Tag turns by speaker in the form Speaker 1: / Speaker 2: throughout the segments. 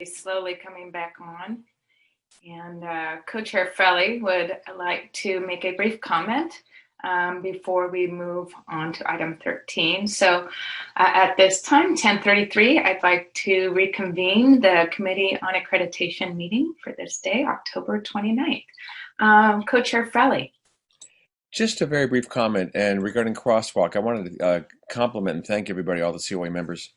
Speaker 1: Slowly coming back on. And Co-Chair Frelly would like to make a brief comment before we move on to item 13. So at this time, 10:33, I'd like to reconvene the Committee on Accreditation meeting for this day, October 29th. Co-Chair Frelly.
Speaker 2: Just a very brief comment, and regarding Crosswalk, I wanted to compliment and thank everybody, all the COA members,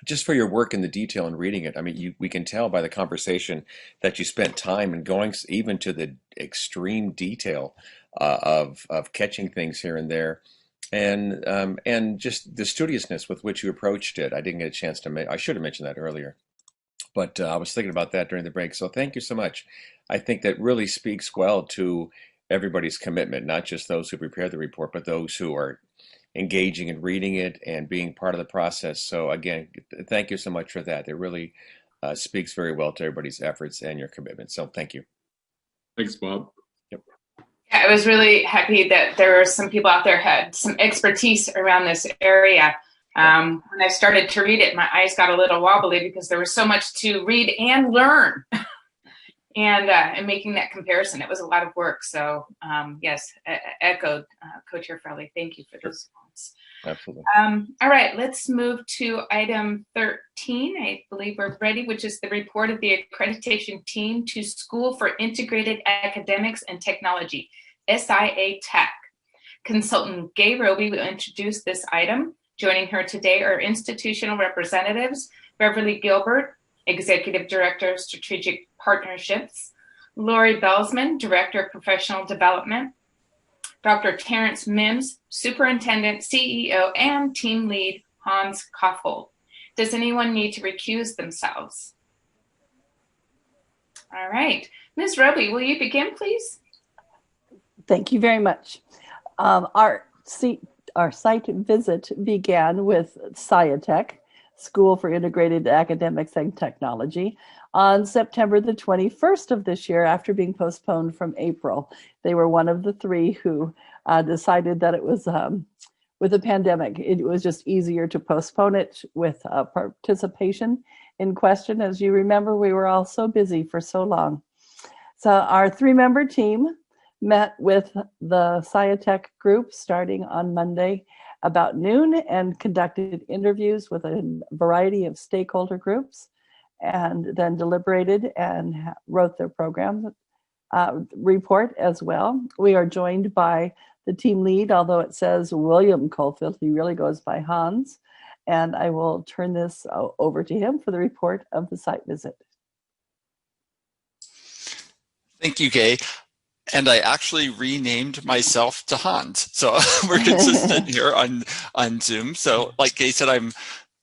Speaker 2: just for your work in the detail and reading it. I mean, we can tell by the conversation that you spent time and going even to the extreme detail of catching things here and there, and just the studiousness with which you approached it. I didn't get a chance to I should have mentioned that earlier, but I was thinking about that during the break. So thank you so much. I think that really speaks well to everybody's commitment, not just those who prepare the report, but those who are engaging and reading it and being part of the process. So again, thank you so much for that. It really speaks very well to everybody's efforts and your commitment. So thank you.
Speaker 3: Thanks, Bob.
Speaker 2: Yep.
Speaker 1: Yeah, I was really happy that there were some people out there who had some expertise around this area. When I started to read it, my eyes got a little wobbly because there was so much to read and learn. And making that comparison, it was a lot of work. So yes, echoed Co-Chair Frelly. Thank you for those comments.
Speaker 2: Absolutely.
Speaker 1: All right, let's move to item 13. I believe we're ready, which is the report of the accreditation team to School for Integrated Academics and Technology, SIA Tech. Consultant Gay Roby will introduce this item. Joining her today are institutional representatives, Beverly Gilbert, Executive Director of Strategic Partnerships, Lori Belsman, Director of Professional Development, Dr. Terrance Mims, Superintendent, CEO, and Team Lead, Hans Kaufhold. Does anyone need to recuse themselves? All right. Ms. Roby, will you begin, please?
Speaker 4: Thank you very much. Our site visit began with SciaTech, School for Integrated Academics and Technology, on September the 21st of this year, after being postponed from April. They were one of the three who decided that it was, with the pandemic, it was just easier to postpone it with participation in question. As you remember, we were all so busy for so long. So our 3-member team met with the SciaTech group starting on Monday about noon and conducted interviews with a variety of stakeholder groups, and then deliberated and wrote their program report as well. We are joined by the team lead, although it says William Caulfield, he really goes by Hans, and I will turn this over to him for the report of the site visit.
Speaker 5: Thank you, Gay. And I actually renamed myself to Hans. So we're consistent here on Zoom. So like Gay said, I'm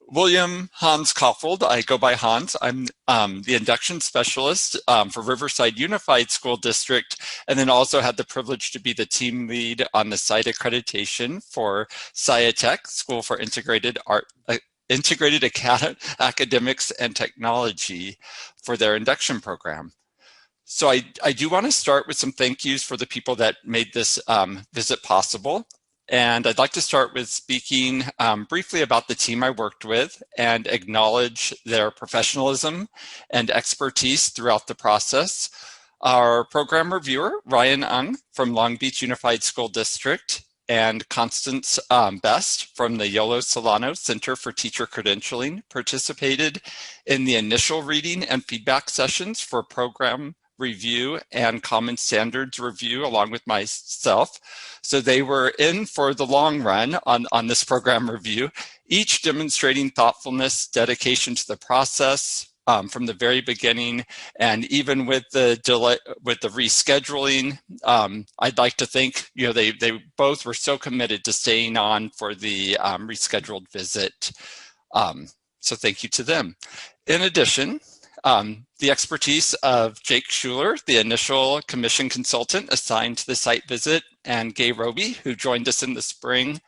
Speaker 5: William Hans Kaufhold. I go by Hans. I'm the induction specialist for Riverside Unified School District, and then also had the privilege to be the team lead on the site accreditation for SciaTech, School for Integrated Academics and Technology, for their induction program. So I do want to start with some thank yous for the people that made this visit possible. And I'd like to start with speaking briefly about the team I worked with and acknowledge their professionalism and expertise throughout the process. Our program reviewer, Ryan Ung from Long Beach Unified School District, and Constance Best from the Yolo Solano Center for Teacher Credentialing participated in the initial reading and feedback sessions for program review and common standards review along with myself. So they were in for the long run on this program review, each demonstrating thoughtfulness, dedication to the process from the very beginning. And even with the delay, with the rescheduling, I'd like to think, they both were so committed to staying on for the rescheduled visit. So thank you to them. In addition, the expertise of Jake Shuler, the initial commission consultant assigned to the site visit, and Gay Roby, who joined us in the spring,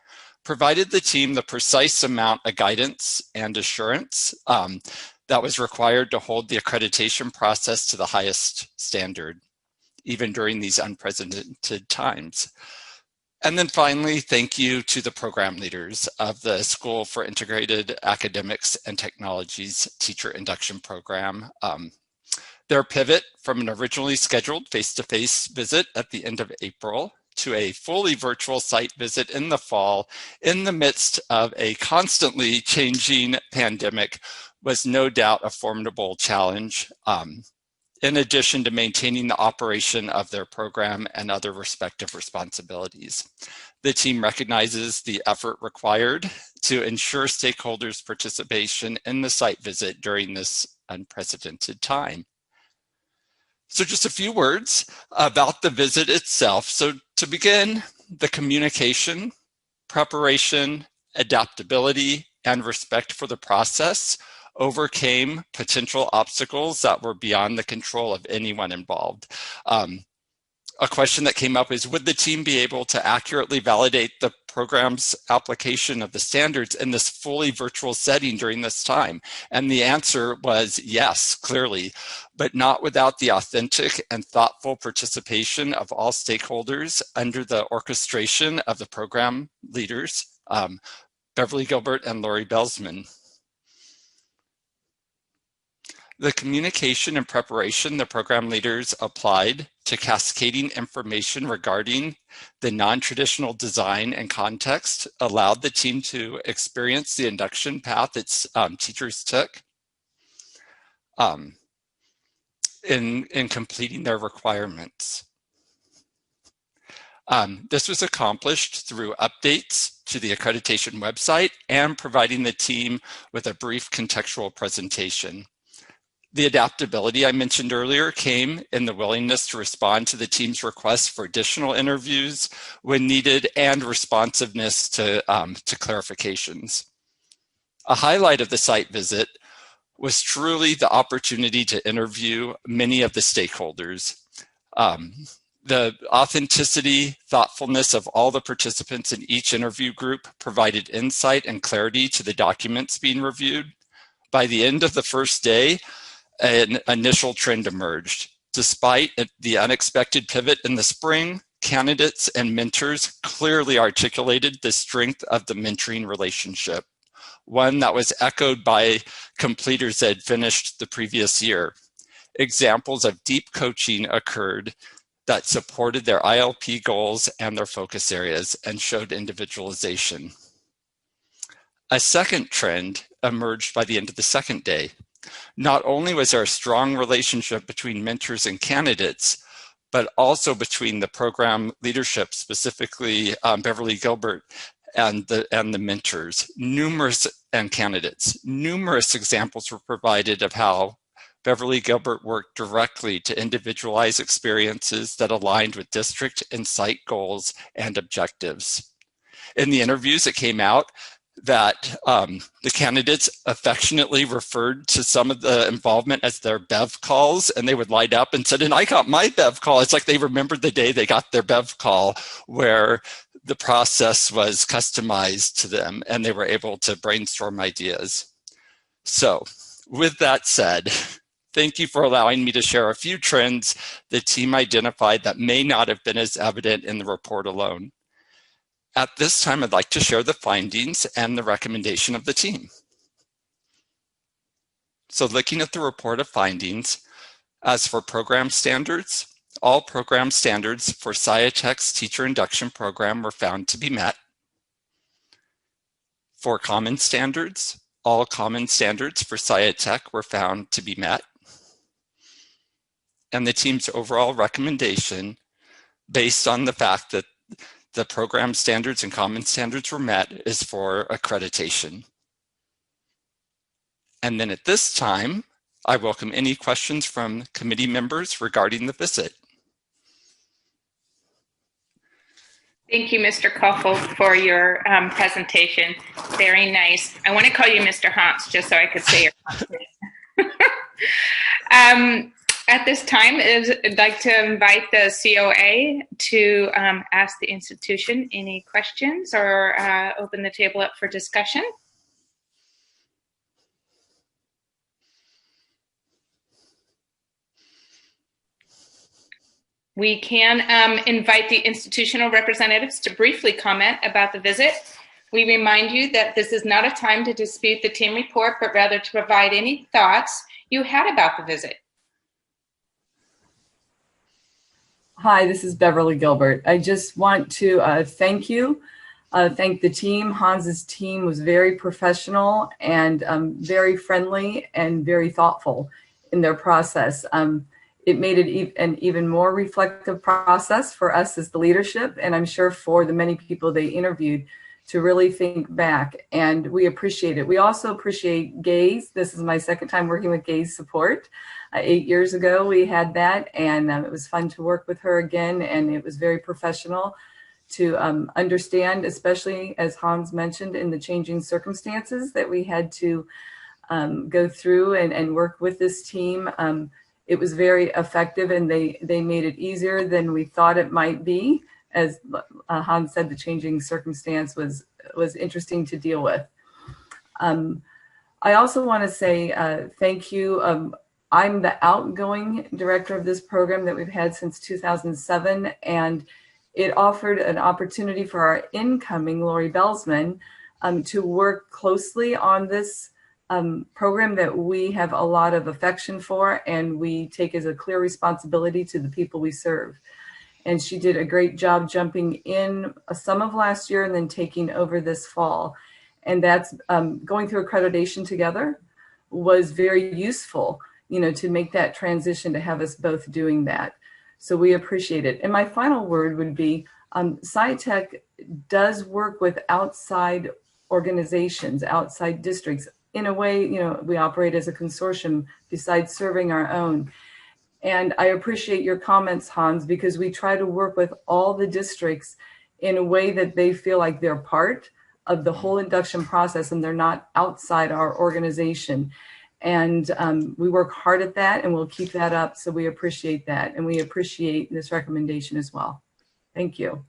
Speaker 5: provided the team the precise amount of guidance and assurance that was required to hold the accreditation process to the highest standard, even during these unprecedented times. And then finally, thank you to the program leaders of the School for Integrated Academics and Technologies Teacher Induction Program. Their pivot from an originally scheduled face-to-face visit at the end of April to a fully virtual site visit in the fall in the midst of a constantly changing pandemic was no doubt a formidable challenge, in addition to maintaining the operation of their program and other respective responsibilities. The team recognizes the effort required to ensure stakeholders' participation in the site visit during this unprecedented time. So just a few words about the visit itself. So to begin, the communication, preparation, adaptability, and respect for the process overcame potential obstacles that were beyond the control of anyone involved. A question that came up is, would the team be able to accurately validate the program's application of the standards in this fully virtual setting during this time? And the answer was yes, clearly, but not without the authentic and thoughtful participation of all stakeholders under the orchestration of the program leaders, Beverly Gilbert and Lori Belsman. The communication and preparation the program leaders applied to cascading information regarding the non-traditional design and context allowed the team to experience the induction path its teachers took in completing their requirements. This was accomplished through updates to the accreditation website and providing the team with a brief contextual presentation. The adaptability I mentioned earlier came in the willingness to respond to the team's requests for additional interviews when needed and responsiveness to clarifications. A highlight of the site visit was truly the opportunity to interview many of the stakeholders. The authenticity, thoughtfulness of all the participants in each interview group provided insight and clarity to the documents being reviewed. By the end of the first day, an initial trend emerged. Despite the unexpected pivot in the spring, candidates and mentors clearly articulated the strength of the mentoring relationship, one that was echoed by completers that had finished the previous year. Examples of deep coaching occurred that supported their ILP goals and their focus areas and showed individualization. A second trend emerged by the end of the second day. Not only was there a strong relationship between mentors and candidates, but also between the program leadership, specifically Beverly Gilbert and the mentors, and candidates. Numerous examples were provided of how Beverly Gilbert worked directly to individualize experiences that aligned with district and site goals and objectives. In the interviews, it came out that the candidates affectionately referred to some of the involvement as their BEV calls, and they would light up and said, and I got my BEV call. It's like they remembered the day they got their BEV call where the process was customized to them and they were able to brainstorm ideas. So with that said, thank you for allowing me to share a few trends the team identified that may not have been as evident in the report alone. At this time, I'd like to share the findings and the recommendation of the team. So looking at the report of findings, as for program standards, all program standards for SciTech's teacher induction program were found to be met. For common standards, all common standards for SciTech were found to be met. And the team's overall recommendation, based on the fact that the program standards and common standards were met, is for accreditation. And then at this time, I welcome any questions from committee members regarding the visit.
Speaker 1: Thank you, Mr. Kaufhold, for your presentation. Very nice. I want to call you Mr. Hans, just so I could say your name. At this time, I'd like to invite the COA to ask the institution any questions or open the table up for discussion. We can invite the institutional representatives to briefly comment about the visit. We remind you that this is not a time to dispute the team report, but rather to provide any thoughts you had about the visit.
Speaker 3: Hi, this is Beverly Gilbert. I just want to thank you, thank the team. Hans's team was very professional and very friendly and very thoughtful in their process. It made it an even more reflective process for us as the leadership, and I'm sure for the many people they interviewed, to really think back, and we appreciate it. We also appreciate Gaze. This is my second time working with Gaze Support. 8 years ago we had that, and it was fun to work with her again, and it was very professional to understand, especially as Hans mentioned, in the changing circumstances that we had to go through and work with this team. It was very effective, and they made it easier than we thought it might be. As Hans said, the changing circumstance was interesting to deal with. I also want to say thank you. I'm the outgoing director of this program that we've had since 2007, and it offered an opportunity for our incoming Lori Belsman to work closely on this program that we have a lot of affection for, and we take as a clear responsibility to the people we serve. And she did a great job jumping in some of last year and then taking over this fall. And that's going through accreditation together was very useful, you know, to make that transition, to have us both doing that. So we appreciate it. And my final word would be, SciTech does work with outside organizations, outside districts. In a way, you know, we operate as a consortium besides serving our own. And I appreciate your comments, Hans, because we try to work with all the districts in a way that they feel like they're part of the whole induction process and they're not outside our organization. And we work hard at that, and we'll keep that up. So we appreciate that. And we appreciate this recommendation as well. Thank you.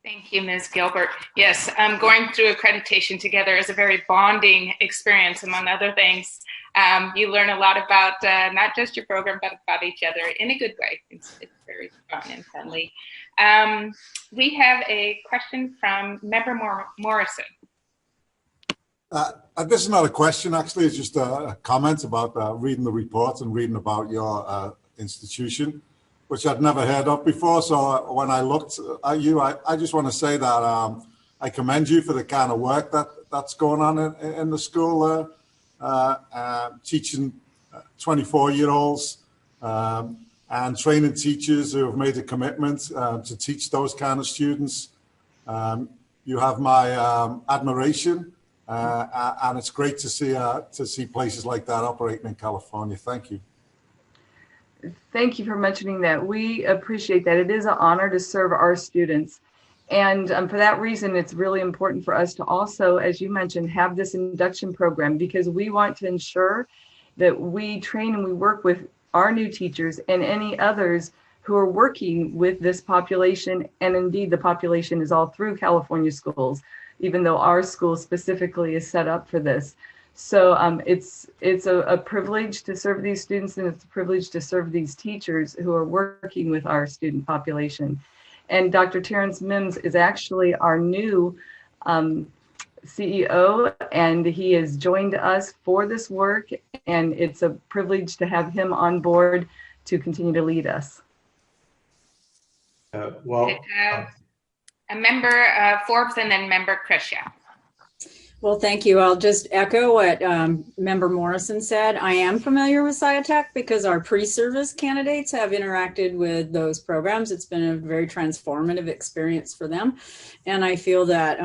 Speaker 1: Thank you, Ms. Gilbert. Yes, going through accreditation together is a very bonding experience, among other things. You learn a lot about not just your program, but about each other in a good way. It's very fun and friendly. We have a question from Member Morrison.
Speaker 6: This is not a question, actually. It's just a comment about reading the reports and reading about your institution, which I'd never heard of before. So when I looked at you, I just want to say that I commend you for the kind of work that's going on in the school teaching 24-year-olds and training teachers who have made a commitment to teach those kind of students. You have my admiration, and it's great to see places like that operating in California. Thank you.
Speaker 3: Thank you for mentioning that. We appreciate that. It is an honor to serve our students. And for that reason, it's really important for us to also, as you mentioned, have this induction program, because we want to ensure that we train and we work with our new teachers and any others who are working with this population. And indeed, the population is all through California schools, even though our school specifically is set up for this. So it's a privilege to serve these students, and it's a privilege to serve these teachers who are working with our student population. And Dr. Terrance Mims is actually our new CEO, and he has joined us for this work, and it's a privilege to have him on board to continue to lead us.
Speaker 1: A Member Forbes and then Member Krisha.
Speaker 7: Well, thank you. I'll just echo what Member Morrison said. I am familiar with SciTech because our pre-service candidates have interacted with those programs. It's been a very transformative experience for them. And I feel that,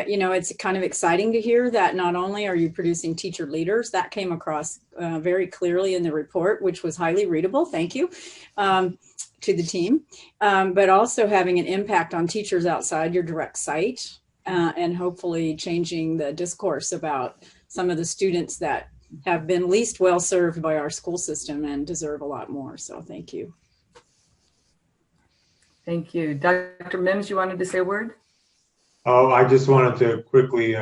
Speaker 7: you know, it's kind of exciting to hear that not only are you producing teacher leaders, that came across very clearly in the report, which was highly readable. Thank you. To the team, but also having an impact on teachers outside your direct site. And hopefully changing the discourse about some of the students that have been least well served by our school system and deserve a lot more. So thank you.
Speaker 3: Thank you. Dr. Mims, you wanted to say a word?
Speaker 8: Oh, I just wanted to quickly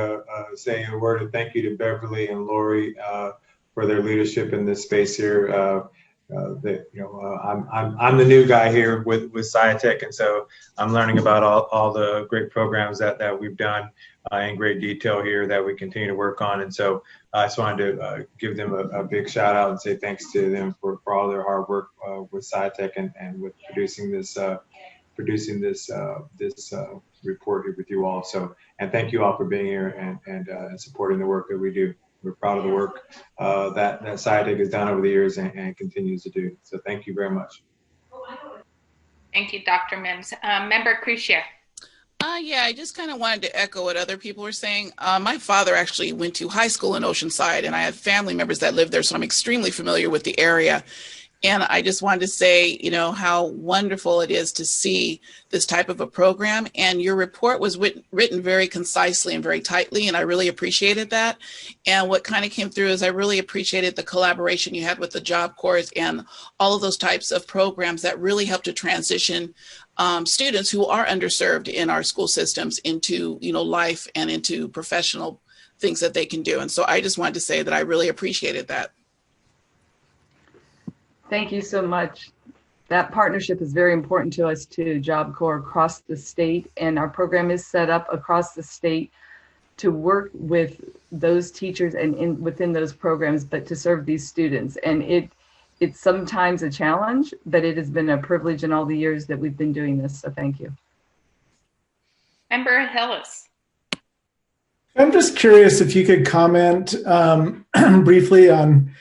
Speaker 8: say a word of thank you to Beverly and Lori for their leadership in this space here. I'm the new guy here with SciTech, and so I'm learning about all the great programs that we've done in great detail here that we continue to work on. And so I just wanted to give them a big shout out and say thanks to them for all their hard work with SciTech and with producing this report here with you all. So, and thank you all for being here and supporting the work that we do. We're proud of the work that SciTech has done over the years and continues to do. So thank you very much.
Speaker 1: Thank you, Dr. Mims. Member Crucia.
Speaker 9: Yeah, I just kind of wanted to echo what other people were saying. My father actually went to high school in Oceanside, and I have family members that live there, so I'm extremely familiar with the area. And I just wanted to say, you know, how wonderful it is to see this type of a program. And your report was written very concisely and very tightly, and I really appreciated that. And what kind of came through is I really appreciated the collaboration you had with the Job Corps and all of those types of programs that really help to transition students who are underserved in our school systems into, you know, life and into professional things that they can do. And so I just wanted to say that I really appreciated that.
Speaker 3: Thank you so much. That partnership is very important to us too, Job Corps across the state, and our program is set up across the state to work with those teachers and within those programs, but to serve these students. And it's sometimes a challenge, but it has been a privilege in all the years that we've been doing this. So thank you.
Speaker 1: Member Hillis.
Speaker 10: I'm just curious if you could comment briefly on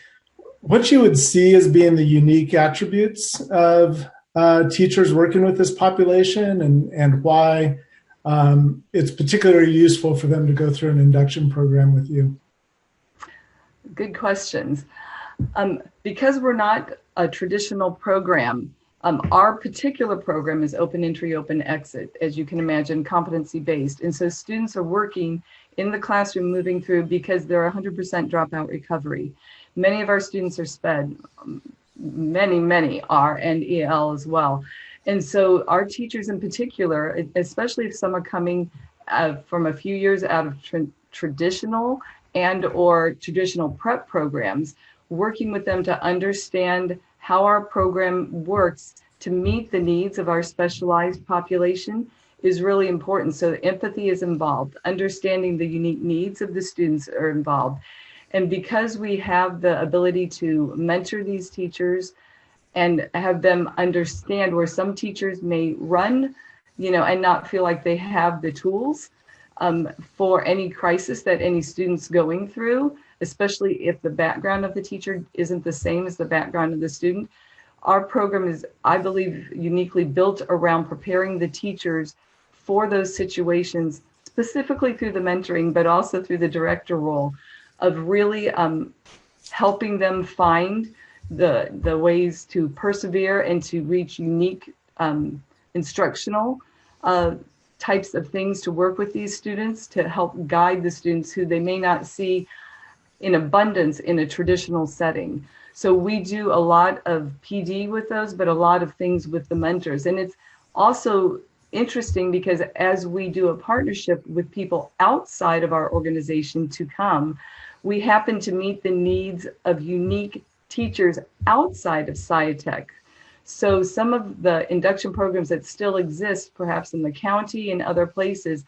Speaker 10: what you would see as being the unique attributes of teachers working with this population and why it's particularly useful for them to go through an induction program with you.
Speaker 3: Good questions. Because we're not a traditional program, our particular program is open entry, open exit, as you can imagine, competency-based. And so students are working in the classroom, moving through because they're 100% dropout recovery. Many of our students are SPED, many are, and EL as well. And so our teachers in particular, especially if some are coming from a few years out of traditional and or traditional prep programs, working with them to understand how our program works to meet the needs of our specialized population is really important. So empathy is involved, understanding the unique needs of the students are involved. And because we have the ability to mentor these teachers and have them understand where some teachers may run, you know, and not feel like they have the tools for any crisis that any student's going through, especially if the background of the teacher isn't the same as the background of the student. Our program is, I believe, uniquely built around preparing the teachers for those situations, specifically through the mentoring, but also through the director role of really helping them find the ways to persevere and to reach unique instructional types of things to work with these students, to help guide the students who they may not see in abundance in a traditional setting. So we do a lot of PD with those, but a lot of things with the mentors. And it's also interesting because as we do a partnership with people outside of our organization to come, we happen to meet the needs of unique teachers outside of SciTech. So some of the induction programs that still exist, perhaps in the county and other places,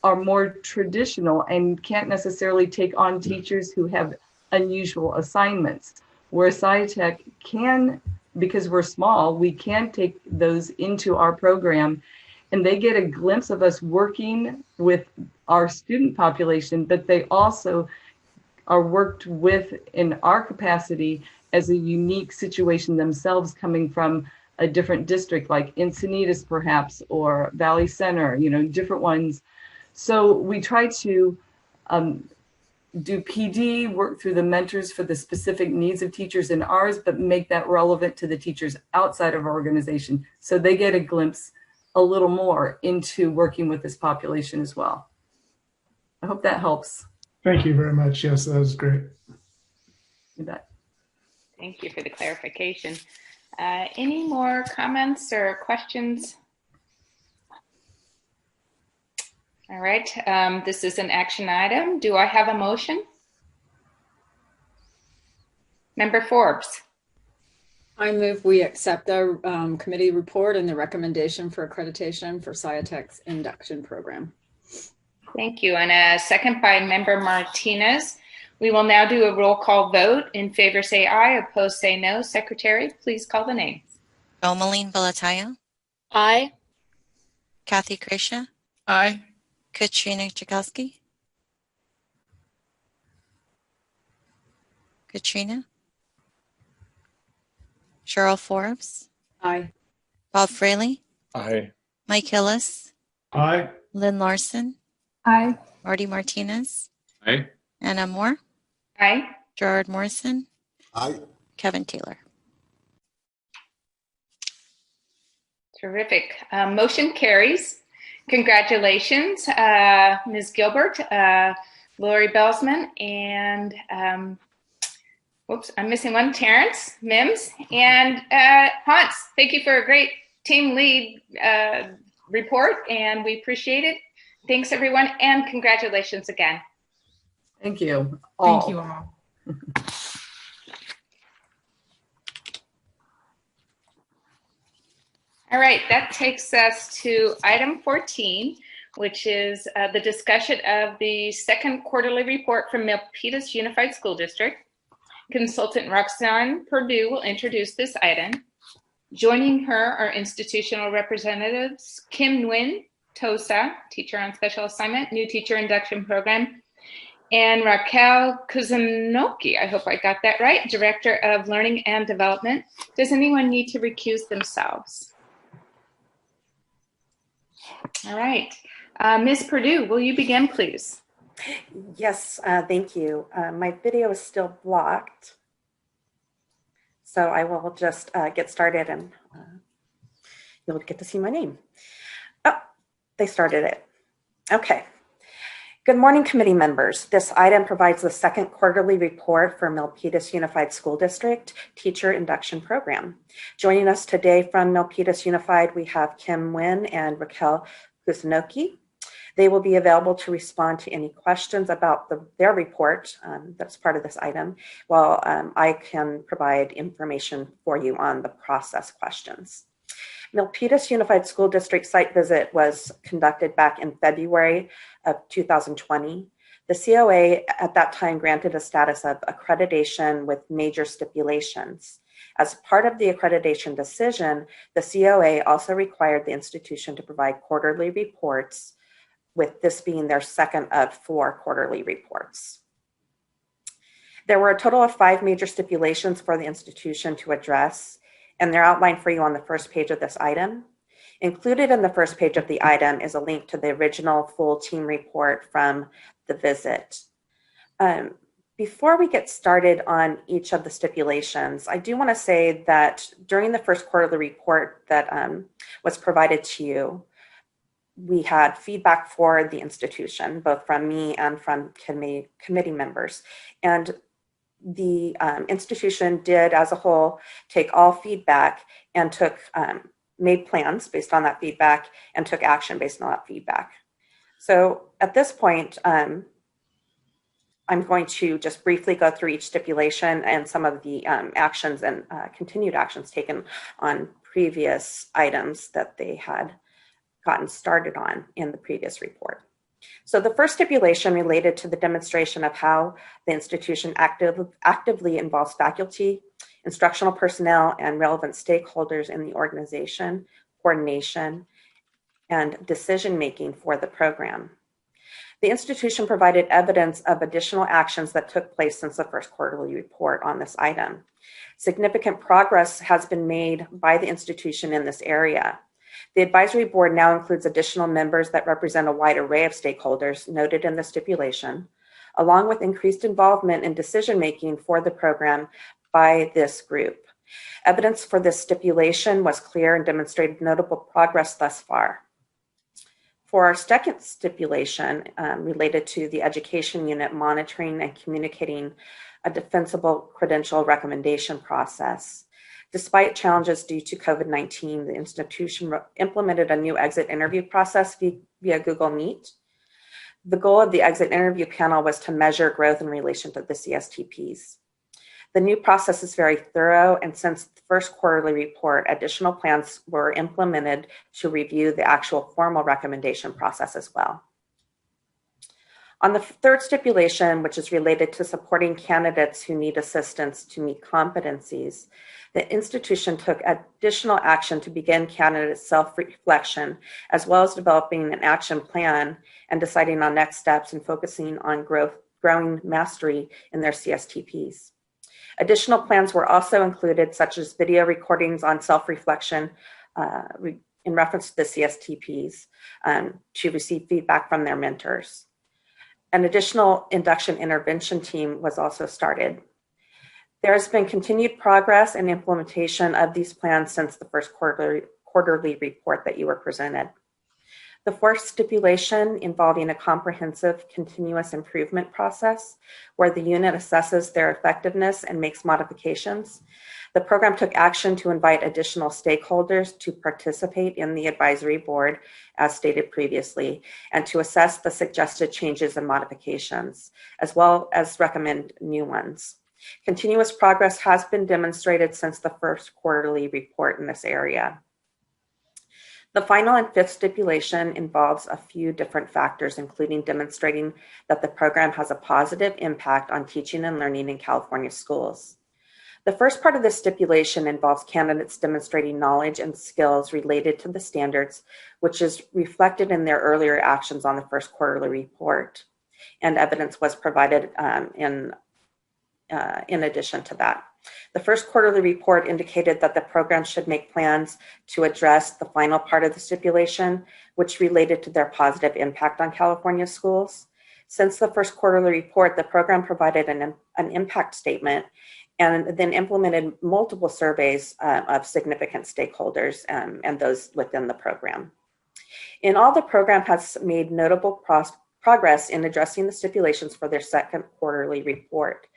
Speaker 3: are more traditional and can't necessarily take on teachers who have unusual assignments. Where SciTech can, because we're small, we can take those into our program and they get a glimpse of us working with our student population, but they also are worked with in our capacity as a unique situation themselves, coming from a different district like Encinitas perhaps, or Valley Center, you know, different ones. So we try to do PD, work through the mentors for the specific needs of teachers in ours, but make that relevant to the teachers outside of our organization so they get a glimpse a little more into working with this population as well. I hope that helps.
Speaker 10: Thank you very much. Yes, that was great.
Speaker 3: You bet.
Speaker 1: Thank you for the clarification. Any more comments or questions? All right, this is an action item. Do I have a motion? Member Forbes.
Speaker 7: I move we accept the committee report and the recommendation for accreditation for SciTech's induction program.
Speaker 1: Thank you. And a second by Member Martinez. We will now do a roll call vote. In favor, say aye. Opposed, say no. Secretary, please call the names.
Speaker 11: Omeline Belatayo.
Speaker 12: Aye.
Speaker 11: Kathy Krisha.
Speaker 9: Aye.
Speaker 11: Katrina Chakowski. Katrina. Cheryl Forbes.
Speaker 7: Aye.
Speaker 11: Bob Frelly.
Speaker 2: Aye.
Speaker 11: Mike Hillis.
Speaker 10: Aye.
Speaker 11: Lynn Larson.
Speaker 3: Aye.
Speaker 11: Marty Martinez.
Speaker 8: Aye.
Speaker 11: Anna Moore.
Speaker 1: Aye.
Speaker 11: Gerard Morrison.
Speaker 6: Aye.
Speaker 11: Kevin Taylor.
Speaker 1: Terrific. Motion carries. Congratulations, Ms. Gilbert, Lori Belsman, and whoops, I'm missing one, Terrance Mims, and Hans. Thank you for a great team lead report, and we appreciate it. Thanks, everyone, and congratulations again.
Speaker 3: Thank you.
Speaker 12: Thank you all.
Speaker 1: All right, that takes us to item 14, which is the discussion of the second quarterly report from Milpitas Unified School District. Consultant Roxann Purdue will introduce this item. Joining her are institutional representatives Kim Nguyen Tosa, teacher on special assignment, new teacher induction program, and Raquel Kuzunoki, I hope I got that right, Director of Learning and Development. Does anyone need to recuse themselves? All right. Ms. Purdue, will you begin, please?
Speaker 13: Yes, thank you. My video is still blocked, so I will just get started and you'll get to see my name. Oh, they started it. Okay. Good morning, committee members. This item provides the second quarterly report for Milpitas Unified School District Teacher Induction Program. Joining us today from Milpitas Unified, we have Kim Nguyen and Raquel Kuzunoki. They will be available to respond to any questions about their report that's part of this item, while I can provide information for you on the process questions. Milpitas Unified School District site visit was conducted back in February of 2020. The COA at that time granted a status of accreditation with major stipulations. As part of the accreditation decision, the COA also required the institution to provide quarterly reports, with this being their second of 4 quarterly reports. There were a total of 5 major stipulations for the institution to address, and they're outlined for you on the first page of this item. Included in the first page of the item is a link to the original full team report from the visit. Before we get started on each of the stipulations, I do want to say that during the first quarterly report that was provided to you, we had feedback for the institution, both from me and from committee members. And the institution did, as a whole, take all feedback and made plans based on that feedback and took action based on that feedback. So at this point, I'm going to just briefly go through each stipulation and some of the actions and continued actions taken on previous items that they had gotten started on in the previous report. So the first stipulation related to the demonstration of how the institution actively involves faculty, instructional personnel, and relevant stakeholders in the organization, coordination, and decision-making for the program. The institution provided evidence of additional actions that took place since the first quarterly report on this item. Significant progress has been made by the institution in this area. The advisory board now includes additional members that represent a wide array of stakeholders noted in the stipulation, along with increased involvement in decision-making for the program by this group. Evidence for this stipulation was clear and demonstrated notable progress thus far. For our second stipulation related to the education unit monitoring and communicating a defensible credential recommendation process, despite challenges due to COVID-19, the institution implemented a new exit interview process via Google Meet. The goal of the exit interview panel was to measure growth in relation to the CSTPs. The new process is very thorough, and since the first quarterly report, additional plans were implemented to review the actual formal recommendation process as well. On the third stipulation, which is related to supporting candidates who need assistance to meet competencies, the institution took additional action to begin candidate self-reflection, as well as developing an action plan and deciding on next steps and focusing on growing mastery in their CSTPs. Additional plans were also included, such as video recordings on self-reflection in reference to the CSTPs to receive feedback from their mentors. An additional induction intervention team was also started. There has been continued progress and implementation of these plans since the first quarterly report that you were presented. The fourth stipulation involving a comprehensive continuous improvement process where the unit assesses their effectiveness and makes modifications. The program took action to invite additional stakeholders to participate in the advisory board, as stated previously, and to assess the suggested changes and modifications, as well as recommend new ones. Continuous progress has been demonstrated since the first quarterly report in this area. The final and fifth stipulation involves a few different factors, including demonstrating that the program has a positive impact on teaching and learning in California schools. The first part of this stipulation involves candidates demonstrating knowledge and skills related to the standards, which is reflected in their earlier actions on the first quarterly report, and evidence was provided in addition to that. The first quarterly report indicated that the program should make plans to address the final part of the stipulation, which related to their positive impact on California schools. Since the first quarterly report, the program provided an impact statement and then implemented multiple surveys of significant stakeholders and those within the program. In all, the program has made notable progress in addressing the stipulations for their second quarterly report.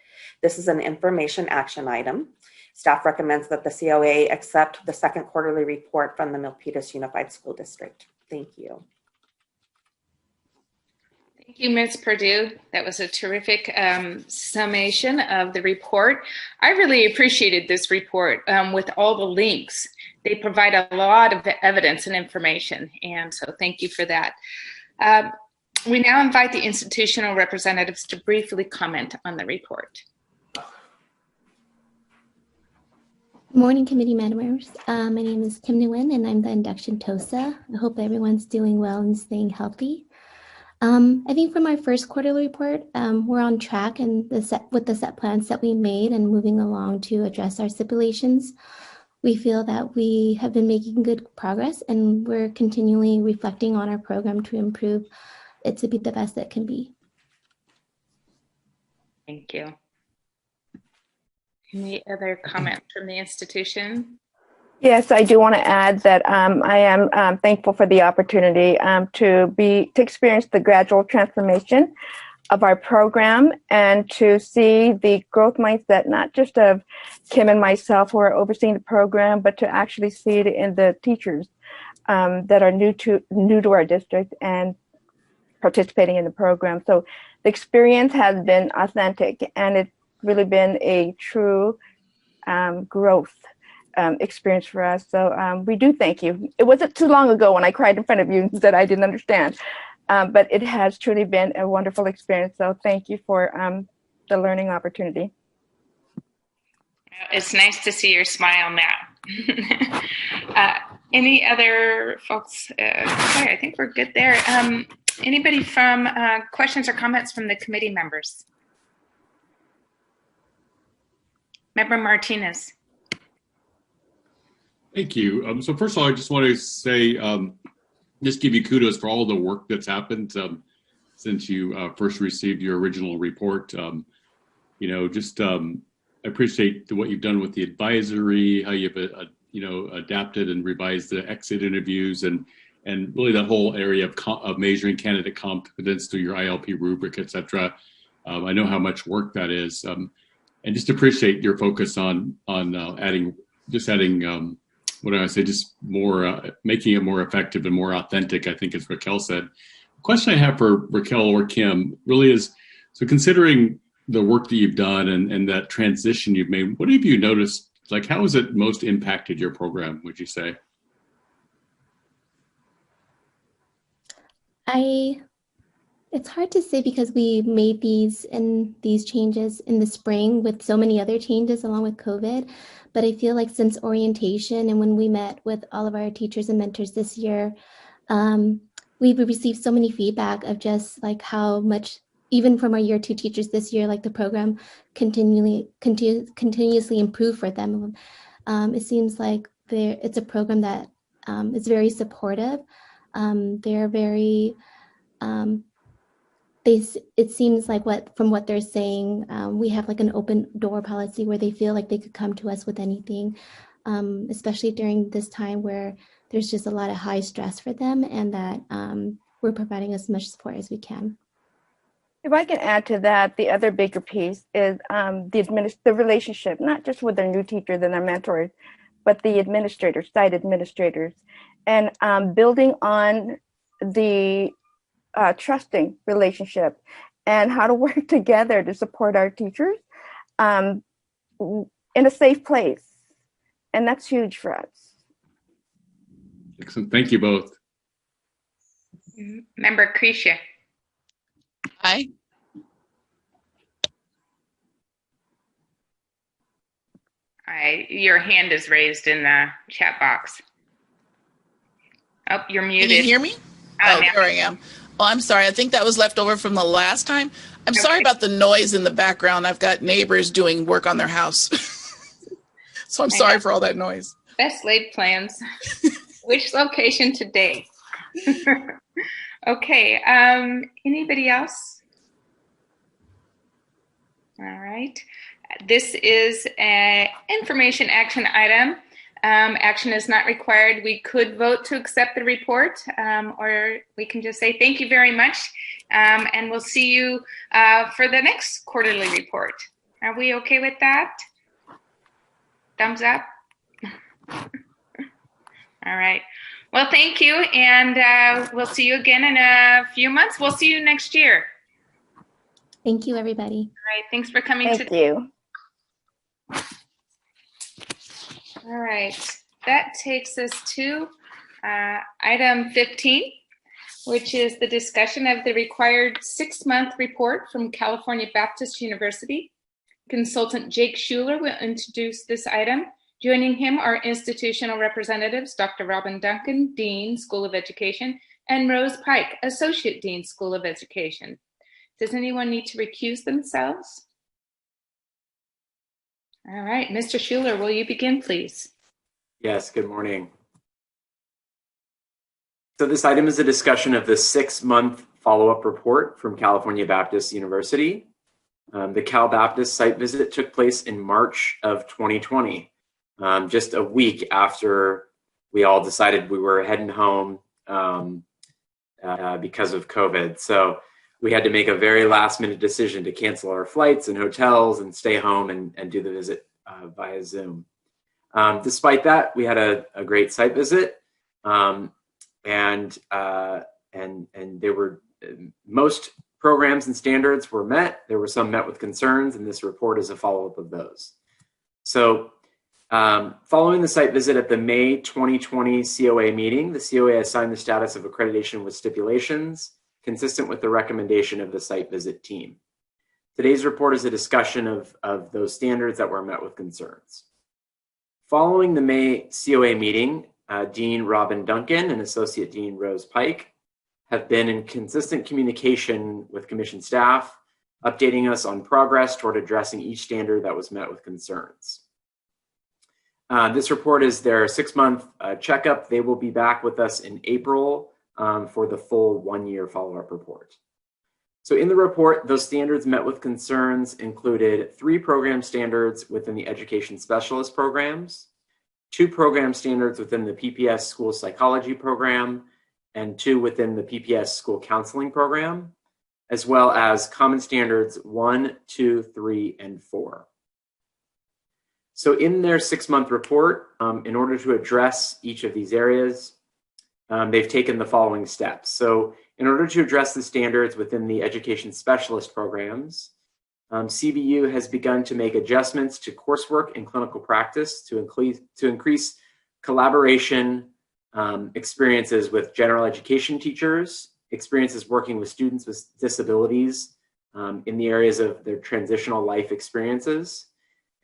Speaker 13: This is an information action item. Staff recommends that the COA accept the second quarterly report from the Milpitas Unified School District. Thank you.
Speaker 1: Thank you, Ms. Purdue. That was a terrific summation of the report. I really appreciated this report with all the links. They provide a lot of evidence and information, and so thank you for that. We now invite the institutional representatives to briefly comment on the report.
Speaker 14: Good morning, committee members. My name is Kim Nguyen, and I'm the induction TOSA. I hope everyone's doing well and staying healthy. I think for my first quarterly report, we're on track and with the set plans that we made and moving along to address our stipulations. We feel that we have been making good progress, and we're continually reflecting on our program to improve it to be the best it can be.
Speaker 1: Thank you. Any other comments from the institution?
Speaker 15: Yes, I do want to add that I am thankful for the opportunity to experience the gradual transformation of our program and to see the growth mindset, not just of Kim and myself who are overseeing the program, but to actually see it in the teachers that are new to our district and participating in the program. So the experience has been authentic, and it's really been a true growth experience for us. So we do thank you. It wasn't too long ago when I cried in front of you and said I didn't understand, but it has truly been a wonderful experience. So thank you for the learning opportunity.
Speaker 1: It's nice to see your smile now. Any other folks? Okay, I think we're good there. Anybody from questions or comments from the committee members? Member Martinez.
Speaker 16: Thank you. So first of all, I just want to say, just give you kudos for all the work that's happened since you first received your original report. You know, just I appreciate what you've done with the advisory, how you've adapted and revised the exit interviews, and really that whole area of measuring candidate competence through your ILP rubric, et cetera. I know how much work that is, and just appreciate your focus on adding. What do I say? Just more, making it more effective and more authentic, I think, as Raquel said. The question I have for Raquel or Kim really is, so considering the work that you've done and that transition you've made, what have you noticed? Like, how has it most impacted your program, would you say?
Speaker 14: It's hard to say because we made these changes in the spring with so many other changes along with COVID. But I feel like since orientation and when we met with all of our teachers and mentors this year, we've received so many feedback of just like how much, even from our year 2 teachers this year, like the program continuously improved for them. It seems like it's a program that is very supportive. They're very, it seems like from what they're saying, we have like an open door policy where they feel like they could come to us with anything, especially during this time where there's just a lot of high stress for them, and that we're providing as much support as we can.
Speaker 15: If I can add to that, the other bigger piece is the relationship, not just with their new teachers and their mentors, but the administrators, site administrators, and building on the trusting relationship and how to work together to support our teachers in a safe place. And that's huge for us.
Speaker 16: Excellent. Thank you both.
Speaker 1: Member Crecia.
Speaker 9: Aye.
Speaker 1: Your hand is raised in the chat box. Oh, you're muted.
Speaker 9: Can you hear me? Oh, there I am. Oh, I'm sorry. I think that was left over from the last time. I'm sorry about the noise in the background. I've got neighbors doing work on their house. So I'm sorry for all that noise.
Speaker 1: Best laid plans. Which location today? Okay. Anybody else? All right. This is an information action item. Action is not required. We could vote to accept the report, or we can just say thank you very much, and we'll see you for the next quarterly report. Are we okay with that? Thumbs up? All right. Well, thank you, and we'll see you again in a few months. We'll see you next year.
Speaker 14: Thank you, everybody.
Speaker 1: All right. Thanks for coming.
Speaker 15: Thank you.
Speaker 1: All right, that takes us to item 15, which is the discussion of the required 6-month report from California Baptist University. Consultant Jake Shuler will introduce this item. Joining him are institutional representatives, Dr. Robin Duncan, Dean, School of Education, and Rose Pike, Associate Dean, School of Education. Does anyone need to recuse themselves? All right, Mr. Shuler, will you begin, please?
Speaker 17: Yes, good morning. So this item is a discussion of the 6-month follow-up report from California Baptist University. The Cal Baptist site visit took place in March of 2020, just a week after we all decided we were heading home because of COVID. So we had to make a very last-minute decision to cancel our flights and hotels and stay home and do the visit via Zoom. Despite that, we had a great site visit, and there were most programs and standards were met. There were some met with concerns, and this report is a follow-up of those. So, following the site visit at the May 2020 COA meeting, the COA assigned the status of accreditation with stipulations consistent with the recommendation of the site visit team. Today's report is a discussion of those standards that were met with concerns. Following the May COA meeting, Dean Robin Duncan and Associate Dean Rose Pike have been in consistent communication with Commission staff, updating us on progress toward addressing each standard that was met with concerns. This report is their 6-month checkup. They will be back with us in April for the full 1-year follow-up report. So in the report, those standards met with concerns included 3 program standards within the education specialist programs, 2 program standards within the PPS school psychology program, and 2 within the PPS school counseling program, as well as common standards 1, 2, 3, and 4. So in their 6-month report, in order to address each of these areas, they've taken the following steps. So in order to address the standards within the education specialist programs, CVU has begun to make adjustments to coursework and clinical practice to increase collaboration experiences with general education teachers, experiences working with students with disabilities in the areas of their transitional life experiences,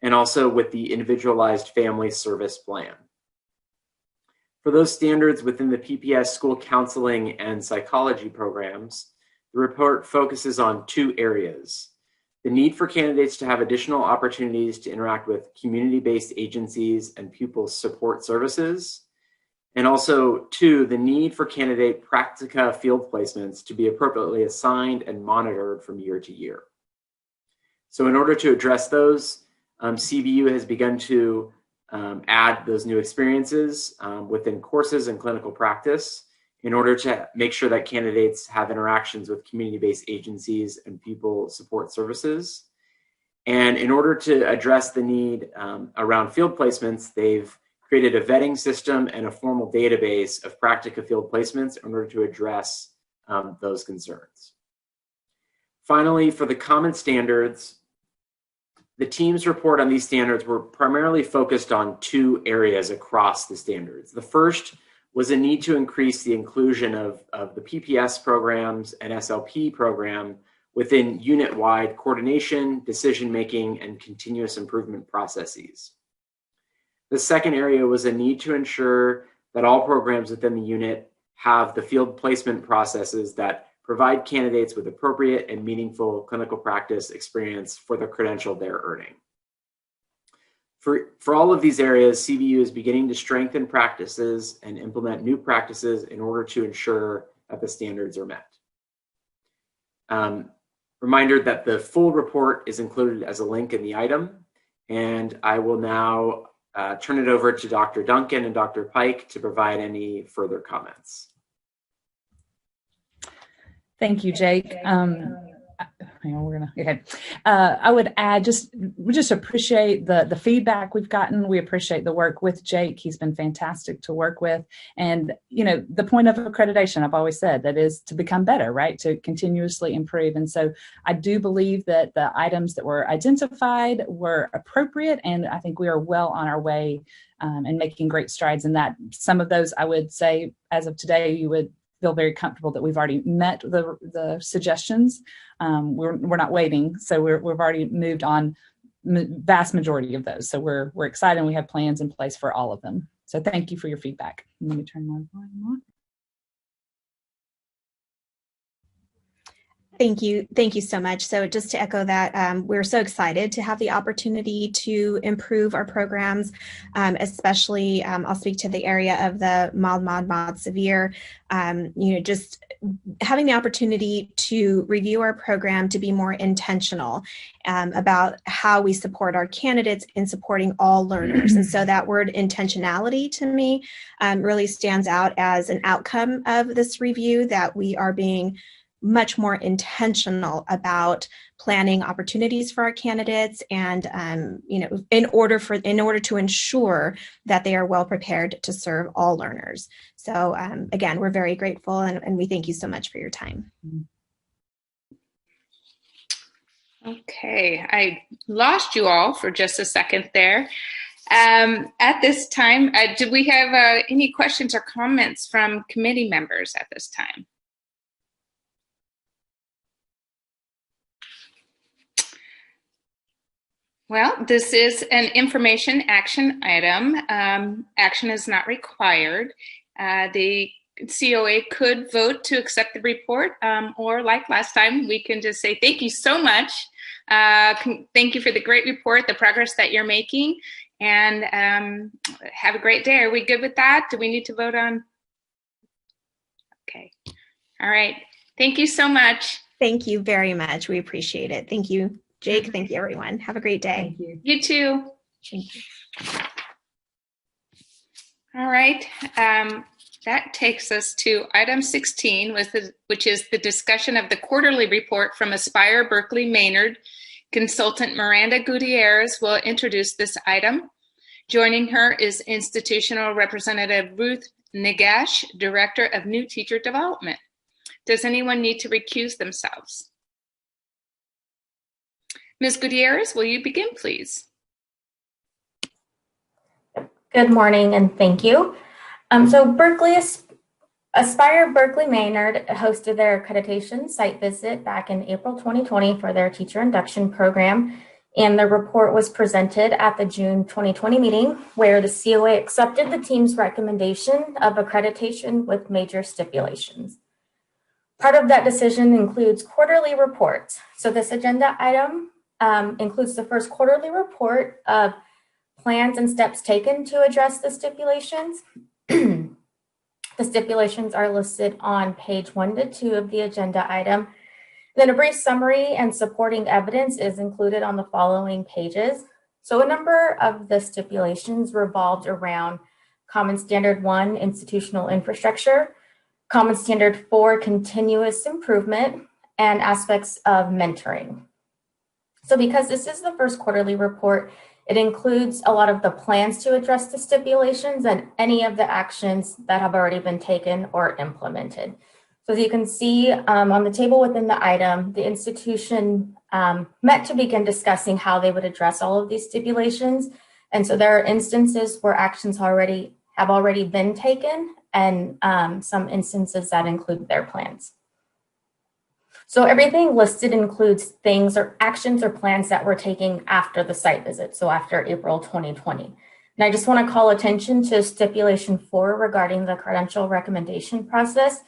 Speaker 17: and also with the individualized family service plan. For those standards within the PPS school counseling and psychology programs, the report focuses on 2 areas: the need for candidates to have additional opportunities to interact with community-based agencies and pupil support services, and also 2, the need for candidate practica field placements to be appropriately assigned and monitored from year to year. So in order to address those, CVU has begun to add those new experiences within courses and clinical practice in order to make sure that candidates have interactions with community-based agencies and pupil support services. And in order to address the need around field placements, they've created a vetting system and a formal database of practica field placements in order to address those concerns. Finally, for the common standards, the team's report on these standards were primarily focused on 2 areas across the standards. The first was a need to increase the inclusion of the PPS programs and SLP program within unit-wide coordination, decision-making, and continuous improvement processes. The second area was a need to ensure that all programs within the unit have the field placement processes that provide candidates with appropriate and meaningful clinical practice experience for the credential they're earning. For all of these areas, CVU is beginning to strengthen practices and implement new practices in order to ensure that the standards are met. Reminder that the full report is included as a link in the item, and I will now turn it over to Dr. Duncan and Dr. Pike to provide any further comments.
Speaker 18: Thank you, Jake. I would add, we just appreciate the feedback we've gotten. We appreciate the work with Jake. He's been fantastic to work with. And, you know, the point of accreditation, I've always said, that is to become better, right? To continuously improve. And so I do believe that the items that were identified were appropriate. And I think we are well on our way and making great strides in that. Some of those, I would say, as of today, you would feel very comfortable that we've already met the suggestions. We're not waiting, so we've already moved on vast majority of those. So we're excited, and we have plans in place for all of them. So thank you for your feedback. Let me turn my volume on.
Speaker 19: Thank you so much. So just to echo that, we're so excited to have the opportunity to improve our programs, especially I'll speak to the area of the mild, mod, severe. Just having the opportunity to review our program, to be more intentional about how we support our candidates in supporting all learners. And so that word intentionality to me really stands out as an outcome of this review, that we are being much more intentional about planning opportunities for our candidates, and in order to ensure that they are well prepared to serve all learners. So again, we're very grateful, and we thank you so much for your time.
Speaker 1: Okay, I lost you all for just a second there. At this time, do we have any questions or comments from committee members at this time? Well, this is an information action item. Action is not required. The COA could vote to accept the report, or like last time, we can just say thank you so much. Thank you for the great report, the progress that you're making, and have a great day. Are we good with that? Do we need to vote on? Okay. All right. Thank you so much.
Speaker 19: Thank you very much. We appreciate it. Thank you, Jake. Thank you, everyone. Have a great day.
Speaker 18: Thank you.
Speaker 1: You too.
Speaker 19: Thank you.
Speaker 1: All right. That takes us to item 16, which is the discussion of the quarterly report from Aspire Berkley Maynard. Consultant Miranda Gutierrez will introduce this item. Joining her is Institutional Representative Ruth Negash, Director of New Teacher Development. Does anyone need to recuse themselves? Ms. Gutierrez, will you begin, please?
Speaker 12: Good morning and thank you. So Aspire Berkley Maynard hosted their accreditation site visit back in April 2020 for their teacher induction program. And the report was presented at the June 2020 meeting where the COA accepted the team's recommendation of accreditation with major stipulations. Part of that decision includes quarterly reports. So this agenda item includes the first quarterly report of plans and steps taken to address the stipulations. The stipulations are listed on page 1 to 2 of the agenda item. Then a brief summary and supporting evidence is included on the following pages. So a number of the stipulations revolved around Common Standard 1, institutional infrastructure, Common Standard 4, continuous improvement, and aspects of mentoring. So because this is the first quarterly report, it includes a lot of the plans to address the stipulations and any of the actions that have already been taken or implemented. So as you can see on the table within the item, the institution met to begin discussing how they would address all of these stipulations. And so there are instances where actions have already been taken and some instances that include their plans. So everything listed includes things or actions or plans that we're taking after the site visit, so after April 2020. And I just want to call attention to stipulation 4 regarding the credential recommendation process.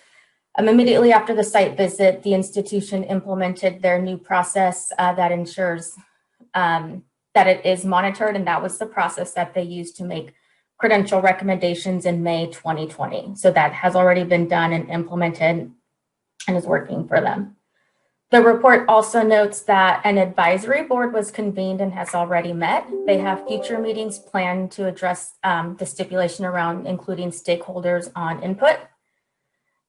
Speaker 12: Immediately after the site visit, the institution implemented their new process that ensures that it is monitored, and that was the process that they used to make credential recommendations in May 2020. So that has already been done and implemented and is working for them. The report also notes that an advisory board was convened and has already met. They have future meetings planned to address the stipulation around including stakeholders on input.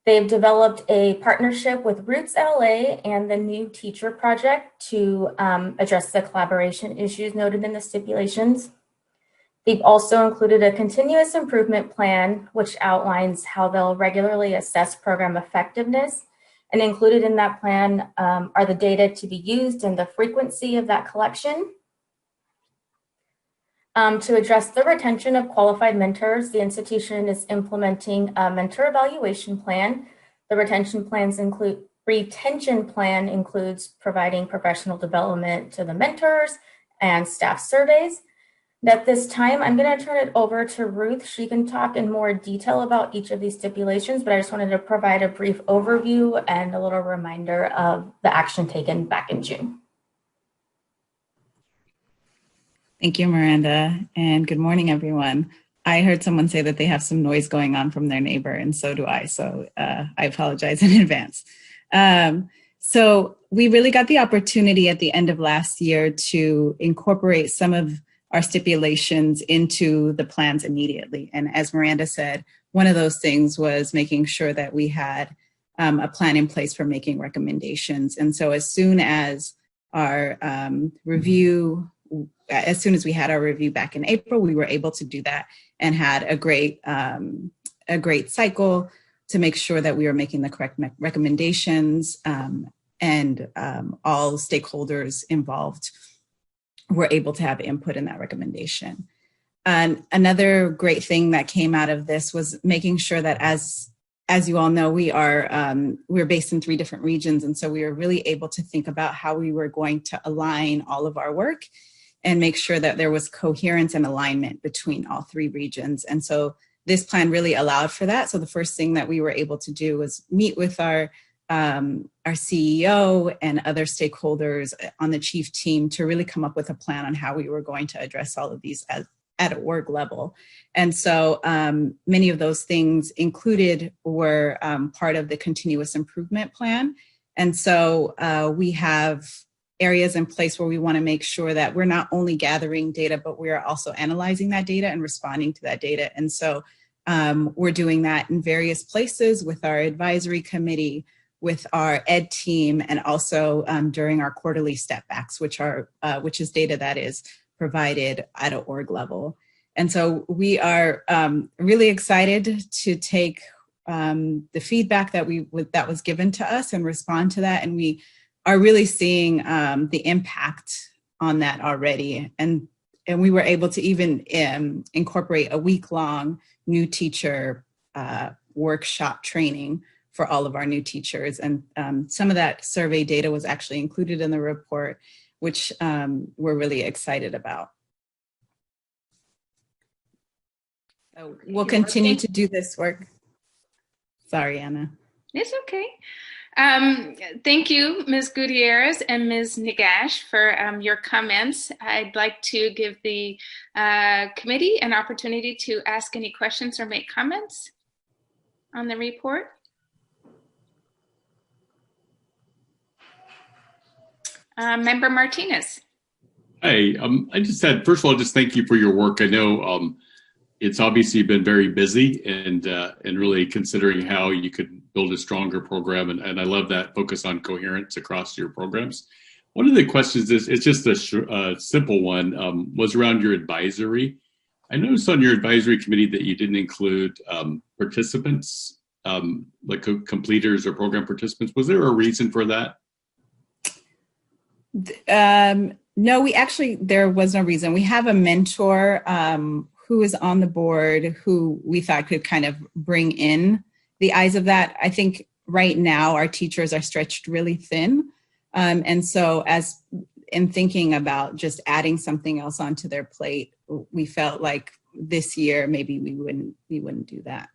Speaker 12: They've developed a partnership with Roots LA and the New Teacher Project to address the collaboration issues noted in the stipulations. They've also included a continuous improvement plan, which outlines how they'll regularly assess program effectiveness. And included in that plan are the data to be used and the frequency of that collection. To address the retention of qualified mentors, the institution is implementing a mentor evaluation plan. The retention plan includes providing professional development to the mentors and staff surveys. At this time, I'm going to turn it over to Ruth. She can talk in more detail about each of these stipulations, but I just wanted to provide a brief overview and a little reminder of the action taken back in June.
Speaker 20: Thank you, Miranda, and good morning, everyone. I heard someone say that they have some noise going on from their neighbor, and so do I, so I apologize in advance. So we really got the opportunity at the end of last year to incorporate some of our stipulations into the plans immediately. And as Miranda said, one of those things was making sure that we had a plan in place for making recommendations. And so as soon as our as soon as we had our review back in April, we were able to do that and had a great cycle to make sure that we were making the correct recommendations and all stakeholders involved were able to have input in that recommendation. And another great thing that came out of this was making sure that as you all know, we're based in 3 different regions. And so we were really able to think about how we were going to align all of our work and make sure that there was coherence and alignment between all 3 regions. And so this plan really allowed for that. So the first thing that we were able to do was meet with our CEO and other stakeholders on the chief team to really come up with a plan on how we were going to address all of these at a org level. And so many of those things were part of the continuous improvement plan. And so we have areas in place where we want to make sure that we're not only gathering data, but we are also analyzing that data and responding to that data. And so we're doing that in various places with our advisory committee, with our ed team, and also during our quarterly step backs, which is data that is provided at an org level. And so we are really excited to take the feedback that was given to us and respond to that. And we are really seeing the impact on that already. And we were able to even incorporate a week-long new teacher workshop training for all of our new teachers. And some of that survey data was actually included in the report, which we're really excited about. So we'll continue to do this work. Sorry, Anna.
Speaker 1: It's okay. Thank you, Ms. Gutierrez and Ms. Negash, for your comments. I'd like to give the committee an opportunity to ask any questions or make comments on the report. Member Martinez.
Speaker 16: Hey, I just said, first of all, just thank you for your work. I know it's obviously been very busy and really considering how you could build a stronger program. And I love that focus on coherence across your programs. One of the questions is, it's just a simple one, was around your advisory. I noticed on your advisory committee that you didn't include participants, like completers or program participants. Was there a reason for that?
Speaker 20: No, there was no reason. We have a mentor who is on the board who we thought could kind of bring in the eyes of that. I think right now our teachers are stretched really thin. And so as in thinking about just adding something else onto their plate, we felt like this year, maybe we wouldn't do that.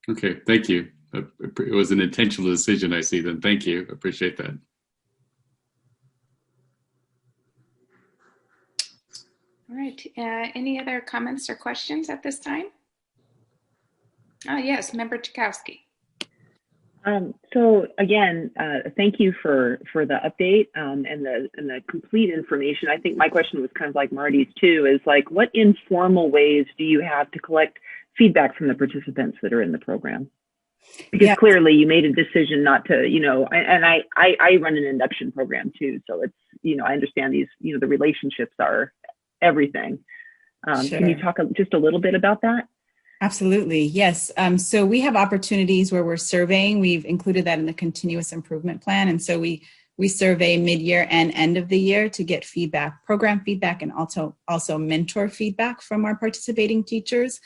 Speaker 16: Okay, thank you. It was an intentional decision, I see then. Thank you, appreciate that.
Speaker 1: All right, any other comments or questions at this time? Oh, yes, Member Tchaikovsky.
Speaker 21: So again, thank you for the update and the complete information. I think my question was kind of like Marty's too, is like, what informal ways do you have to collect feedback from the participants that are in the program? Because clearly you made a decision not to, and I run an induction program too. So it's, I understand these, the relationships are everything.
Speaker 20: Sure.
Speaker 21: Can you talk just a little bit about that?
Speaker 20: Absolutely, yes. So we have opportunities where we're surveying. We've included that in the continuous improvement plan. And so we survey mid-year and end of the year to get feedback, program feedback, and also mentor feedback from our participating teachers.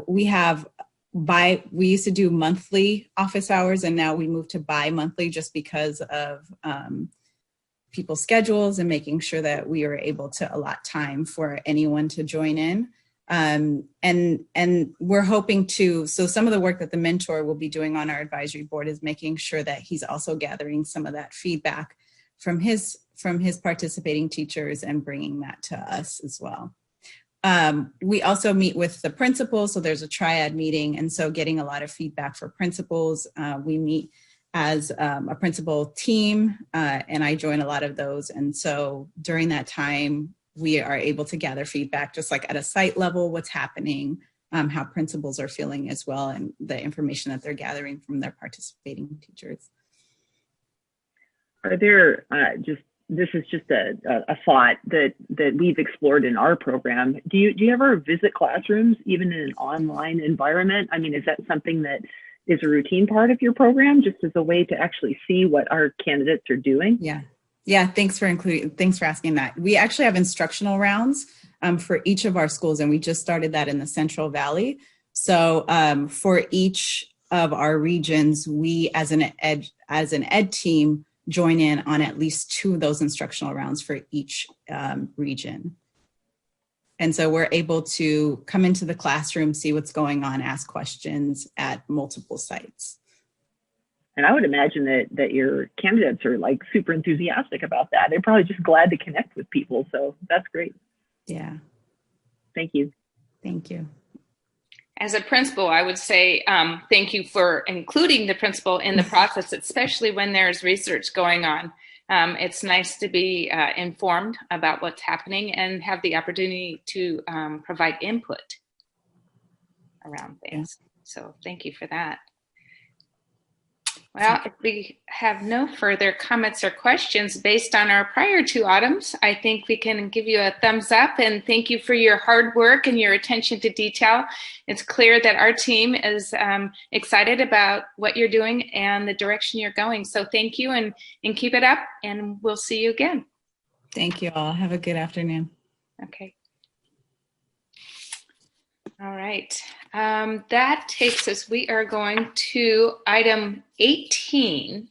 Speaker 20: We used to do monthly office hours, and now we moved to bi-monthly just because of people's schedules and making sure that we are able to allot time for anyone to join in. And we're hoping to, so some of the work that the mentor will be doing on our advisory board is making sure that he's also gathering some of that feedback from his participating teachers and bringing that to us as well. We also meet with the principals, so there's a triad meeting, and so getting a lot of feedback for principals. We meet as a principal team, and I join a lot of those. And so during that time, we are able to gather feedback, just like at a site level, what's happening, how principals are feeling as well, and the information that they're gathering from their participating teachers.
Speaker 21: Are there this is just a thought that we've explored in our program. Do you ever visit classrooms, even in an online environment? I mean, is that something that is a routine part of your program, just as a way to actually see what our candidates are doing?
Speaker 20: Yeah, thanks for asking that. We actually have instructional rounds for each of our schools, and we just started that in the Central Valley. So for each of our regions, we as an ed team join in on at least 2 of those instructional rounds for each region. And so we're able to come into the classroom, see what's going on, ask questions at multiple sites.
Speaker 21: And I would imagine that your candidates are like super enthusiastic about that. They're probably just glad to connect with people. So that's great.
Speaker 20: Yeah.
Speaker 21: Thank you.
Speaker 20: Thank you.
Speaker 1: As a principal, I would say thank you for including the principal in the process, especially when there's research going on. It's nice to be informed about what's happening and have the opportunity to provide input around things. So thank you for that. Well, if we have no further comments or questions based on our prior 2 items, I think we can give you a thumbs up and thank you for your hard work and your attention to detail. It's clear that our team is excited about what you're doing and the direction you're going. So thank you and keep it up, and we'll see you again.
Speaker 20: Thank you all. Have a good afternoon.
Speaker 1: Okay. All right. That takes us, we are going to item 18.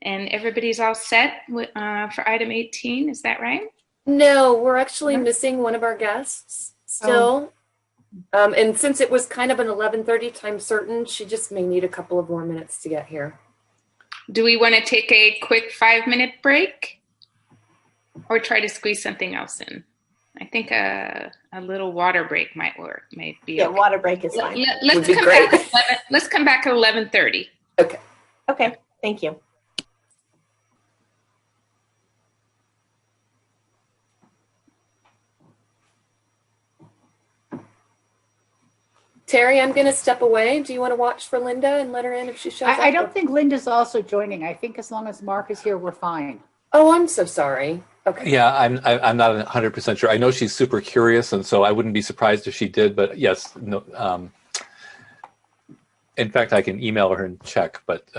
Speaker 1: And everybody's all set for item 18, is that right?
Speaker 4: No, we're actually missing one of our guests still. And since it was kind of an 11:30 time certain, she just may need a couple of more minutes to get here.
Speaker 1: Do we want to take a quick 5-minute break or try to squeeze something else in? I think a little water break might work.
Speaker 22: Yeah,
Speaker 1: okay.
Speaker 22: water break is fine.
Speaker 1: Let's come back at 11:30.
Speaker 4: Okay.
Speaker 22: Okay, thank you.
Speaker 4: Teri, I'm going to step away. Do you want to watch for Linda and let her in if she shows up?
Speaker 23: I don't think Linda's also joining. I think as long as Mark is here, we're fine.
Speaker 4: Oh, I'm so sorry. Okay.
Speaker 24: Yeah, I'm not 100% sure. I know she's super curious, and so I wouldn't be surprised if she did. But yes, no. In fact, I can email her and check. But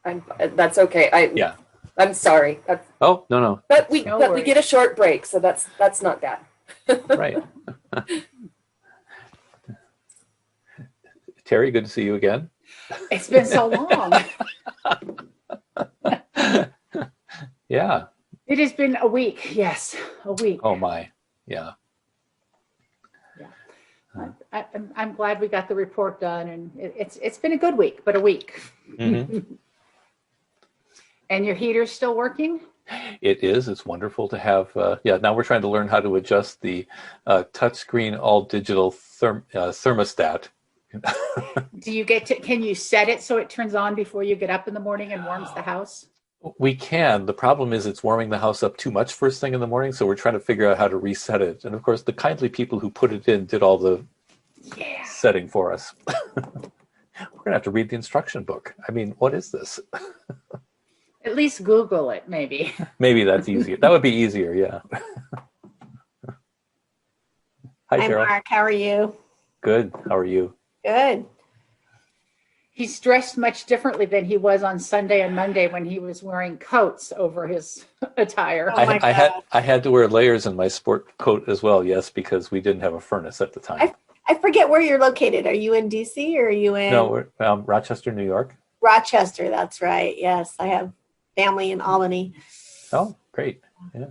Speaker 4: that's okay.
Speaker 24: Yeah.
Speaker 4: I'm sorry.
Speaker 24: Oh no.
Speaker 4: But we get a short break, so that's not bad.
Speaker 24: Right. Teri, good to see you again.
Speaker 23: It's been so long.
Speaker 24: Yeah.
Speaker 23: It has been a week. Yes, a week.
Speaker 24: Oh my. Yeah.
Speaker 23: I'm glad we got the report done, and it's been a good week, but a week.
Speaker 24: Mm-hmm.
Speaker 23: And your heater's still working?
Speaker 24: It is. It's wonderful to have. Now we're trying to learn how to adjust the touchscreen all digital thermostat.
Speaker 23: Do you can you set it so it turns on before you get up in the morning and warms the house?
Speaker 24: We can. The problem is it's warming the house up too much first thing in the morning, so we're trying to figure out how to reset it. And of course, the kindly people who put it in did all the setting for us. We're going to have to read the instruction book. I mean, what is this?
Speaker 23: At least Google it, maybe.
Speaker 24: Maybe that's easier. That would be easier, yeah. Hi, Cheryl.
Speaker 22: Mark. How are you?
Speaker 24: Good. How are you?
Speaker 22: Good.
Speaker 23: He's dressed much differently than he was on Sunday and Monday when he was wearing coats over his attire.
Speaker 24: I had to wear layers in my sport coat as well, yes, because we didn't have a furnace at the time.
Speaker 22: I forget where you're located. Are you in DC or are you in?
Speaker 24: No, we're Rochester, New York.
Speaker 22: Rochester, that's right. Yes, I have family in Albany.
Speaker 24: Oh, great. Yeah.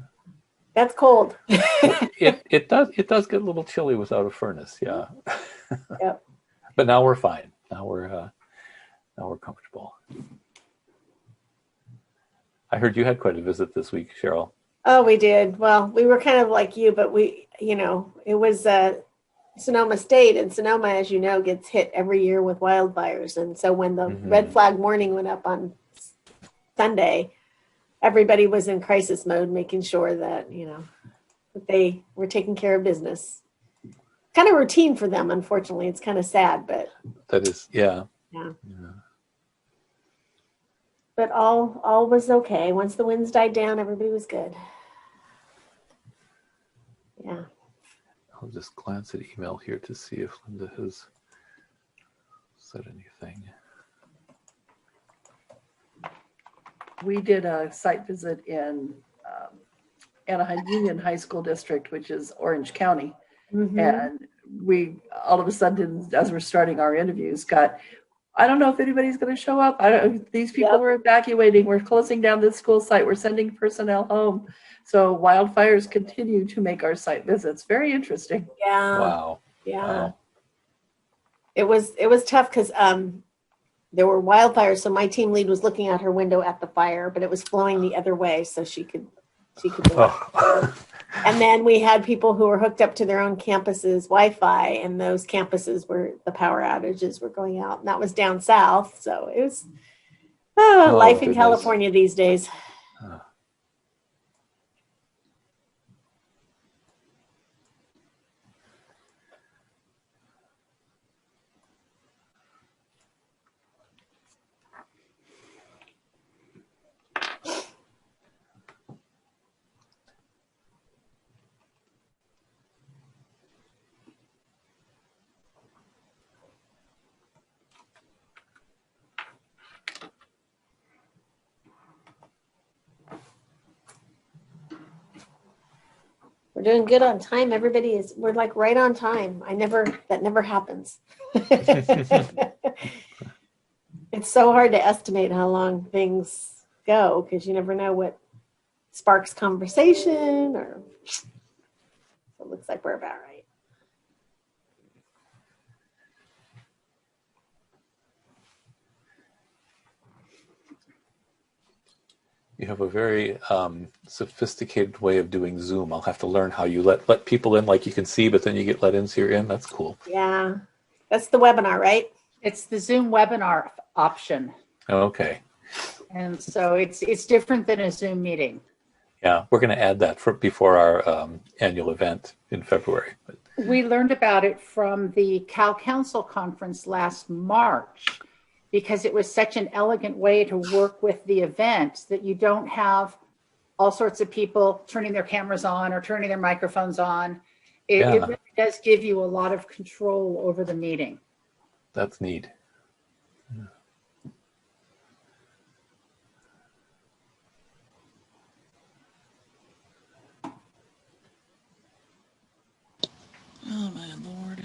Speaker 22: That's cold.
Speaker 24: It does get a little chilly without a furnace, yeah.
Speaker 22: Yep.
Speaker 24: But now we're fine. Now we're comfortable. I heard you had quite a visit this week, Cheryl.
Speaker 22: Oh, we did. Well, we were kind of like you, but it was Sonoma State, and Sonoma, as you know, gets hit every year with wildfires. And so when the red flag warning went up on Sunday, everybody was in crisis mode, making sure that, that they were taking care of business. Kind of routine for them, unfortunately. It's kind of sad, but
Speaker 24: that is, yeah.
Speaker 22: But all was okay. Once the winds died down, everybody was good. Yeah.
Speaker 24: I'll just glance at email here to see if Linda has said anything.
Speaker 3: We did a site visit in Anaheim Union High School District, which is Orange County.
Speaker 22: Mm-hmm.
Speaker 3: And we all of a sudden, as we're starting our interviews, I don't know if anybody's going to show up. These people were evacuating. We're closing down this school site. We're sending personnel home. So wildfires continue to make our site visits very interesting.
Speaker 22: Yeah.
Speaker 24: Wow.
Speaker 22: Yeah.
Speaker 24: Wow.
Speaker 22: It was tough because there were wildfires. So my team lead was looking out her window at the fire, but it was flowing the other way, so she could. And then we had people who were hooked up to their own campus's Wi-Fi, and those campuses the power outages were going out, and that was down south. So it was life in California these days. doing good on time. We're like right on time. That never happens. It's so hard to estimate how long things go because you never know what sparks conversation or it looks like we're about right.
Speaker 24: You have a very sophisticated way of doing Zoom. I'll have to learn how you let people in like you can see, but then you get let in so you're in. That's cool.
Speaker 22: Yeah. That's the webinar, right?
Speaker 23: It's the Zoom webinar option.
Speaker 24: Okay.
Speaker 23: And so it's different than a Zoom meeting.
Speaker 24: Yeah, we're going to add that before our annual event in February.
Speaker 23: We learned about it from the Cal Council conference last March because it was such an elegant way to work with the event that you don't have all sorts of people turning their cameras on or turning their microphones on. It really does give you a lot of control over the meeting.
Speaker 24: That's neat. Yeah.
Speaker 9: Oh, my Lord.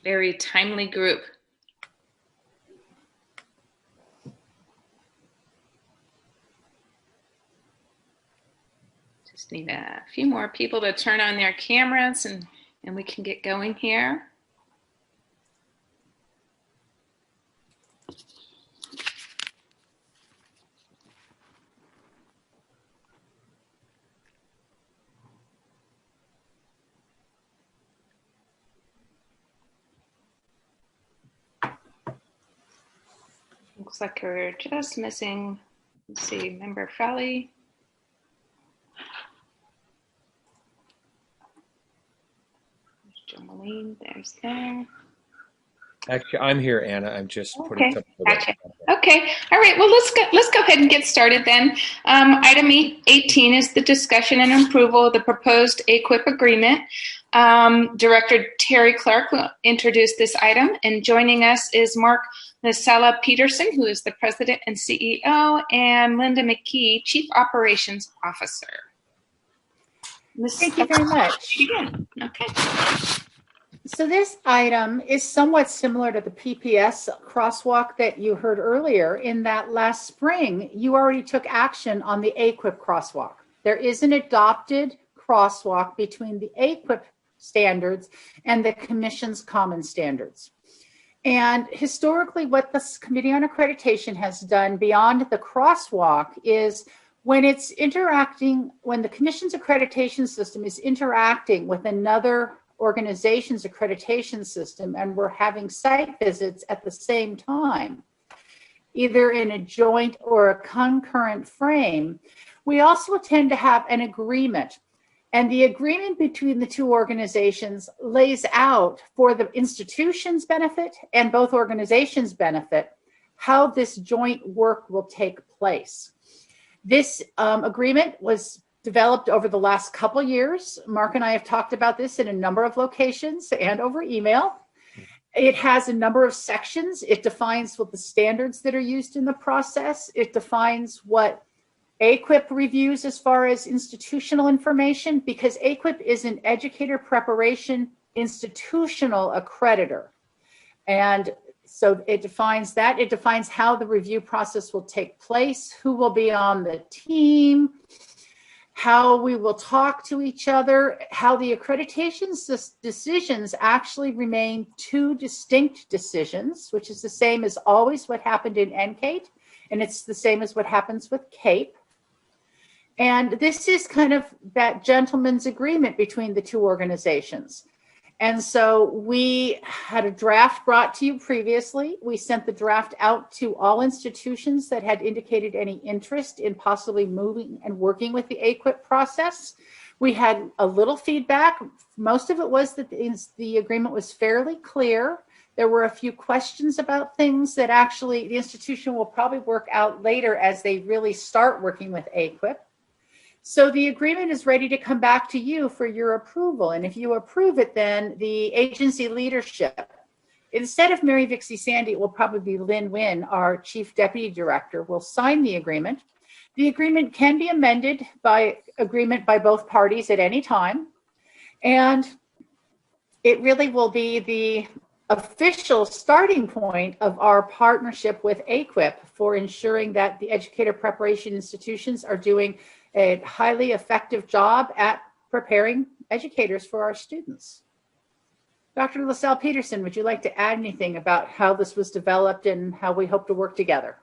Speaker 1: Very timely group. Just need a few more people to turn on their cameras and we can get going here. Looks like we're just missing, let's see, member Frelly. There's Jolene, there's there.
Speaker 2: Actually, I'm here, Anna. I'm just putting something
Speaker 1: Gotcha. Okay. All right. Well, let's go ahead and get started then. Item 18 is the discussion and approval of the proposed AAQEP agreement. Director Teri Clark will introduce this item, and joining us is LaCelle-Peterson, who is the president and CEO, and Linda McKee, Chief Operations Officer.
Speaker 23: Thank you very much.
Speaker 1: Okay.
Speaker 23: So this item is somewhat similar to the PPS crosswalk that you heard earlier, in that last spring, you already took action on the AAQEP crosswalk. There is an adopted crosswalk between the AAQEP standards and the Commission's common standards. And historically, what this Committee on Accreditation has done beyond the crosswalk is when the Commission's accreditation system is interacting with another organization's accreditation system, and we're having site visits at the same time, either in a joint or a concurrent frame, we also tend to have an agreement. And the agreement between the two organizations lays out, for the institution's benefit and both organizations' benefit, how this joint work will take place. This agreement was developed over the last couple of years. Mark and I have talked about this in a number of locations and over email. It has a number of sections. It defines what the standards that are used in the process. It defines what AAQEP reviews as far as institutional information, because AAQEP is an educator preparation institutional accreditor. And so it defines that. It defines how the review process will take place, who will be on the team, how we will talk to each other, how the accreditation decisions actually remain two distinct decisions, which is the same as always what happened in NCATE, and it's the same as what happens with CAPE. And this is kind of that gentleman's agreement between the two organizations. And so we had a draft brought to you previously. We sent the draft out to all institutions that had indicated any interest in possibly moving and working with the AAQEP process. We had a little feedback. Most of it was that the agreement was fairly clear. There were a few questions about things that actually the institution will probably work out later as they really start working with AAQEP. So the agreement is ready to come back to you for your approval. And if you approve it, then the agency leadership, instead of Mary Vixie Sandy, it will probably be Lynn Wynn, our Chief Deputy Director, will sign the agreement. The agreement can be amended by agreement by both parties at any time. And it really will be the official starting point of our partnership with AAQEP for ensuring that the educator preparation institutions are doing a highly effective job at preparing educators for our students. Dr. LaCelle-Peterson, would you like to add anything about how this was developed and how we hope to work together?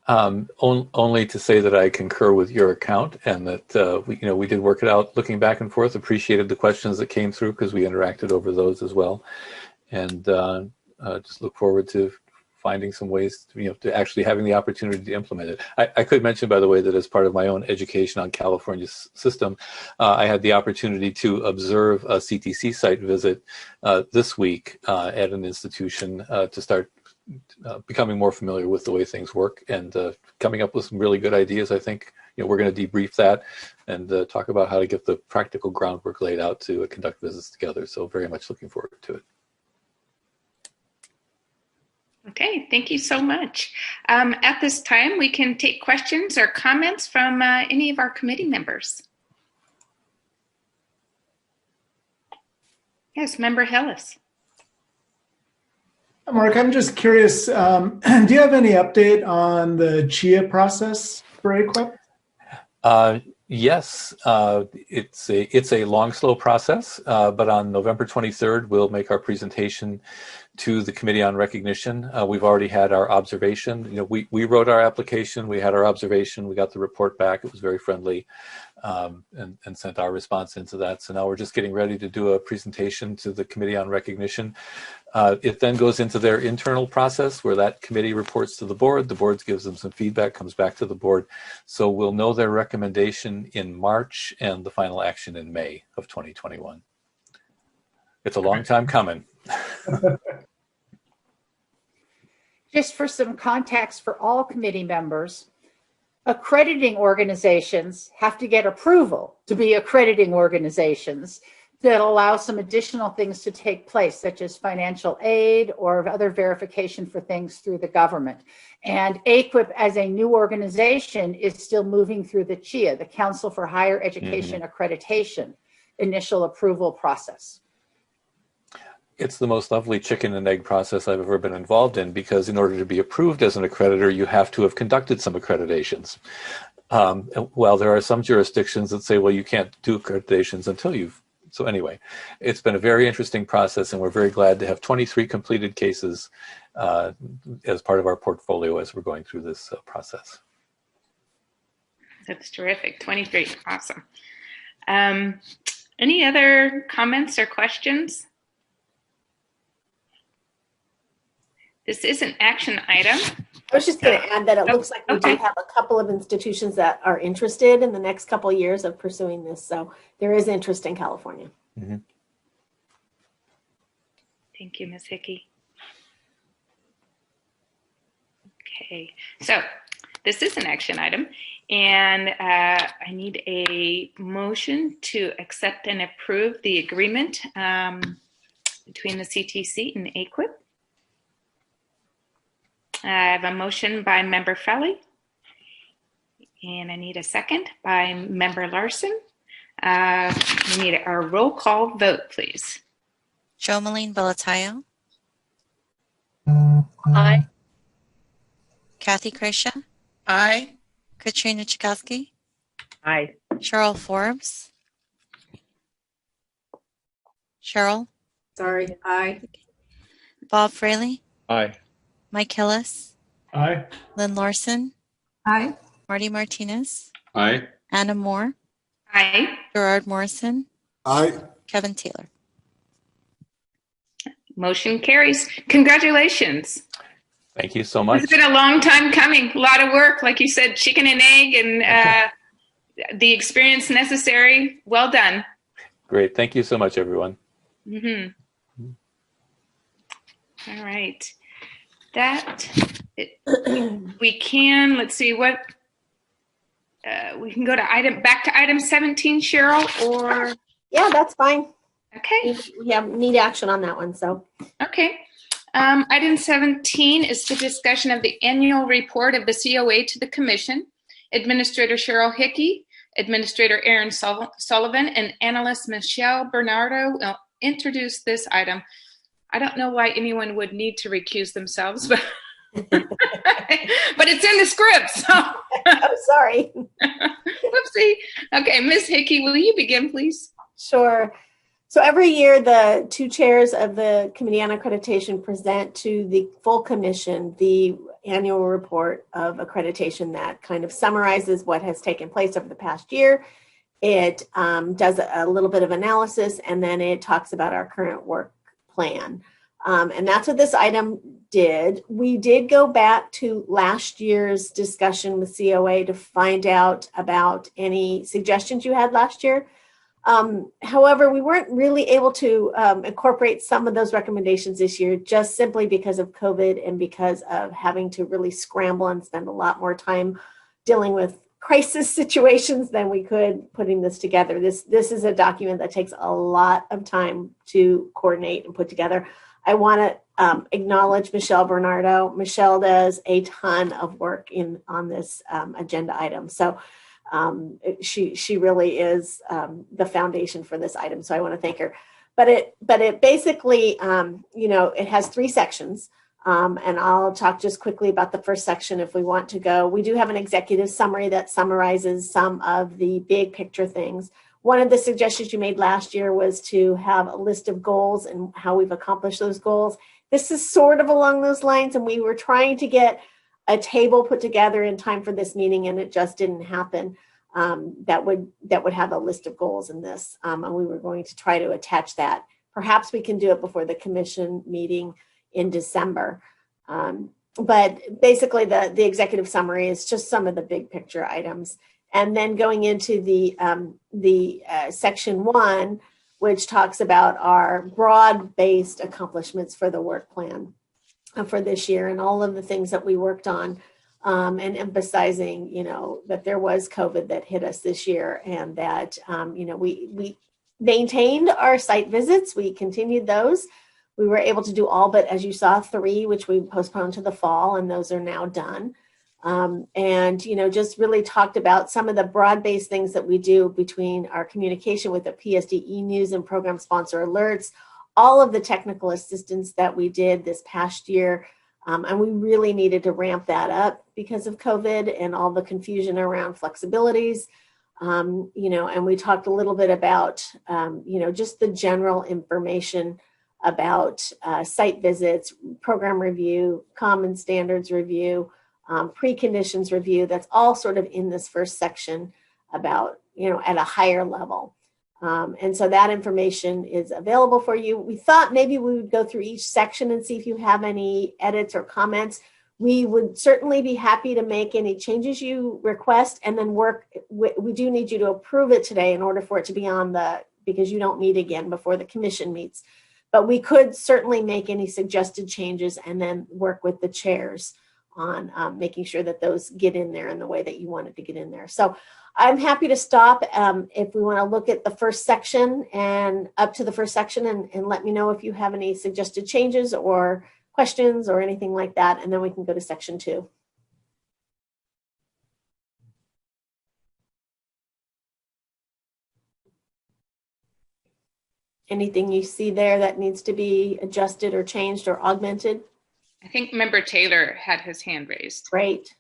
Speaker 24: Only to say that I concur with your account, and that we did work it out, looking back and forth. Appreciated the questions that came through because we interacted over those as well, and just look forward to finding some ways to actually having the opportunity to implement it. I could mention, by the way, that as part of my own education on California's system, I had the opportunity to observe a CTC site visit this week at an institution to start becoming more familiar with the way things work and coming up with some really good ideas. I think we're going to debrief that and talk about how to get the practical groundwork laid out to conduct visits together. So very much looking forward to it.
Speaker 1: Okay, thank you so much. At this time, we can take questions or comments from any of our committee members. Yes, Member Hillis.
Speaker 5: Mark, I'm just curious, do you have any update on the CHIA process for AAQEP?
Speaker 24: Yes, it's a long, slow process, but on November 23rd, we'll make our presentation to the Committee on Recognition. We've already had our observation. We wrote our application, we had our observation, we got the report back. It was very friendly, and sent our response into that. So now we're just getting ready to do a presentation to the Committee on Recognition. It then goes into their internal process where that committee reports to the board gives them some feedback, comes back to the board. So we'll know their recommendation in March and the final action in May of 2021. It's a long time coming.
Speaker 23: Just for some context for all committee members, accrediting organizations have to get approval to be accrediting organizations that allow some additional things to take place, such as financial aid or other verification for things through the government. And AAQEP as a new organization is still moving through the CHIA, the Council for Higher Education Accreditation, initial approval process.
Speaker 24: It's the most lovely chicken and egg process I've ever been involved in, because in order to be approved as an accreditor, you have to have conducted some accreditations. While there are some jurisdictions that say, well, you can't do accreditations until you've. So anyway, it's been a very interesting process, and we're very glad to have 23 completed cases as part of our portfolio as we're going through this process.
Speaker 1: That's terrific. 23. Awesome. Any other comments or questions? This is an action item.
Speaker 22: I was just going to add that it looks like we do have a couple of institutions that are interested in the next couple of years of pursuing this. So there is interest in California.
Speaker 24: Mm-hmm.
Speaker 1: Thank you, Ms. Hickey. Okay, so this is an action item, and I need a motion to accept and approve the agreement between the CTC and AAQEP. I have a motion by Member Frelly, and I need a second by Member Larson. We need a roll call vote, please.
Speaker 11: Jomeline Belatayo.
Speaker 22: Aye.
Speaker 11: Kathy Krisha.
Speaker 9: Aye.
Speaker 11: Katrina Chakowski.
Speaker 21: Aye.
Speaker 11: Cheryl Forbes. Cheryl.
Speaker 22: Sorry, aye.
Speaker 11: Bob Frelly.
Speaker 2: Aye.
Speaker 11: Mike Hillis.
Speaker 5: Aye.
Speaker 11: Lynn Larson.
Speaker 3: Aye.
Speaker 11: Marty Martinez.
Speaker 16: Aye.
Speaker 11: Anna Moore.
Speaker 1: Aye.
Speaker 11: Gerard Morrison.
Speaker 6: Aye.
Speaker 11: Kevin Taylor.
Speaker 1: Motion carries. Congratulations.
Speaker 24: Thank you so much.
Speaker 1: It's been a long time coming. A lot of work, like you said, chicken and egg, and the experience necessary. Well done.
Speaker 24: Great. Thank you so much, everyone.
Speaker 1: All right. We can, let's see what, we can go to back to item 17, Cheryl, or?
Speaker 22: Yeah, that's fine.
Speaker 1: Okay.
Speaker 22: We need action on that one, so.
Speaker 1: Okay. Item 17 is the discussion of the annual report of the COA to the Commission. Administrator Cheryl Hickey, Administrator Erin Sullivan, and Analyst Michelle Bernardo will introduce this item. I don't know why anyone would need to recuse themselves, but but it's in the script, so.
Speaker 22: I'm sorry.
Speaker 1: Whoopsie. Okay, Ms. Hickey, will you begin, please?
Speaker 22: Sure. So every year, the two chairs of the Committee on Accreditation present to the full commission the annual report of accreditation that kind of summarizes what has taken place over the past year. It does a little bit of analysis, and then it talks about our current work plan. And that's what this item did. We did go back to last year's discussion with COA to find out about any suggestions you had last year. However, we weren't really able to incorporate some of those recommendations this year, just simply because of COVID and because of having to really scramble and spend a lot more time dealing with crisis situations than we could putting this together. This is a document that takes a lot of time to coordinate and put together. I want to acknowledge Michelle Bernardo. Michelle does a ton of work on this agenda item. So she really is the foundation for this item. So I want to thank her. But it basically, it has 3 sections. And I'll talk just quickly about the first section if we want to go. We do have an executive summary that summarizes some of the big picture things. One of the suggestions you made last year was to have a list of goals and how we've accomplished those goals. This is sort of along those lines, and we were trying to get a table put together in time for this meeting, and it just didn't happen. That would have a list of goals in this, and we were going to try to attach that. Perhaps we can do it before the commission meeting in December. But basically the executive summary is just some of the big picture items. And then going into the section 1, which talks about our broad-based accomplishments for the work plan for this year and all of the things that we worked on, and emphasizing, that there was COVID that hit us this year, and that, we maintained our site visits. We continued those. We were able to do all but, as you saw, 3, which we postponed to the fall, and those are now done. And, just really talked about some of the broad-based things that we do between our communication with the PSD news and program sponsor alerts, all of the technical assistance that we did this past year. And we really needed to ramp that up because of COVID and all the confusion around flexibilities. And we talked a little bit about, just the general information about site visits, program review, common standards review, preconditions review. That's all sort of in this first section about, at a higher level. And so that information is available for you. We thought maybe we would go through each section and see if you have any edits or comments. We would certainly be happy to make any changes you request, and then we do need you to approve it today in order for it to be on because you don't meet again before the commission meets. But we could certainly make any suggested changes and then work with the chairs on making sure that those get in there in the way that you want it to get in there. So I'm happy to stop if we want to look at the first section and up to the first section and let me know if you have any suggested changes or questions or anything like that. And then we can go to section 2. Anything you see there that needs to be adjusted or changed or augmented?
Speaker 1: I think Member Taylor had his hand raised.
Speaker 22: Great.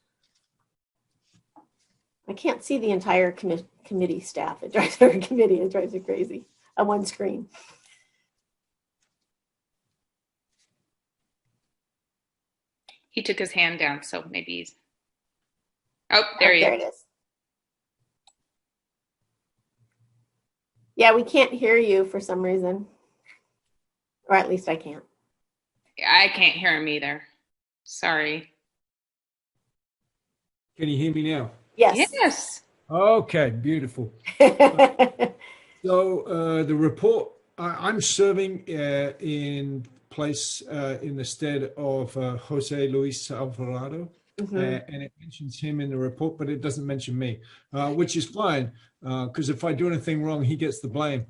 Speaker 22: I can't see the entire committee staff. It drives me crazy on one screen.
Speaker 1: He took his hand down, so maybe he's... Oh, there
Speaker 22: it is. Yeah, we can't hear you for some reason. Or at least I can't.
Speaker 1: I can't hear him either. Sorry.
Speaker 7: Can you hear me now?
Speaker 22: Yes.
Speaker 1: Yes.
Speaker 7: Okay, beautiful. So the report, I'm serving in place in the stead of Jose Luis Alvarado. And it mentions him in the report, but it doesn't mention me, which is fine, because if I do anything wrong, he gets the blame.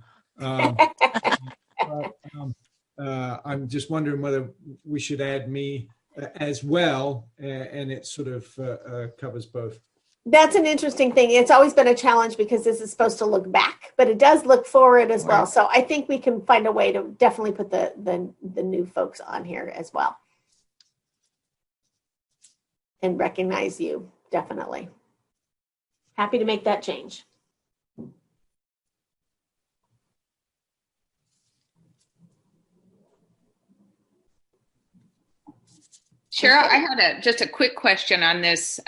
Speaker 7: I'm just wondering whether we should add me as well, and it sort of covers both.
Speaker 22: That's an interesting thing. It's always been a challenge because this is supposed to look back, but it does look forward as well. So I think we can find a way to definitely put the new folks on here as well. And recognize you, definitely. Happy to make that change.
Speaker 1: Cheryl, I had just a quick question on this.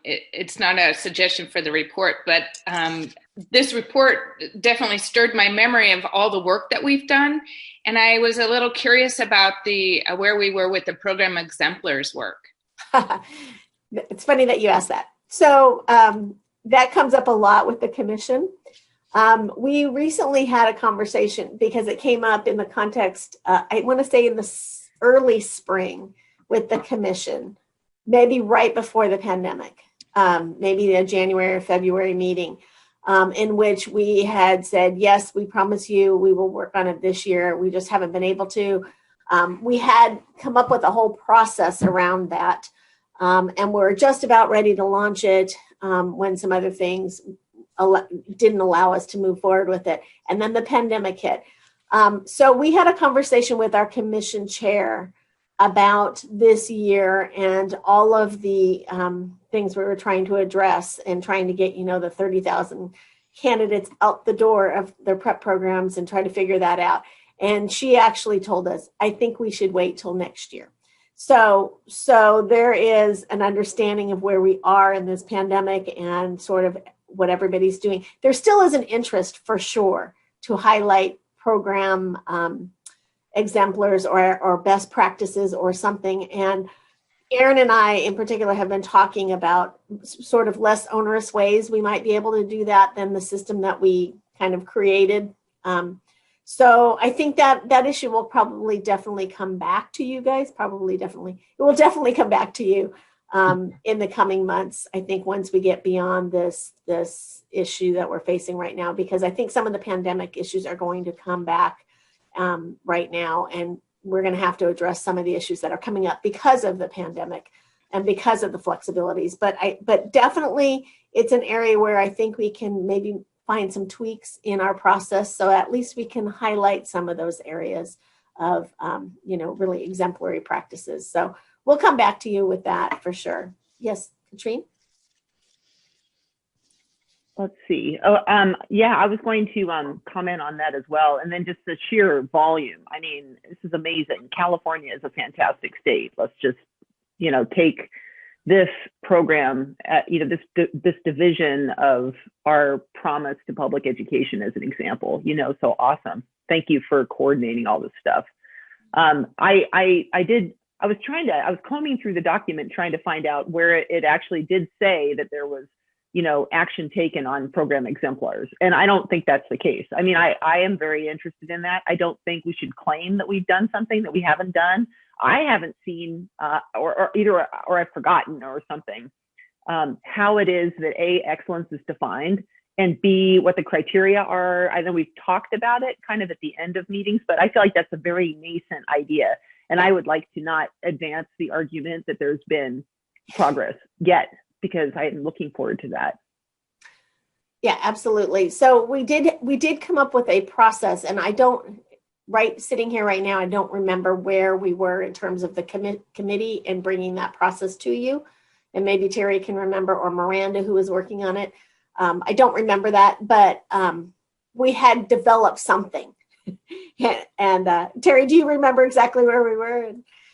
Speaker 1: It's not a suggestion for the report, but this report definitely stirred my memory of all the work that we've done. And I was a little curious about where we were with the program exemplars work.
Speaker 22: It's funny that you asked that. So that comes up a lot with the commission. We recently had a conversation because it came up in the context, I want to say in the early spring with the commission, maybe right before the pandemic, maybe a January or February meeting, in which we had said, yes, we promise you we will work on it this year. We just haven't been able to. We had come up with a whole process around that. And we're just about ready to launch it when some other things didn't allow us to move forward with it. And then the pandemic hit. So we had a conversation with our commission chair about this year and all of the things we were trying to address and trying to get, the 30,000 candidates out the door of their prep programs and try to figure that out. And she actually told us, I think we should wait till next year. So there is an understanding of where we are in this pandemic and sort of what everybody's doing. There still is an interest for sure to highlight program exemplars or best practices or something. And Erin and I in particular have been talking about sort of less onerous ways we might be able to do that than the system that we kind of created. So I think that issue will probably definitely come back to you guys, it will definitely come back to you in the coming months. I think once we get beyond this issue that we're facing right now, because I think some of the pandemic issues are going to come back right now, and we're going to have to address some of the issues that are coming up because of the pandemic and because of the flexibilities. But definitely it's an area where I think we can maybe find some tweaks in our process, so at least we can highlight some of those areas of really exemplary practices. So we'll come back to you with that for sure. Yes, Katrine?
Speaker 21: Let's see. Yeah, I was going to comment on that as well. And then just the sheer volume. I mean, this is amazing. California is a fantastic state. Let's just, take this program, this division of our promise to public education as an example, so awesome. Thank you for coordinating all this stuff. I was combing through the document trying to find out where it actually did say that there was, action taken on program exemplars. And I don't think that's the case. I mean, I am very interested in that. I don't think we should claim that we've done something that we haven't done. I haven't seen, or I've forgotten or something, how it is that A, excellence is defined, and B, what the criteria are. I know we've talked about it kind of at the end of meetings, but I feel like that's a very nascent idea. And I would like to not advance the argument that there's been progress yet, because I'm looking forward to that.
Speaker 22: Yeah, absolutely. So we did come up with a process, and sitting here right now, I don't remember where we were in terms of the committee and bringing that process to you. And maybe Teri can remember, or Miranda, who was working on it. I don't remember that, but we had developed something. And Teri, do you remember exactly where we were?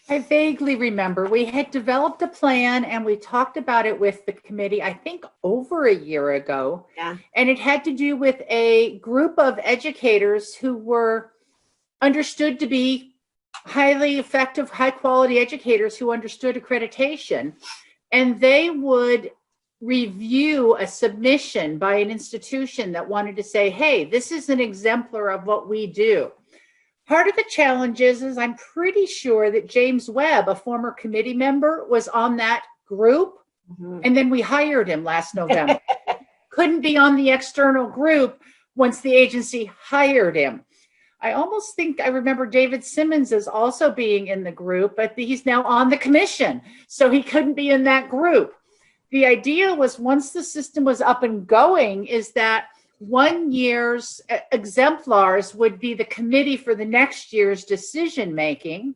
Speaker 23: I vaguely remember. We had developed a plan and we talked about it with the committee, I think over a year ago.
Speaker 22: Yeah.
Speaker 23: And it had to do with a group of educators who were understood to be highly effective, high quality educators who understood accreditation, and they would review a submission by an institution that wanted to say, hey, this is an exemplar of what we do. Part of the challenge is I'm pretty sure that James Webb, a former committee member, was on that group, and then we hired him last November. Couldn't be on the external group once the agency hired him. I almost think I remember David Simmons as also being in the group, but he's now on the commission, so he couldn't be in that group. The idea was once the system was up and going is that 1 year's exemplars would be the committee for the next year's decision making,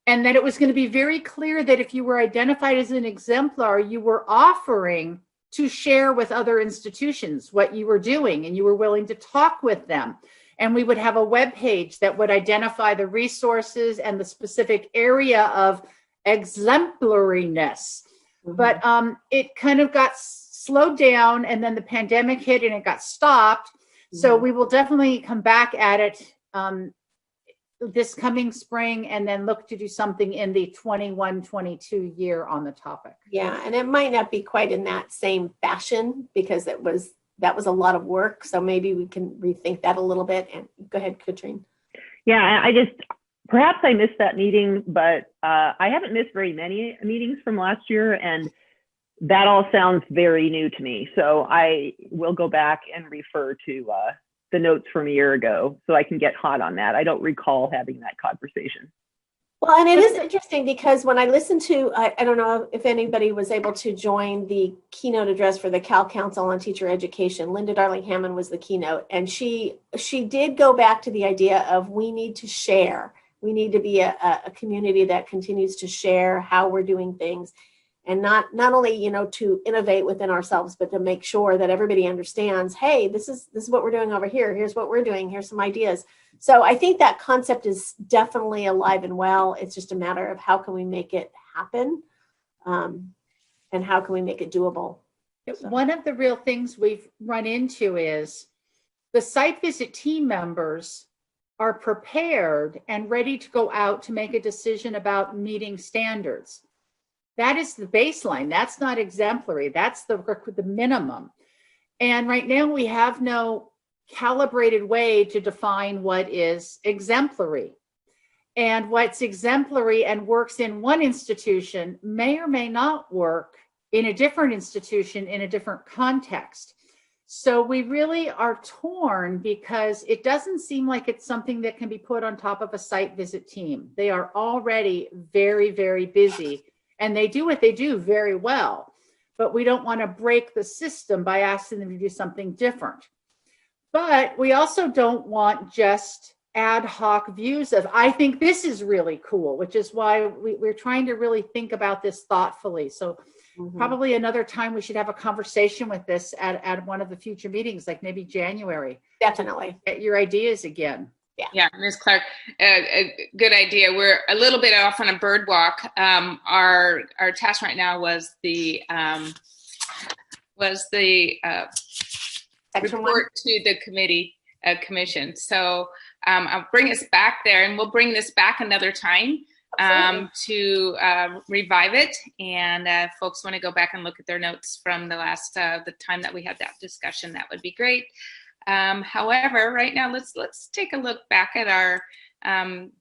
Speaker 23: and that it was going to be very clear that if you were identified as an exemplar, you were offering to share with other institutions what you were doing, and you were willing to talk with them. And we would have a web page that would identify the resources and the specific area of exemplariness. But it kind of got slowed down, and then the pandemic hit and it got stopped. So we will definitely come back at it this coming spring, and then look to do something in the 21-22 year on the topic.
Speaker 22: Yeah, and it might not be quite in that same fashion because that was a lot of work. So maybe we can rethink that a little bit. And go ahead, Katrine.
Speaker 21: Yeah, perhaps I missed that meeting, but I haven't missed very many meetings from last year, and that all sounds very new to me. So I will go back and refer to the notes from a year ago so I can get hot on that. I don't recall having that conversation.
Speaker 22: Well, and it is interesting because when I listened to, I don't know if anybody was able to join the keynote address for the Cal Council on Teacher Education. Linda Darling Hammond was the keynote, and she did go back to the idea of we need to share. We need to be a community that continues to share how we're doing things, and not only, to innovate within ourselves, but to make sure that everybody understands, hey, this is what we're doing over here. Here's what we're doing. Here's some ideas. So I think that concept is definitely alive and well. It's just a matter of how can we make it happen, and how can we make it doable.
Speaker 23: So. One of the real things we've run into is the site visit team members are prepared and ready to go out to make a decision about meeting standards. That is the baseline. That's not exemplary. That's the minimum. And right now we have no calibrated way to define what is exemplary. And what's exemplary and works in one institution may or may not work in a different institution in a different context. So we really are torn because it doesn't seem like it's something that can be put on top of a site visit team. They are already very, very busy, and they do what they do very well, but we don't want to break the system by asking them to do something different. But we also don't want just ad hoc views of, I think this is really cool, which is why we're trying to really think about this thoughtfully. So probably another time we should have a conversation with this at one of the future meetings, like maybe January.
Speaker 22: Definitely.
Speaker 23: Get your ideas again.
Speaker 1: Yeah, Ms. Clark, good idea. We're a little bit off on a bird walk. Our task right now was the report to the commission. So I'll bring us back there, and we'll bring this back another time to revive it. And if folks want to go back and look at their notes from the last the time that we had that discussion, that would be great. However, right now, let's take a look back at our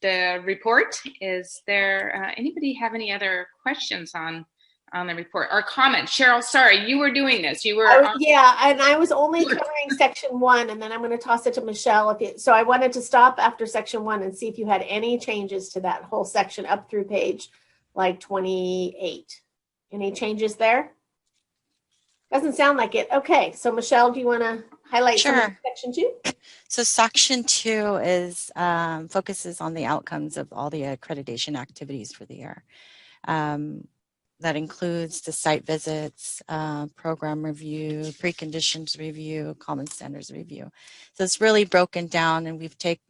Speaker 1: the report. Is there anybody have any other questions on the report or comments? Cheryl, sorry, you were doing this. You were
Speaker 22: yeah, and I was only covering section 1, and then I'm going to toss it to Michelle. So I wanted to stop after section 1 and see if you had any changes to that whole section up through page like 28. Any changes there? Doesn't sound like it. Okay, so Michelle, do you want to highlight some of section 2?
Speaker 11: So section 2 is focuses on the outcomes of all the accreditation activities for the year. That includes the site visits, program review, preconditions review, common standards review. So it's really broken down, and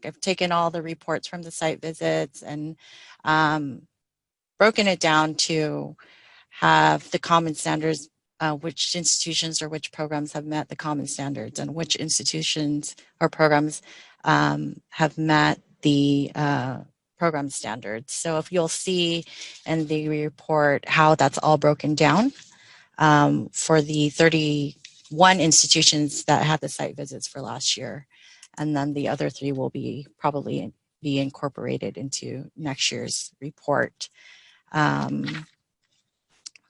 Speaker 11: I've taken all the reports from the site visits and broken it down to have the common standards, which institutions or which programs have met the common standards, and which institutions or programs have met the program standards. So if you'll see in the report how that's all broken down for the 31 institutions that had the site visits for last year. And then the other 3 will probably be incorporated into next year's report.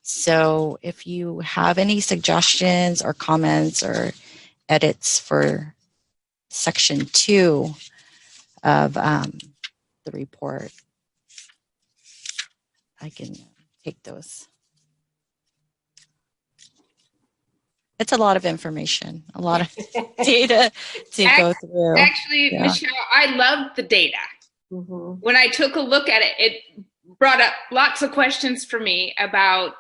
Speaker 11: So if you have any suggestions or comments or edits for section 2 of the report, I can take those. It's a lot of information, a lot of data to go through.
Speaker 1: Actually,
Speaker 11: Yeah.
Speaker 1: Michelle, I love the data. When I took a look at it, it brought up lots of questions for me about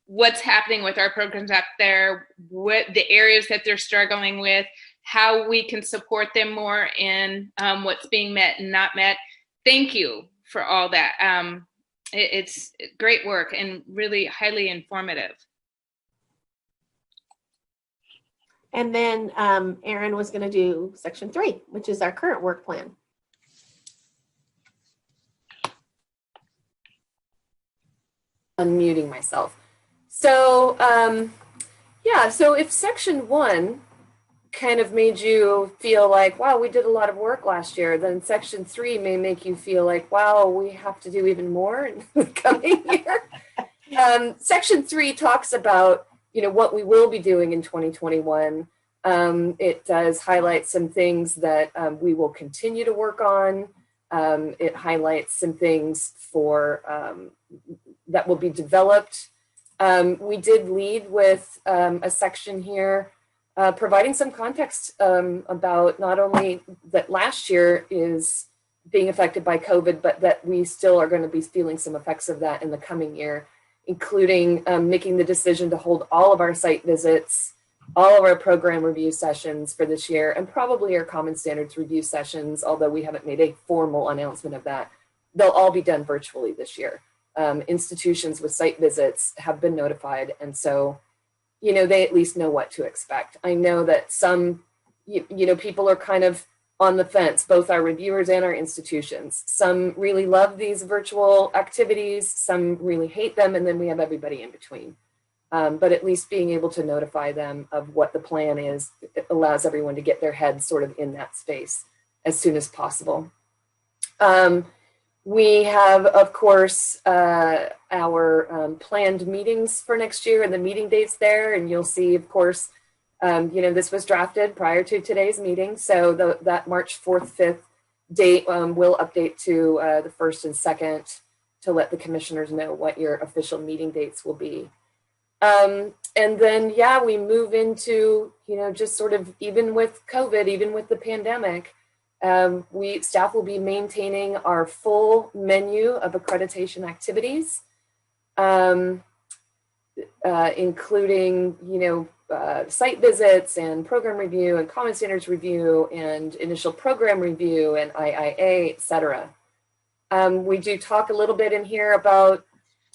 Speaker 1: what's happening with our programs out there, what the areas that they're struggling with, how we can support them more in what's being met and not met. Thank you for all that. It's great work and really highly informative.
Speaker 22: And then Erin was going to do section 3, which is our current work plan.
Speaker 4: Unmuting myself. So yeah, so if section 1 kind of made you feel like, wow, we did a lot of work last year, then section 3 may make you feel like, wow, we have to do even more in the coming year. Section 3 talks about, you know, what we will be doing in 2021. It does highlight some things that we will continue to work on. It highlights some things for that will be developed. We did lead with a section here providing some context about not only that last year is being affected by COVID, but that we still are going to be feeling some effects of that in the coming year, including making the decision to hold all of our site visits, all of our program review sessions for this year, and probably our common standards review sessions, although we haven't made a formal announcement of that. They'll all be done virtually this year. Institutions with site visits have been notified, and so, you know, they at least know what to expect. I know that some, you know, people are kind of on the fence, both our reviewers and our institutions. Some really love these virtual activities, some really hate them, and then we have everybody in between. But at least being able to notify them of what the plan is, it allows everyone to get their heads sort of in that space as soon as possible. We have, of course, our planned meetings for next year and the meeting dates there. And you'll see, of course, you know, this was drafted prior to today's meeting. So that March 4th, 5th date will update to the 1st and 2nd to let the commissioners know what your official meeting dates will be. And then, yeah, we move into, you know, just sort of even with COVID, even with the pandemic, staff will be maintaining our full menu of accreditation activities, including, you know, site visits and program review and common standards review and initial program review and IIA, et cetera. We do talk a little bit in here about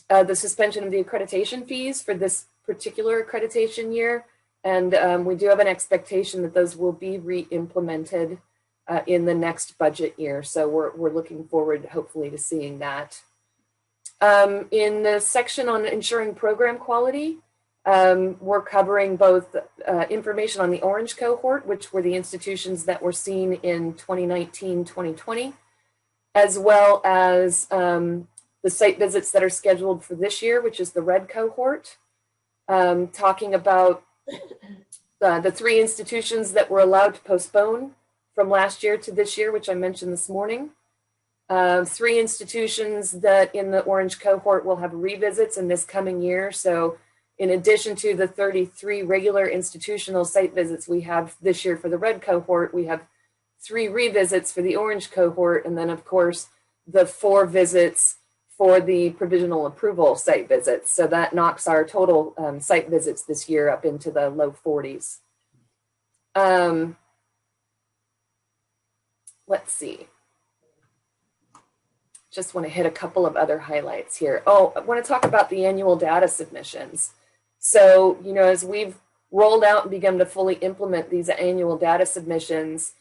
Speaker 4: the suspension of the accreditation fees for this particular accreditation year. And we do have an expectation that those will be re-implemented in the next budget year. So we're looking forward, hopefully, to seeing that. In the section on ensuring program quality, we're covering both information on the orange cohort, which were the institutions that were seen in 2019-2020, as well as the site visits that are scheduled for this year, which is the red cohort, talking about the 3 institutions that were allowed to postpone from last year to this year, which I mentioned this morning. 3 institutions that in the orange cohort will have revisits in this coming year. So in addition to the 33 regular institutional site visits we have this year for the red cohort, we have 3 revisits for the orange cohort. And then of course, the 4 visits for the provisional approval site visits. So that knocks our total site visits this year up into the low 40s. Let's see. Just want to hit a couple of other highlights here. Oh, I want to talk about the annual data submissions. So, you know, as we've rolled out and begun to fully implement these annual data submissions,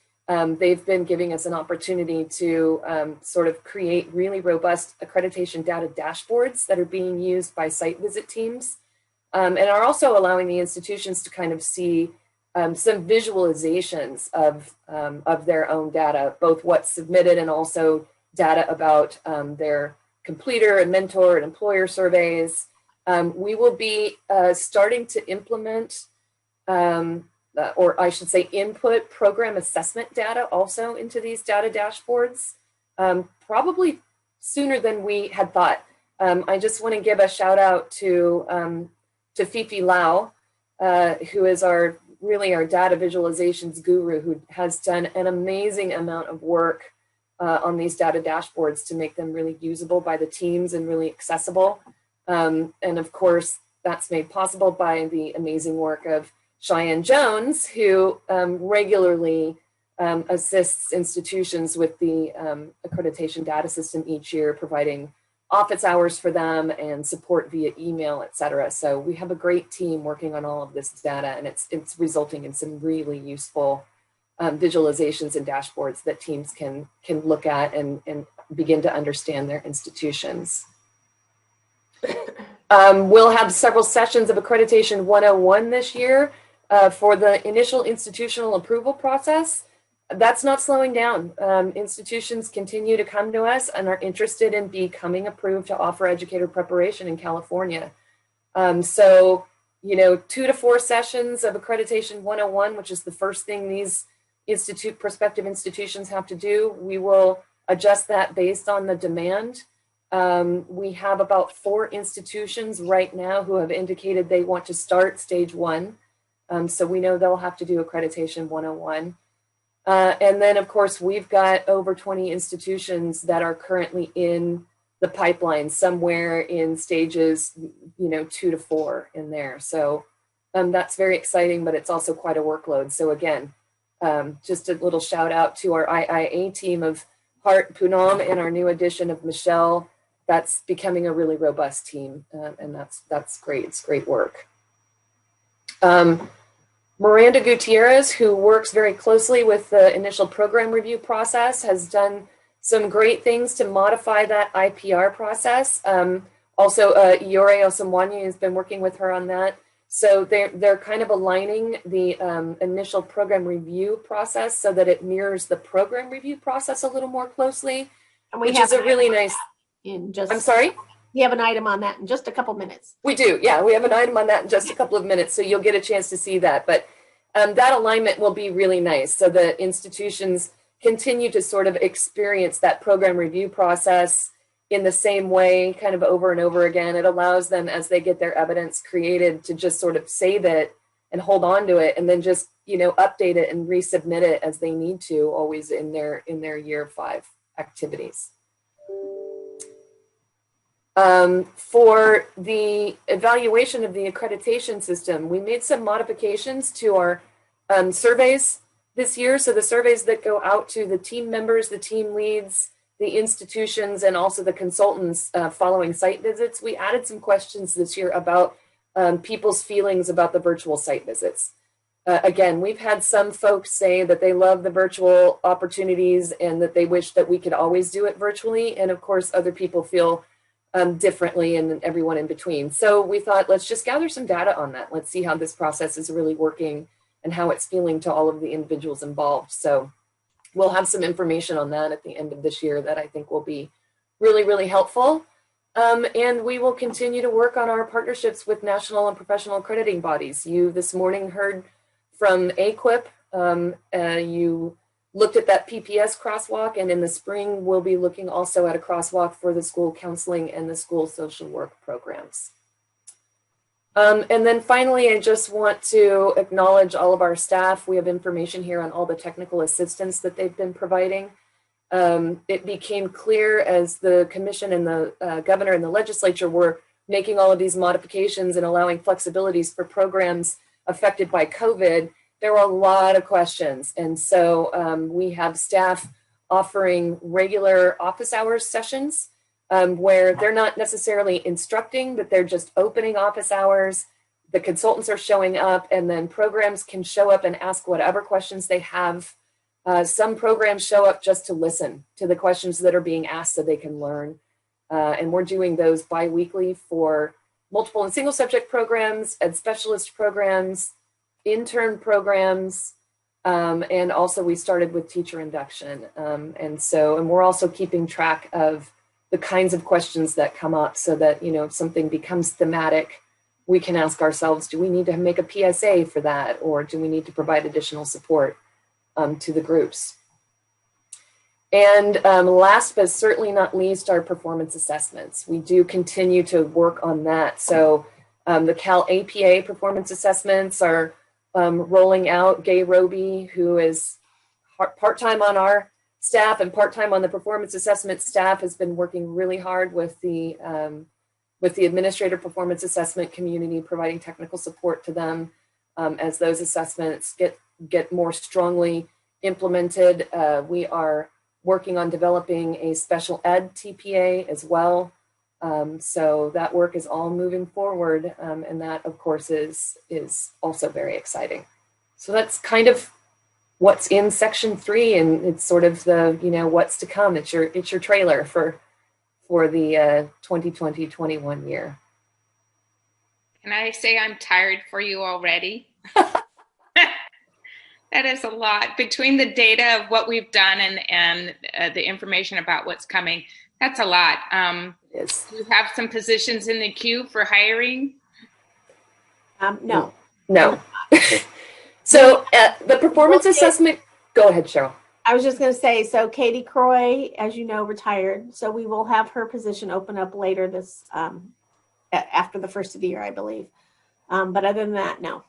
Speaker 4: they've been giving us an opportunity to sort of create really robust accreditation data dashboards that are being used by site visit teams, and are also allowing the institutions to kind of see some visualizations of their own data, both what's submitted and also data about their completer and mentor and employer surveys. We will be starting to implement, or I should say input program assessment data also into these data dashboards, probably sooner than we had thought. I just want to give a shout out to Fifi Lau, who is really our data visualizations guru, who has done an amazing amount of work on these data dashboards to make them really usable by the teams and really accessible. And of course, that's made possible by the amazing work of Cheyenne Jones, who regularly assists institutions with the accreditation data system each year, providing office hours for them and support via email, et cetera. So we have a great team working on all of this data, and it's resulting in some really useful visualizations and dashboards that teams can look at and begin to understand their institutions. We'll have several sessions of Accreditation 101 this year for the initial institutional approval process. That's not slowing down. Institutions continue to come to us and are interested in becoming approved to offer educator preparation in California. So, 2 to 4 sessions of Accreditation 101, which is the first thing these prospective institutions have to do. We will adjust that based on the demand. We have about 4 institutions right now who have indicated they want to start stage 1. So we know they'll have to do Accreditation 101. And then, of course, we've got over 20 institutions that are currently in the pipeline, somewhere in stages, 2 to 4 in there. So that's very exciting, but it's also quite a workload. So again, just a little shout out to our IIA team of Hart, Poonam, and our new addition of Michelle. That's becoming a really robust team, and that's great. It's great work. Miranda Gutierrez, who works very closely with the initial program review process, has done some great things to modify that IPR process. Also, Yore Osamwani has been working with her on that. So they're kind of aligning the initial program review process so that it mirrors the program review process a little more closely,
Speaker 22: and we which have is a really nice.
Speaker 4: I'm sorry?
Speaker 22: We have an item on that in just a couple minutes.
Speaker 4: We do, yeah. We have an item on that in just a couple of minutes, so you'll get a chance to see that. But that alignment will be really nice, so that institutions continue to sort of experience that program review process in the same way, kind of over and over again. It allows them, as they get their evidence created, to just sort of save it and hold on to it, and then just update it and resubmit it as they need to, always in their year 5 activities. For the evaluation of the accreditation system, we made some modifications to our surveys this year. So the surveys that go out to the team members, the team leads, the institutions, and also the consultants following site visits, we added some questions this year about people's feelings about the virtual site visits. Again, we've had some folks say that they love the virtual opportunities and that they wish that we could always do it virtually. And of course, other people feel differently, and everyone in between. So we thought, let's just gather some data on that. Let's see how this process is really working and how it's feeling to all of the individuals involved. So we'll have some information on that at the end of this year that I think will be really, really helpful. And we will continue to work on our partnerships with national and professional accrediting bodies. You this morning heard from AAQEP. You looked at that PPS crosswalk, and in the spring, we'll be looking also at a crosswalk for the school counseling and the school social work programs. And then finally, I just want to acknowledge all of our staff. We have information here on all the technical assistance that they've been providing. It became clear as the commission and the governor and the legislature were making all of these modifications and allowing flexibilities for programs affected by COVID, there were a lot of questions. And so we have staff offering regular office hours sessions where they're not necessarily instructing, but they're just opening office hours. The consultants are showing up, and then programs can show up and ask whatever questions they have Some programs show up just to listen to the questions that are being asked so they can learn. And we're doing those bi-weekly for multiple and single subject programs, ed specialist programs, intern programs, and also we started with teacher induction. And we're also keeping track of the kinds of questions that come up so that, if something becomes thematic, we can ask ourselves, do we need to make a PSA for that? Or do we need to provide additional support to the groups? And last but certainly not least, our performance assessments. We do continue to work on that. So the Cal APA performance assessments are rolling out. Gay Roby, who is part-time on our staff and part-time on the performance assessment staff, has been working really hard with the administrator performance assessment community, providing technical support to them as those assessments get more strongly implemented. We are working on developing a special ed TPA as well. So that work is all moving forward. And that, of course, is also very exciting. So that's kind of what's in section 3, and it's sort of the, what's to come. It's your trailer for the 2020-21 year.
Speaker 1: Can I say I'm tired for you already? That is a lot. Between the data of what we've done and the information about what's coming, that's a lot.
Speaker 4: Yes.
Speaker 1: Do you have some positions in the queue for hiring?
Speaker 22: No.
Speaker 4: So the performance assessment, go ahead, Cheryl.
Speaker 22: I was just going to say, so Katie Croy, as you know, retired. So we will have her position open up later this, after the first of the year, I believe. But other than that, no.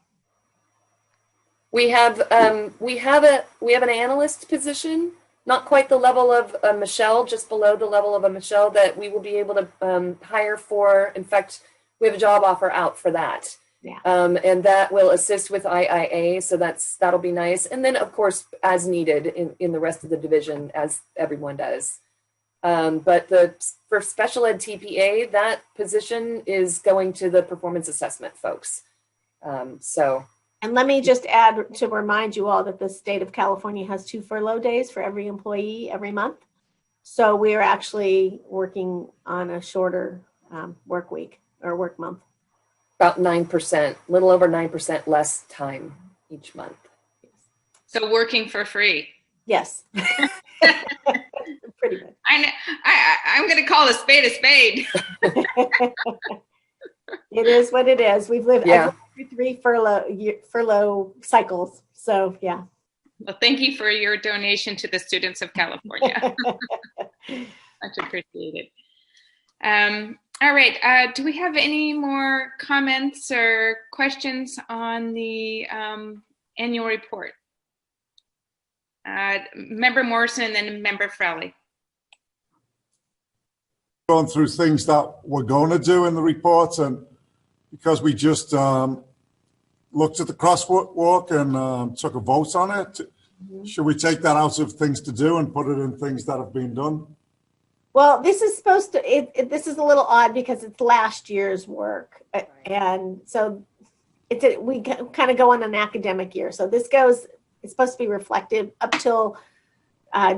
Speaker 4: We have an analyst position, not quite the level of Michelle, just below the level of a Michelle, that we will be able to hire for. In fact, we have a job offer out for that.
Speaker 22: Yeah.
Speaker 4: And that will assist with IIA, so that'll be nice. And then, of course, as needed in the rest of the division, as everyone does. But for special ed TPA, that position is going to the performance assessment folks.
Speaker 22: And let me just add to remind you all that the state of California has 2 furlough days for every employee every month. So we are actually working on a shorter work week or work month.
Speaker 4: About 9%, a little over 9% less time each month.
Speaker 1: So working for free.
Speaker 22: Yes. Pretty much.
Speaker 1: I'm going to call a spade a spade.
Speaker 22: It is what it is. We've lived
Speaker 4: through
Speaker 22: 3 furlough cycles. So, yeah.
Speaker 1: Well, thank you for your donation to the students of California. Much appreciated. All right. Do we have any more comments or questions on the annual report? Member Morrison and then Member Frelly.
Speaker 6: Going through things that we're going to do in the report, and because we just looked at the crosswalk and took a vote on it, should we take that out of things to do and put it in things that have been done?
Speaker 22: Well, this is supposed to, this is a little odd because it's last year's work. And so we kind of go on an academic year. So this it's supposed to be reflective up till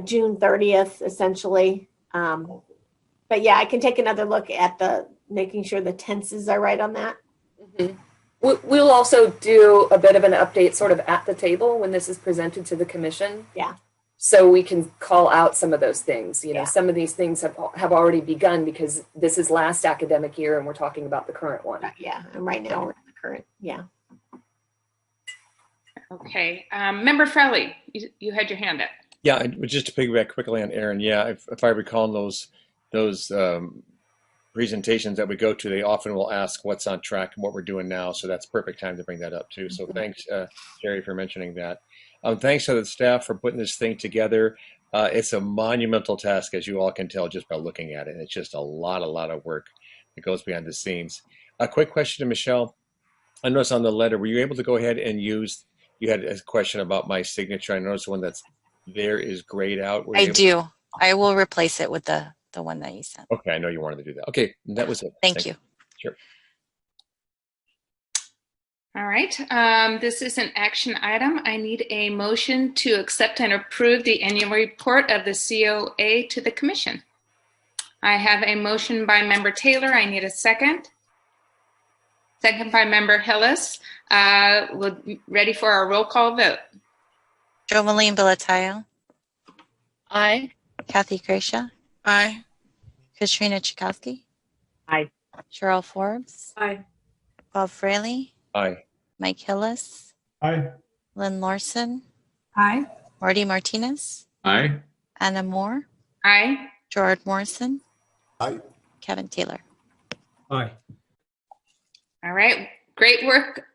Speaker 22: June 30th, essentially. But yeah, I can take another look at making sure the tenses are right on that.
Speaker 4: Mm-hmm. We'll also do a bit of an update sort of at the table when this is presented to the commission.
Speaker 22: Yeah.
Speaker 4: So we can call out some of those things. Some of these things have already begun because this is last academic year and we're talking about the current one.
Speaker 22: Yeah, and right now we're in the current, yeah.
Speaker 1: Okay, Member Frelly, you had your hand up.
Speaker 2: Yeah, just to piggyback quickly on Erin. Yeah, if I recall those presentations that we go to, they often will ask what's on track and what we're doing now. So that's perfect time to bring that up too. So thanks, Terry, for mentioning that. Thanks to the staff for putting this thing together. It's a monumental task, as you all can tell just by looking at it. It's just a lot of work that goes behind the scenes. A quick question to Michelle. I noticed on the letter, were you able to go ahead and you had a question about my signature. I noticed the one that's there is grayed out.
Speaker 11: I do. I will replace it with the one that you sent.
Speaker 2: Okay, I know you wanted to do that. Okay, that was it.
Speaker 11: Thank you.
Speaker 2: Sure.
Speaker 1: All right, this is an action item. I need a motion to accept and approve the annual report of the COA to the commission. I have a motion by member Taylor. I need a second. Second by member Hillis. We're ready for our roll call vote.
Speaker 11: Jomaline Billatayo.
Speaker 8: Aye.
Speaker 11: Kathy Gracia.
Speaker 9: Aye.
Speaker 11: Katrina Chakowski.
Speaker 21: Aye.
Speaker 11: Cheryl Forbes.
Speaker 8: Aye.
Speaker 11: Bob Frelly.
Speaker 2: Aye.
Speaker 11: Mike Hillis.
Speaker 5: Aye.
Speaker 11: Lynn Larson.
Speaker 8: Aye.
Speaker 11: Marty Martinez.
Speaker 16: Aye.
Speaker 11: Anna Moore.
Speaker 1: Aye.
Speaker 11: Gerard Morrison.
Speaker 6: Aye.
Speaker 11: Kevin Taylor.
Speaker 7: Aye.
Speaker 1: All right, great work,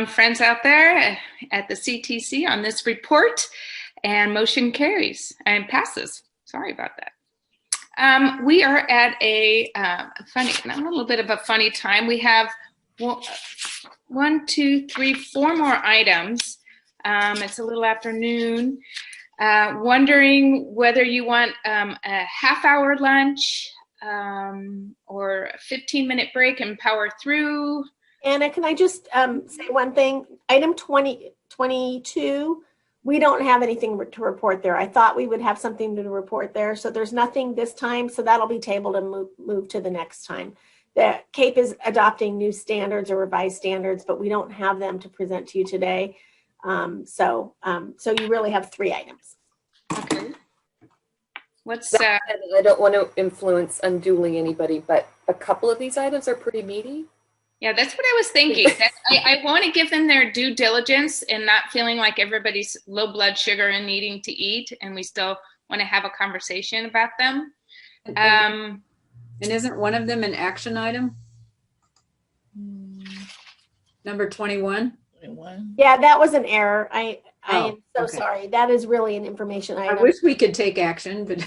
Speaker 1: friends out there at the CTC on this report, and motion carries and passes. Sorry about that. We are at a little bit of a funny time. We have 1, 2, 3, 4 more items. It's a little afternoon. Wondering whether you want a half-hour lunch or a 15-minute break and power through.
Speaker 22: Anna, can I just say one thing? Item 22, we don't have anything to report there. I thought we would have something to report there. So there's nothing this time. So that'll be tabled and move to the next time. The CAPE is adopting new standards or revised standards, but we don't have them to present to you today. So you really have 3 items.
Speaker 1: Okay. What's
Speaker 4: I don't want to influence unduly anybody, but a couple of these items are pretty meaty.
Speaker 1: Yeah, that's what I was thinking. I want to give them their due diligence and not feeling like everybody's low blood sugar and needing to eat, and we still want to have a conversation about them.
Speaker 8: And isn't one of them an action item? Number 21?
Speaker 22: Yeah, that was an error. I am so
Speaker 8: okay.
Speaker 22: sorry. That is really an information item.
Speaker 8: I wish we could take action, but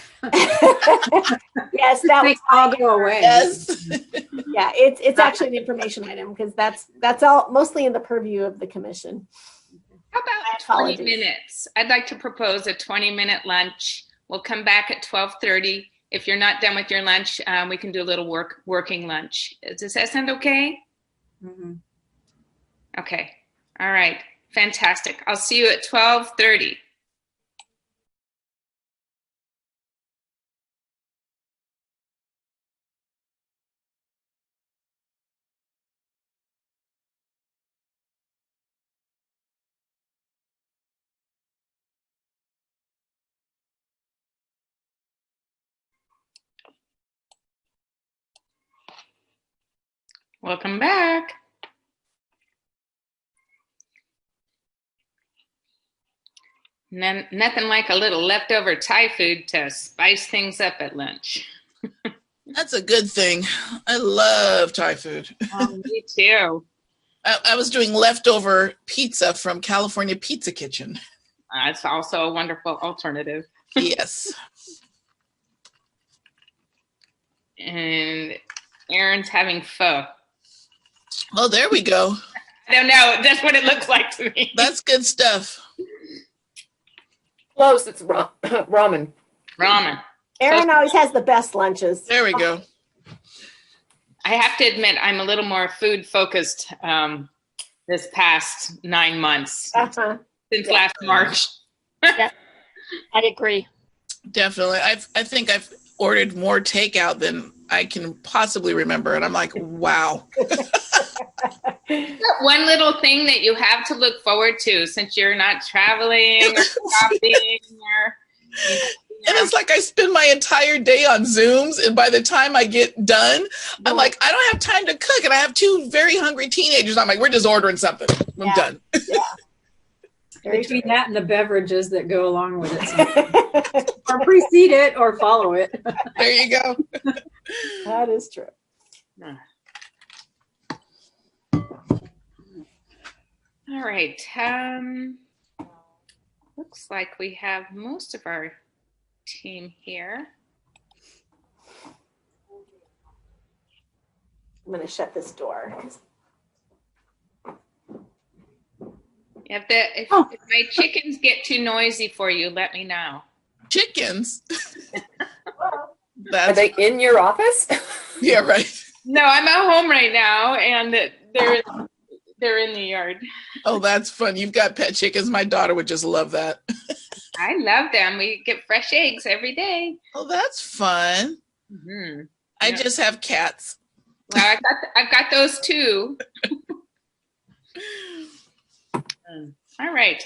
Speaker 22: yes, that was
Speaker 8: all go away.
Speaker 22: Yes. Yeah, it's actually an information item because that's all mostly in the purview of the commission.
Speaker 1: How about 20 minutes? I'd like to propose a 20-minute lunch. We'll come back at 12:30. If you're not done with your lunch, we can do a little working lunch. Does that sound okay?
Speaker 8: Mm-hmm.
Speaker 1: Okay. All right. Fantastic. I'll see you at 12:30. Welcome back. Nothing like a little leftover Thai food to spice things up at lunch.
Speaker 9: That's a good thing. I love Thai food.
Speaker 1: Oh, me too.
Speaker 9: I was doing leftover pizza from California Pizza Kitchen.
Speaker 1: It's also a wonderful alternative.
Speaker 9: Yes.
Speaker 1: And Erin's having pho.
Speaker 9: Oh, there we go.
Speaker 1: I don't know. That's what it looks like to me.
Speaker 9: That's good stuff.
Speaker 4: Close. It's ramen.
Speaker 1: Ramen.
Speaker 22: Erin always has the best lunches.
Speaker 9: There we go.
Speaker 1: I have to admit, I'm a little more food focused this past 9 months since last March.
Speaker 8: Yeah, I agree.
Speaker 9: Definitely. I think I've ordered more takeout than I can possibly remember, and I'm like, wow.
Speaker 1: One little thing that you have to look forward to since you're not traveling or shopping or.
Speaker 9: And it's like I spend my entire day on Zooms, and by the time I get done, I'm like, I don't have time to cook, and I have 2 very hungry teenagers. I'm like, we're just ordering something. I'm done.
Speaker 22: Yeah.
Speaker 8: Between that and the beverages that go along with it. Or precede it or follow it.
Speaker 9: There you go.
Speaker 22: That is true.
Speaker 1: All right. Looks like we have most of our team here.
Speaker 22: I'm going to shut this door.
Speaker 1: If my chickens get too noisy for you, let me know.
Speaker 9: Chickens?
Speaker 4: Are they in your office?
Speaker 9: Yeah, right.
Speaker 1: No, I'm at home right now, and They're in the yard.
Speaker 9: Oh, that's fun. You've got pet chickens. My daughter would just love that.
Speaker 1: I love them. We get fresh eggs every day.
Speaker 9: Oh, that's fun.
Speaker 1: Mm-hmm.
Speaker 9: I just have cats.
Speaker 1: Well, I've got those too. All right.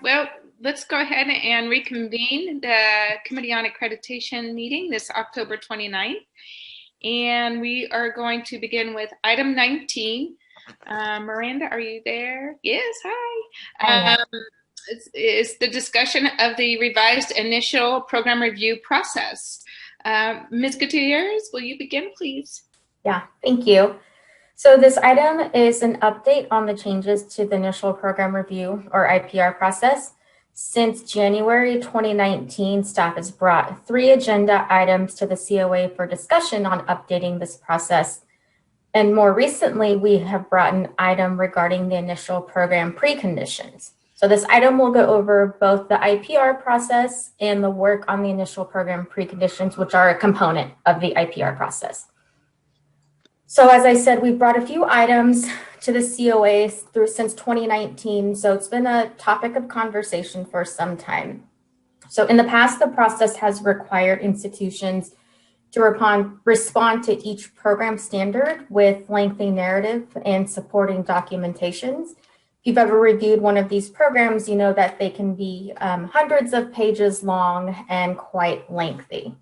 Speaker 1: Well, let's go ahead and reconvene the Committee on Accreditation meeting this October 29th. And we are going to begin with item 19. Miranda, are you there? Yes, hi. It's the discussion of the revised initial program review process. Ms. Gutierrez, will you begin, please?
Speaker 12: Yeah, thank you. So this item is an update on the changes to the initial program review or IPR process. Since January 2019, staff has brought 3 agenda items to the COA for discussion on updating this process. And more recently, we have brought an item regarding the initial program preconditions. So this item will go over both the IPR process and the work on the initial program preconditions, which are a component of the IPR process. So as I said, we brought a few items to the COA since 2019. So it's been a topic of conversation for some time. So in the past, the process has required institutions to respond to each program standard with lengthy narrative and supporting documentations. If you've ever reviewed one of these programs, you know that they can be hundreds of pages long and quite lengthy.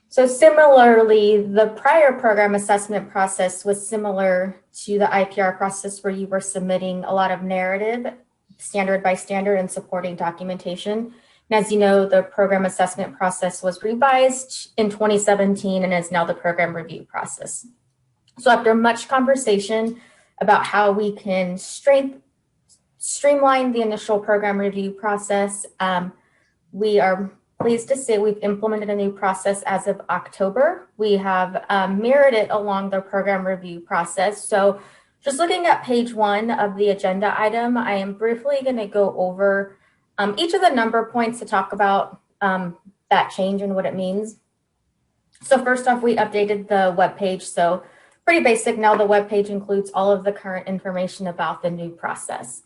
Speaker 12: So similarly, the prior program assessment process was similar to the IPR process where you were submitting a lot of narrative, standard by standard, and supporting documentation. And as you know, the program assessment process was revised in 2017 and is now the program review process. So after much conversation about how we can streamline the initial program review process, we are pleased to say we've implemented a new process as of October. We have mirrored it along the program review process. So just looking at page 1 of the agenda item, I am briefly going to go over each of the number points to talk about that change and what it means. So first off, we updated the web page. So pretty basic. Now the web page includes all of the current information about the new process.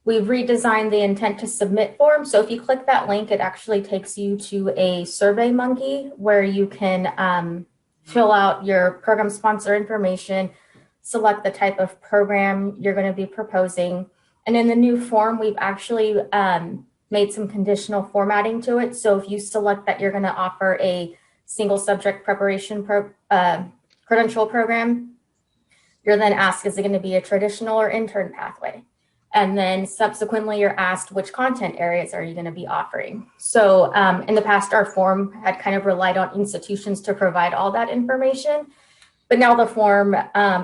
Speaker 12: We've redesigned the intent to submit form. So if you click that link, it actually takes you to a SurveyMonkey where you can fill out your program sponsor information, select the type of program you're going to be proposing. And in the new form, we've actually made some conditional formatting to it. So if you select that you're going to offer a single subject preparation credential program, you're then asked, is it going to be a traditional or intern pathway? And then subsequently, you're asked which content areas are you going to be offering. So in the past, our form had kind of relied on institutions to provide all that information. But now the form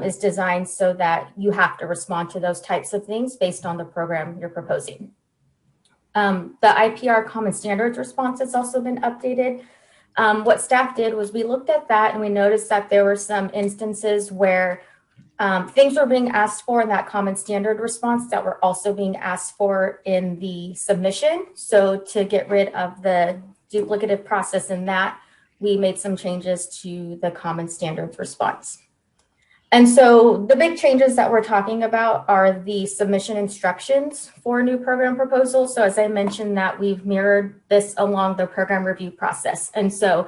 Speaker 12: is designed so that you have to respond to those types of things based on the program you're proposing. The IPR Common Standards response has also been updated. What staff did was we looked at that and we noticed that there were some instances where things were being asked for in that common standard response that were also being asked for in the submission. So to get rid of the duplicative process in that, we made some changes to the common standards response. And so the big changes that we're talking about are the submission instructions for new program proposals. So as I mentioned that we've mirrored this along the program review process. And so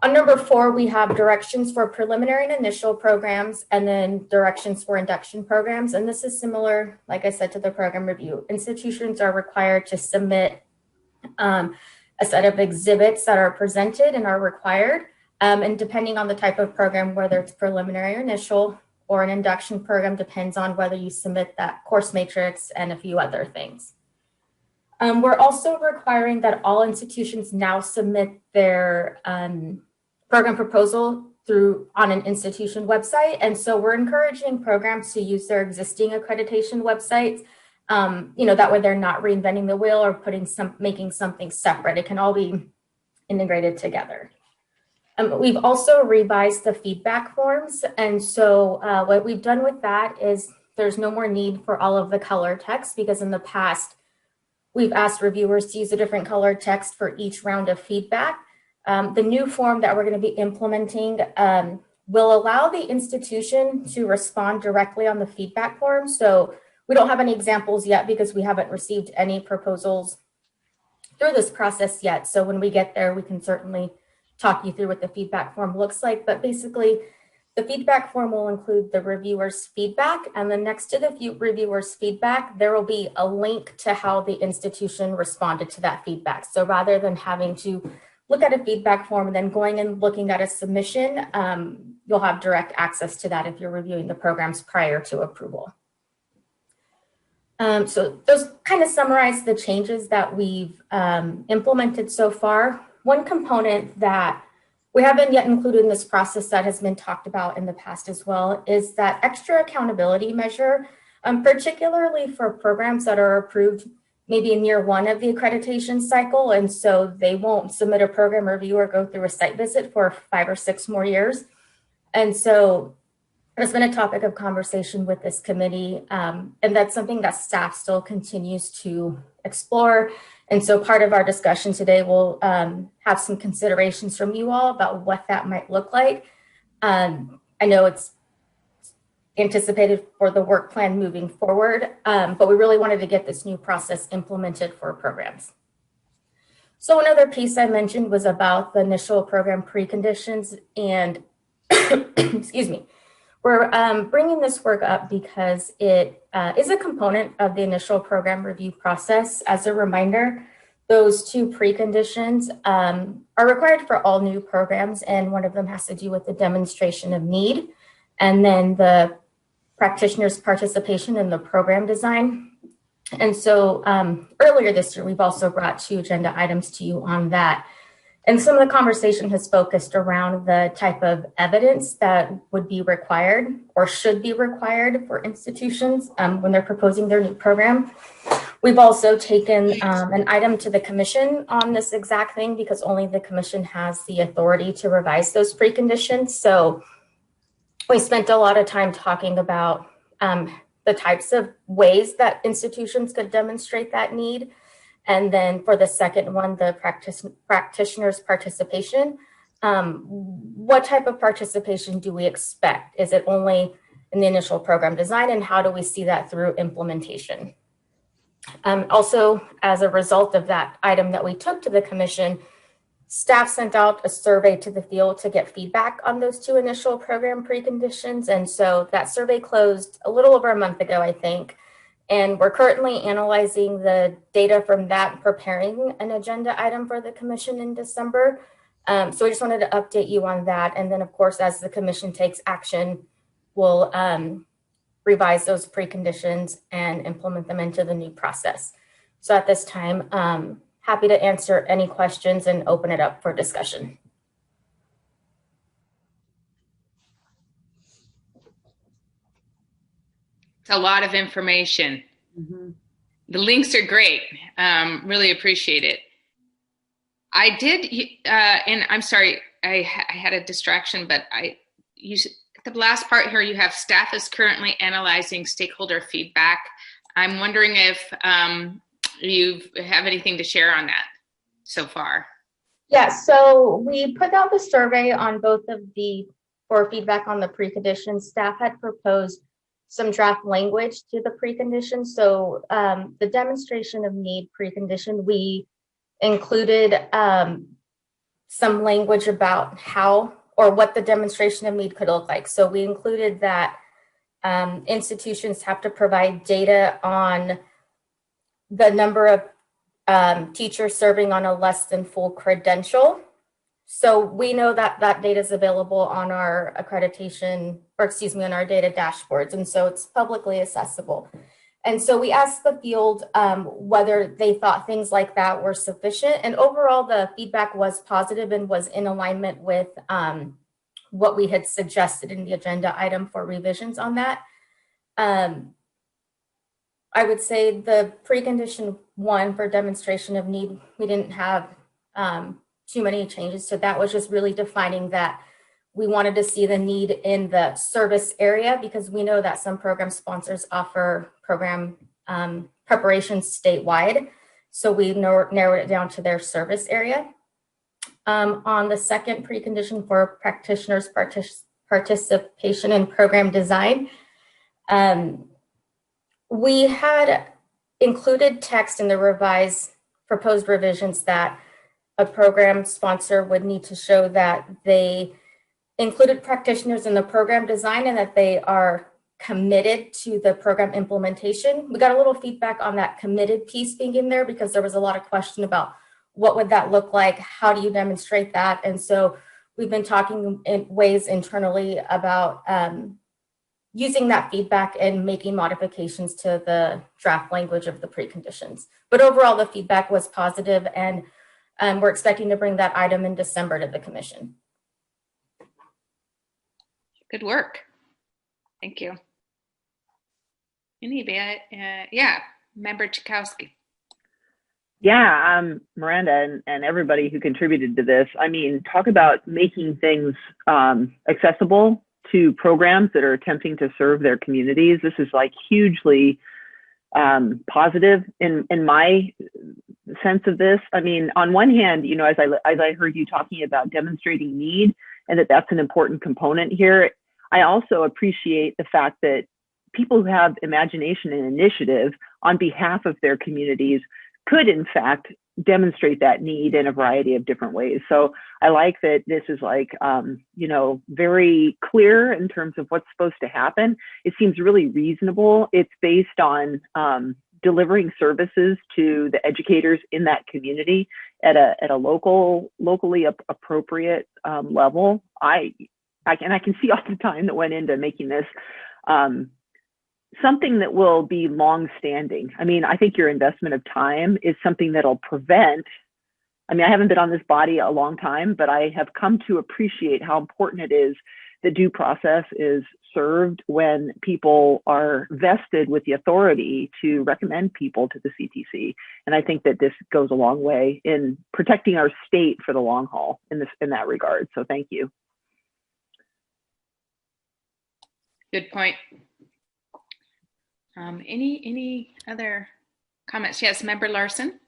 Speaker 12: on number 4, we have directions for preliminary and initial programs and then directions for induction programs. And this is similar, like I said, to the program review. Institutions are required to submit a set of exhibits that are presented and are required. And depending on the type of program, whether it's preliminary or initial or an induction program, depends on whether you submit that course matrix and a few other things. We're also requiring that all institutions now submit their program proposal on an institution website. And so we're encouraging programs to use their existing accreditation websites. That way they're not reinventing the wheel or making something separate. It can all be integrated together. We've also revised the feedback forms. And so what we've done with that is there's no more need for all of the color text because in the past, we've asked reviewers to use a different color text for each round of feedback. The new form that we're going to be implementing will allow the institution to respond directly on the feedback form. So We don't have any examples yet because we haven't received any proposals through this process yet. So when we get there, we can certainly talk you through what the feedback form looks like. But basically, the feedback form will include the reviewer's feedback, and then next to the reviewer's feedback, there will be a link to how the institution responded to that feedback. So rather than having to look at a feedback form and then going and looking at a submission, you'll have direct access to that if you're reviewing the programs prior to approval. So those kind of summarize the changes that we've implemented so far. One component that we haven't yet included in this process that has been talked about in the past as well is that extra accountability measure, particularly for programs that are approved maybe in year one of the accreditation cycle. And so they won't submit a program review or go through a site visit for 5 or 6 more years. And so it's been a topic of conversation with this committee. And that's something that staff still continues to explore. And so part of our discussion today will have some considerations from you all about what that might look like. I know it's anticipated for the work plan moving forward, but we really wanted to get this new process implemented for programs. So another piece I mentioned was about the initial program preconditions, and excuse me, we're bringing this work up because it is a component of the initial program review process. As a reminder, those 2 preconditions are required for all new programs, and one of them has to do with the demonstration of need, and then the practitioner's participation in the program design. And so earlier this year, we've also brought 2 agenda items to you on that. And some of the conversation has focused around the type of evidence that would be required or should be required for institutions when they're proposing their new program. We've also taken an item to the commission on this exact thing because only the commission has the authority to revise those preconditions. So we spent a lot of time talking about the types of ways that institutions could demonstrate that need. And then for the second one, the practitioner's participation, what type of participation do we expect? Is it only in the initial program design, and how do we see that through implementation? Also, as a result of that item that we took to the commission, staff sent out a survey to the field to get feedback on those 2 initial program preconditions. And so that survey closed a little over a month ago, I think. And we're currently analyzing the data from that and preparing an agenda item for the commission in December. So I just wanted to update you on that. And then, of course, as the commission takes action, we'll revise those preconditions and implement them into the new process. So at this time, happy to answer any questions and open it up for discussion.
Speaker 1: It's a lot of information. The links are great. Really appreciate it. I did, and I'm sorry, I had a distraction, but the last part here, you have staff is currently analyzing stakeholder feedback. I'm wondering if you have anything to share on that so far.
Speaker 12: Yeah, so we put out the survey on both of for feedback on the preconditions. Staff had proposed some draft language to the preconditions. So the demonstration of need precondition, we included some language about how or what the demonstration of need could look like. So we included that institutions have to provide data on the number of teachers serving on a less than full credential. So we know that that data is available on our accreditation, or excuse me, on our data dashboards. And so it's publicly accessible. And so we asked the field whether they thought things like that were sufficient. And overall, the feedback was positive and was in alignment with what we had suggested in the agenda item for revisions on that. I would say the precondition 1 for demonstration of need, we didn't have too many changes. So that was just really defining that we wanted to see the need in the service area, because we know that some program sponsors offer program preparations statewide. So we narrowed it down to their service area. On the second precondition for practitioners' participation in program design, We had included text in the revised proposed revisions that a program sponsor would need to show that they included practitioners in the program design and that they are committed to the program implementation. We got a little feedback on that committed piece being in there because there was a lot of question about what would that look like? How do you demonstrate that? And so we've been talking in ways internally about using that feedback and making modifications to the draft language of the preconditions. But overall, the feedback was positive, and we're expecting to bring that item in December to the commission.
Speaker 1: Good work. Thank you. Anybody? Yeah, Member Chakowski.
Speaker 21: Yeah, Miranda and everybody who contributed to this. I mean, talk about making things accessible to programs that are attempting to serve their communities. This is like hugely positive in my sense of this. I mean, on one hand, you know, as I heard you talking about demonstrating need and that's an important component here, I also appreciate the fact that people who have imagination and initiative on behalf of their communities could in fact demonstrate that need in a variety of different ways. So I like that this is like, you know, very clear in terms of what's supposed to happen. It seems really reasonable. It's based on delivering services to the educators in that community at a locally appropriate level. I can see all the time that went into making this something that will be long-standing. I mean, I think your investment of time is something that'll prevent, I mean, I haven't been on this body a long time, but I have come to appreciate how important it is that due process is served when people are vested with the authority to recommend people to the CTC. And I think that this goes a long way in protecting our state for the long haul in that regard. So thank you.
Speaker 1: Good point. Any other comments? Yes, Member Larson.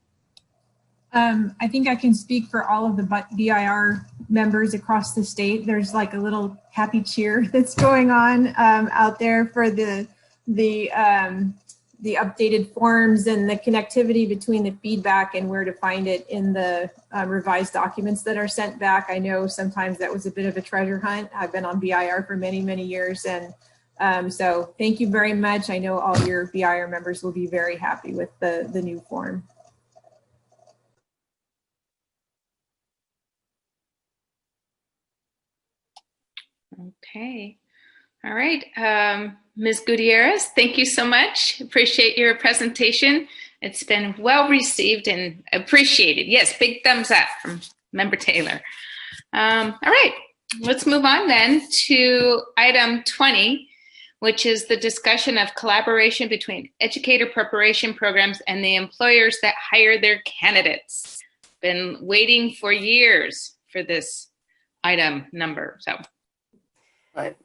Speaker 10: I think I can speak for all of the BIR members across the state. There's like a little happy cheer that's going on out there for the updated forms and the connectivity between the feedback and where to find it in the revised documents that are sent back. I know sometimes that was a bit of a treasure hunt. I've been on BIR for many, many years, and so thank you very much. I know all your BIR members will be very happy with the new form.
Speaker 1: Okay. All right. Ms. Gutierrez, thank you so much. Appreciate your presentation. It's been well received and appreciated. Yes, big thumbs up from Member Taylor. All right. Let's move on then to item 20, which is the discussion of collaboration between educator preparation programs and the employers that hire their candidates. Been waiting for years for this item number. So.
Speaker 4: Right.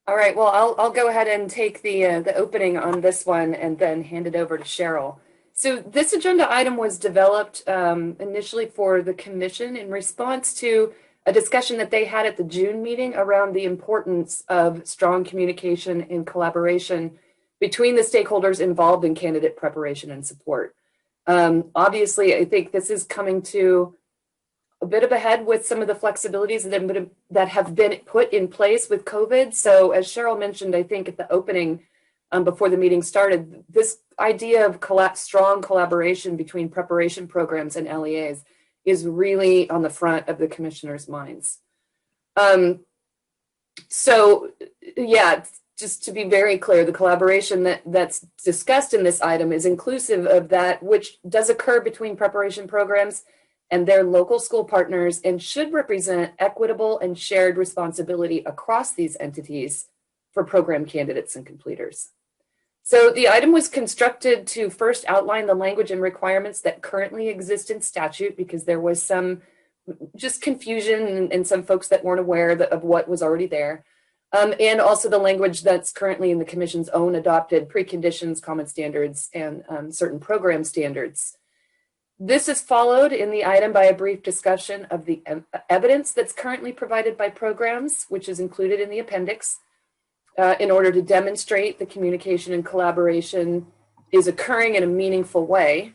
Speaker 4: All right. Well, I'll go ahead and take the opening on this one and then hand it over to Cheryl. So this agenda item was developed initially for the commission in response to a discussion that they had at the June meeting around the importance of strong communication and collaboration between the stakeholders involved in candidate preparation and support. Obviously, I think this is coming to a bit of a head with some of the flexibilities that have been put in place with COVID. So as Cheryl mentioned, I think at the opening before the meeting started, this idea of strong collaboration between preparation programs and LEAs is really on the front of the commissioners' minds. So yeah, just to be very clear, the collaboration that's discussed in this item is inclusive of that which does occur between preparation programs and their local school partners and should represent equitable and shared responsibility across these entities for program candidates and completers. So the item was constructed to first outline the language and requirements that currently exist in statute, because there was some just confusion and some folks that weren't aware of what was already there. And also the language that's currently in the Commission's own adopted preconditions, common standards, and certain program standards. This is followed in the item by a brief discussion of the evidence that's currently provided by programs, which is included in the appendix, in order to demonstrate the communication and collaboration is occurring in a meaningful way,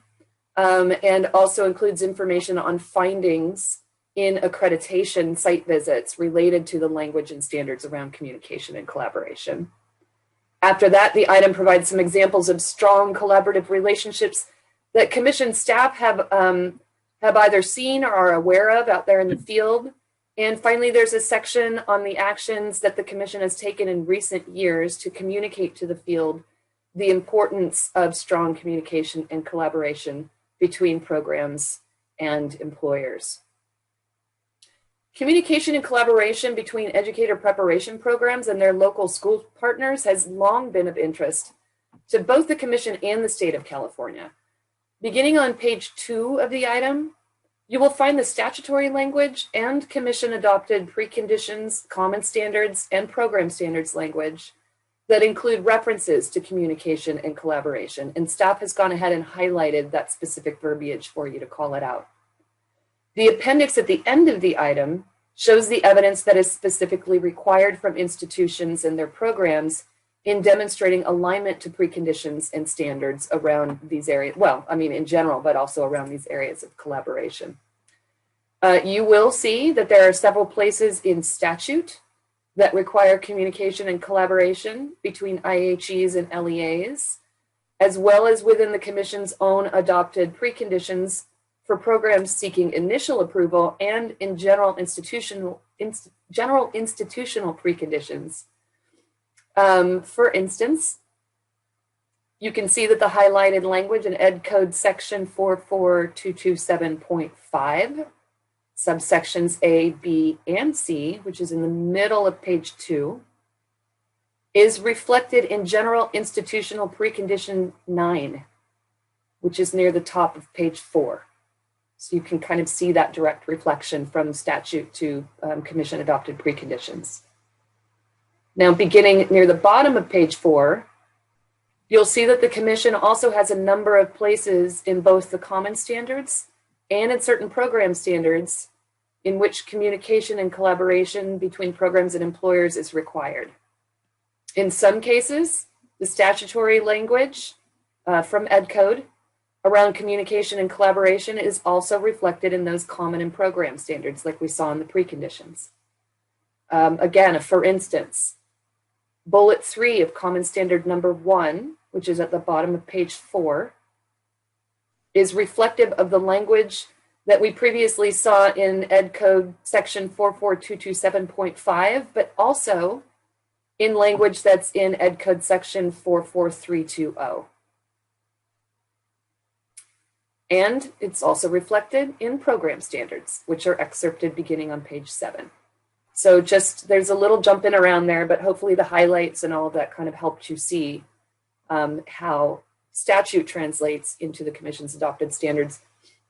Speaker 4: and also includes information on findings in accreditation site visits related to the language and standards around communication and collaboration. After that, the item provides some examples of strong collaborative relationships that commission staff have either seen or are aware of out there in the field. And finally, there's a section on the actions that the commission has taken in recent years to communicate to the field the importance of strong communication and collaboration between programs and employers. Communication and collaboration between educator preparation programs and their local school partners has long been of interest to both the commission and the state of California. Beginning on page 2 of the item, you will find the statutory language and commission adopted preconditions, common standards, and program standards language that include references to communication and collaboration. And staff has gone ahead and highlighted that specific verbiage for you to call it out. The appendix at the end of the item shows the evidence that is specifically required from institutions and their programs in demonstrating alignment to preconditions and standards around these areas. Well, I mean, in general, but also around these areas of collaboration. You will see that there are several places in statute that require communication and collaboration between IHEs and LEAs, as well as within the commission's own adopted preconditions for programs seeking initial approval and in general institutional preconditions. For instance, you can see that the highlighted language in Ed Code section 44227.5, subsections A, B, and C, which is in the middle of page 2, is reflected in general institutional precondition 9, which is near the top of page 4. So you can kind of see that direct reflection from statute to commission adopted preconditions. Now, beginning near the bottom of page 4, you'll see that the commission also has a number of places in both the common standards and in certain program standards in which communication and collaboration between programs and employers is required. In some cases, the statutory language from Ed Code around communication and collaboration is also reflected in those common and program standards like we saw in the preconditions. Again, for instance, bullet 3 of common standard number 1, which is at the bottom of page 4, is reflective of the language that we previously saw in Ed Code section 44227.5, but also in language that's in Ed Code section 44320. And it's also reflected in program standards, which are excerpted beginning on page 7. So just, there's a little jumping around there, but hopefully the highlights and all of that kind of helped you see how statute translates into the commission's adopted standards,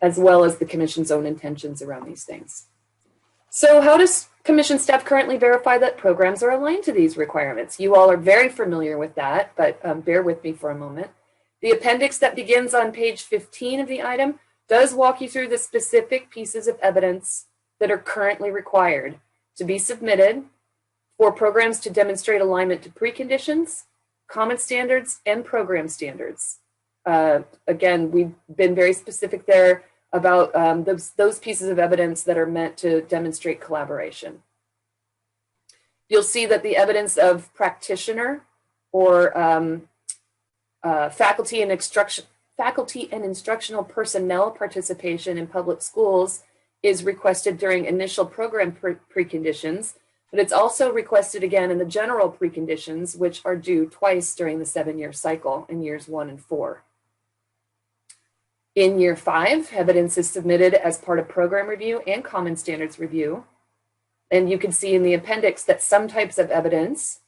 Speaker 4: as well as the commission's own intentions around these things. So how does commission staff currently verify that programs are aligned to these requirements? You all are very familiar with that, but bear with me for a moment. The appendix that begins on page 15 of the item does walk you through the specific pieces of evidence that are currently required to be submitted for programs to demonstrate alignment to preconditions, common standards, and program standards. Again, we've been very specific there about those pieces of evidence that are meant to demonstrate collaboration. You'll see that the evidence of practitioner or faculty and instructional personnel participation in public schools is requested during initial program preconditions, but it's also requested again in the general preconditions, which are due twice during the 7-year cycle in years 1 and 4. In year 5, evidence is submitted as part of program review and common standards review. And you can see in the appendix that some types of evidence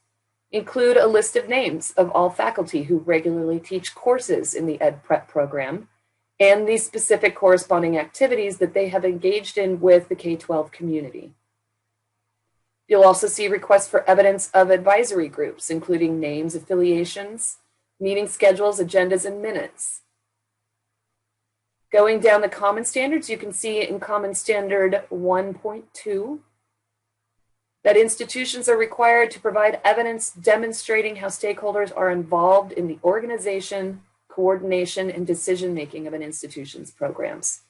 Speaker 4: include a list of names of all faculty who regularly teach courses in the Ed Prep program and the specific corresponding activities that they have engaged in with the K-12 community. You'll also see requests for evidence of advisory groups, including names, affiliations, meeting schedules, agendas, and minutes. Going down the common standards, you can see in Common Standard 1.2, that institutions are required to provide evidence demonstrating how stakeholders are involved in the organization, coordination, and decision-making of an institution's programs.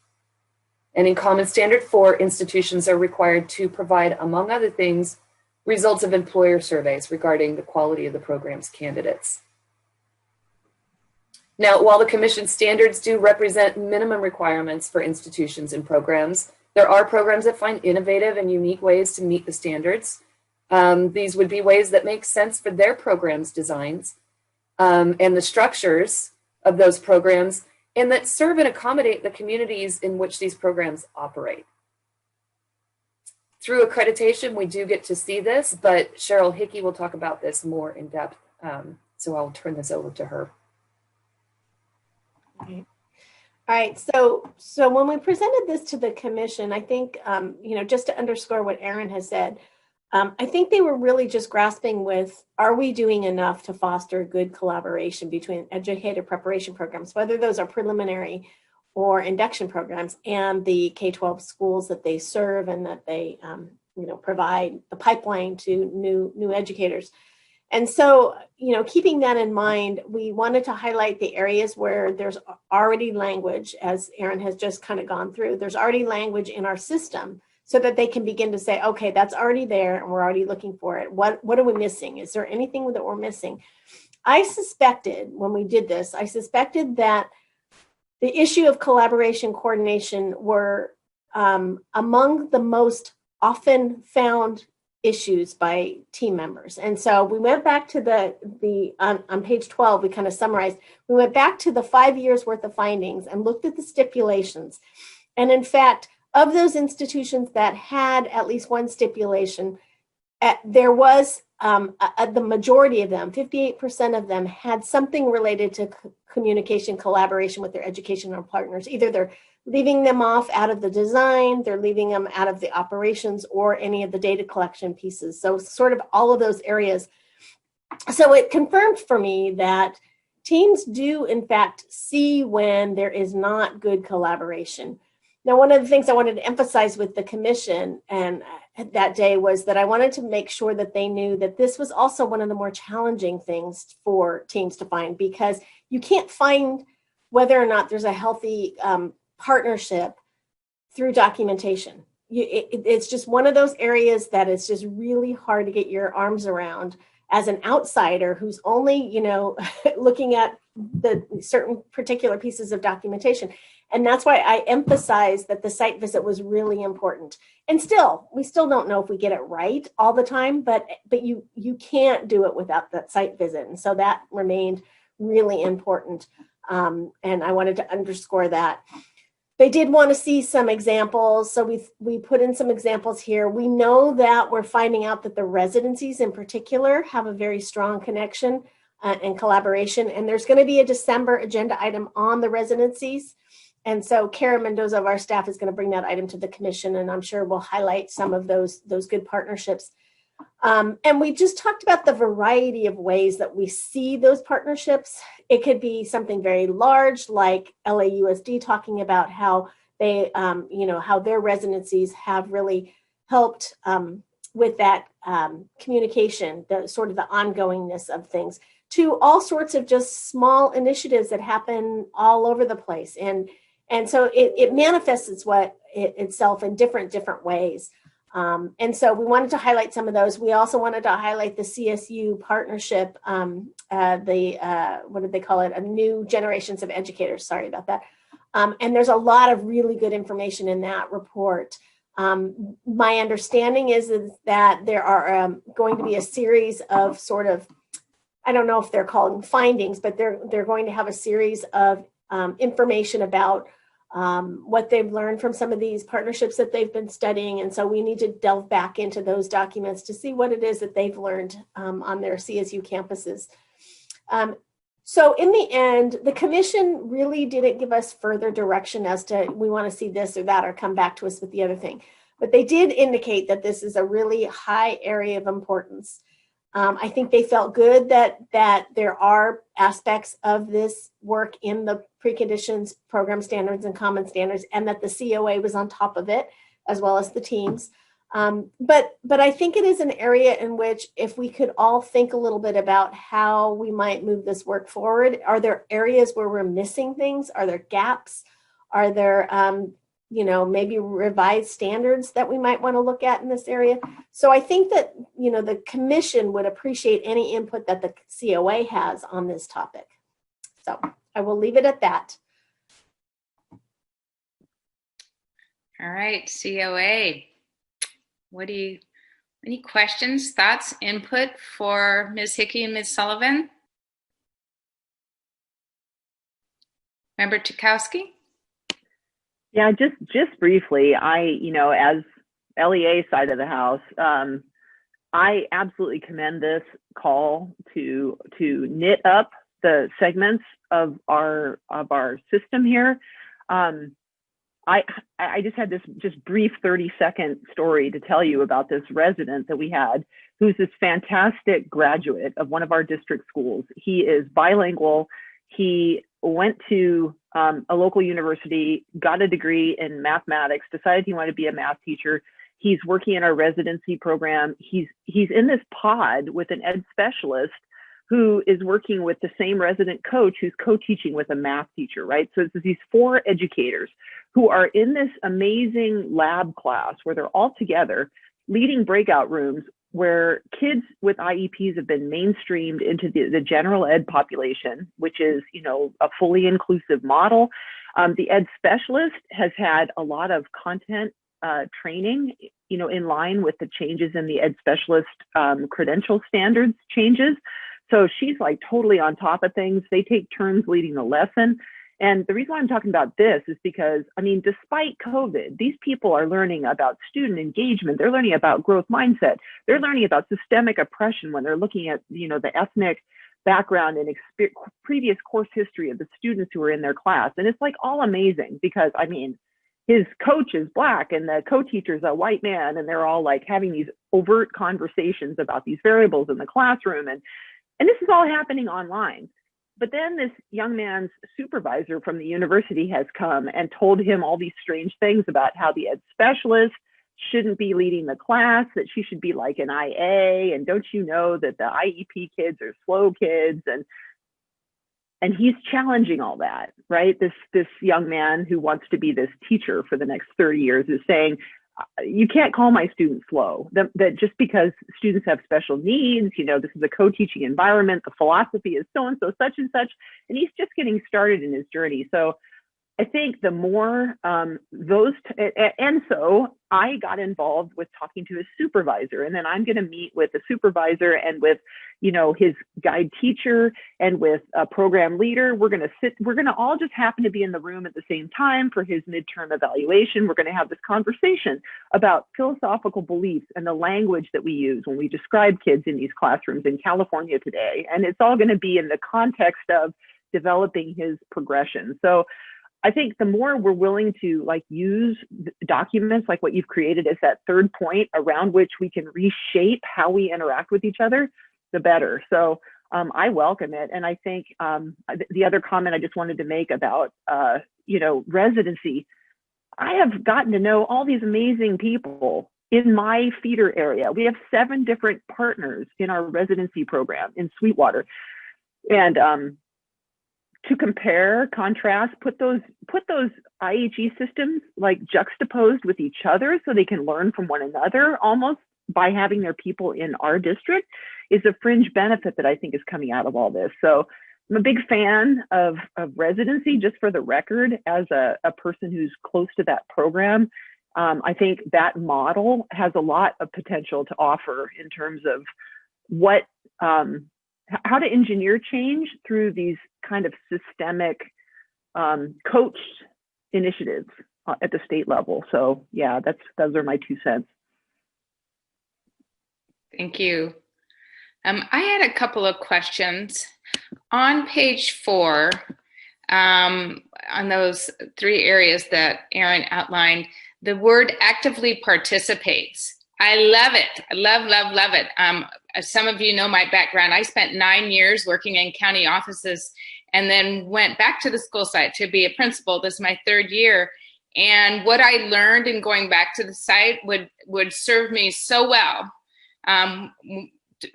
Speaker 4: And in Common Standard 4, institutions are required to provide, among other things, results of employer surveys regarding the quality of the program's candidates. Now, while the Commission standards do represent minimum requirements for institutions and programs, there are programs that find innovative and unique ways to meet the standards. These would be ways that make sense for their programs' designs and the structures of those programs, and that serve and accommodate the communities in which these programs operate. Through accreditation, we do get to see this, but Cheryl Hickey will talk about this more in depth, so I'll turn this over to her.
Speaker 22: All right, so when we presented this to the Commission, I think, just to underscore what Erin has said, I think they were really just grasping with, are we doing enough to foster good collaboration between educator preparation programs, whether those are preliminary or induction programs, and the K-12 schools that they serve and that they provide the pipeline to new educators. And so, keeping that in mind, we wanted to highlight the areas where there's already language, as Erin has just kind of gone through, there's already language in our system, so that they can begin to say, okay, that's already there and we're already looking for it. What are we missing? Is there anything that we're missing? I suspected when we did this, that the issue of collaboration coordination were among the most often found issues by team members. And so we went back to on page 12, we kind of summarized, we went back to the 5 years worth of findings and looked at the stipulations. And in fact, of those institutions that had at least one stipulation, there was the majority of them, 58% of them, had something related to communication, collaboration with their educational partners. Either they're leaving them off out of the design, they're leaving them out of the operations, or any of the data collection pieces. So sort of all of those areas. So it confirmed for me that teams do, in fact, see when there is not good collaboration. Now, one of the things I wanted to emphasize with the Commission and that day was that I wanted to make sure that they knew that this was also one of the more challenging things for teams to find, because you can't find whether or not there's a healthy partnership through documentation. It's just one of those areas that it's just really hard to get your arms around as an outsider who's only, looking at the certain particular pieces of documentation. And that's why I emphasized that the site visit was really important. And we still don't know if we get it right all the time, but you can't do it without that site visit. And so that remained really important. And I wanted to underscore that. They did want to see some examples. So we put in some examples here. We know that we're finding out that the residencies in particular have a very strong connection and collaboration. And there's going to be a December agenda item on the residencies. And so Kara Mendoza of our staff is going to bring that item to the Commission, and I'm sure we'll highlight some of those good partnerships. And we just talked about the variety of ways that we see those partnerships. It could be something very large, like LAUSD talking about how they, how their residencies have really helped with that communication, the sort of the ongoingness of things, to all sorts of just small initiatives that happen all over the place. And so it manifests itself in different ways. And so we wanted to highlight some of those. We also wanted to highlight the CSU partnership, what did they call it? A New Generations of Educators. Sorry about that. And there's a lot of really good information in that report. My understanding is that there are going to be a series of sort of, I don't know if they're called findings, but they're going to have a series of information about what they've learned from some of these partnerships that they've been studying. And so we need to delve back into those documents to see what it is that they've learned on their CSU campuses. So in the end, the Commission really didn't give us further direction as to we want to see this or that or come back to us with the other thing. But they did indicate that this is a really high area of importance. I think they felt good that there are aspects of this work in the preconditions, program standards, and common standards, and that the COA was on top of it, as well as the teams. But I think it is an area in which if we could all think a little bit about how we might move this work forward. Are there areas where we're missing things? Are there gaps? Are there, maybe revised standards that we might want to look at in this area? So I think that, the commission would appreciate any input that the COA has on this topic. So I will leave it at that.
Speaker 1: All right, COA. Any questions, thoughts, input for Ms. Hickey and Ms. Sullivan? Member Tukowski?
Speaker 21: Yeah, just briefly, as LEA side of the house, I absolutely commend this call to knit up the segments of our system here. I just had this brief 30-second story to tell you about this resident that we had, who's this fantastic graduate of one of our district schools. He is bilingual. He went to a local university, got a degree in mathematics, decided he wanted to be a math teacher. He's working in our residency program. He's in this pod with an ed specialist who is working with the same resident coach who's co-teaching with a math teacher, right? So it's these 4 educators who are in this amazing lab class where they're all together leading breakout rooms where kids with IEPs have been mainstreamed into the general ed population, which is, a fully inclusive model. The ed specialist has had a lot of content training, in line with the changes in the ed specialist credential standards changes. So she's like totally on top of things. They take turns leading the lesson. And the reason why I'm talking about this is because, despite COVID, these people are learning about student engagement. They're learning about growth mindset. They're learning about systemic oppression when they're looking at, the ethnic background and previous course history of the students who are in their class. And it's like all amazing because, his coach is Black and the co-teacher's a white man, and they're all like having these overt conversations about these variables in the classroom. And this is all happening online. But then this young man's supervisor from the university has come and told him all these strange things about how the ed specialist shouldn't be leading the class, that she should be like an IA. And don't you know that the IEP kids are slow kids? And he's challenging all that, right? This young man who wants to be this teacher for the next 30 years is saying, you can't call my students slow, that just because students have special needs, this is a co-teaching environment, the philosophy is so-and-so, such and such, and he's just getting started in his journey. So I think the more and so I got involved with talking to his supervisor, and then I'm going to meet with the supervisor and with, his guide teacher and with a program leader. We're going to all just happen to be in the room at the same time for his midterm evaluation. We're going to have this conversation about philosophical beliefs and the language that we use when we describe kids in these classrooms in California today. And it's all going to be in the context of developing his progression. So I think the more we're willing to use documents like what you've created as that third point around which we can reshape how we interact with each other, the better. So I welcome it. And I think the other comment I just wanted to make about, residency, I have gotten to know all these amazing people in my feeder area. We have 7 different partners in our residency program in Sweetwater. And to compare, contrast, put those IHE systems juxtaposed with each other so they can learn from one another almost by having their people in our district is a fringe benefit that I think is coming out of all this. So I'm a big fan of residency, just for the record, as a person who's close to that program. I think that model has a lot of potential to offer in terms of what, how to engineer change through these kind of systemic coached initiatives at the state level. So yeah, those are my 2 cents.
Speaker 1: Thank you. I had a couple of questions. On page 4, on those 3 areas that Erin outlined, the word actively participates. I love it. I love it. As some of you know my background, I spent 9 years working in county offices and then went back to the school site to be a principal. This is my 3rd year. And what I learned in going back to the site would serve me so well,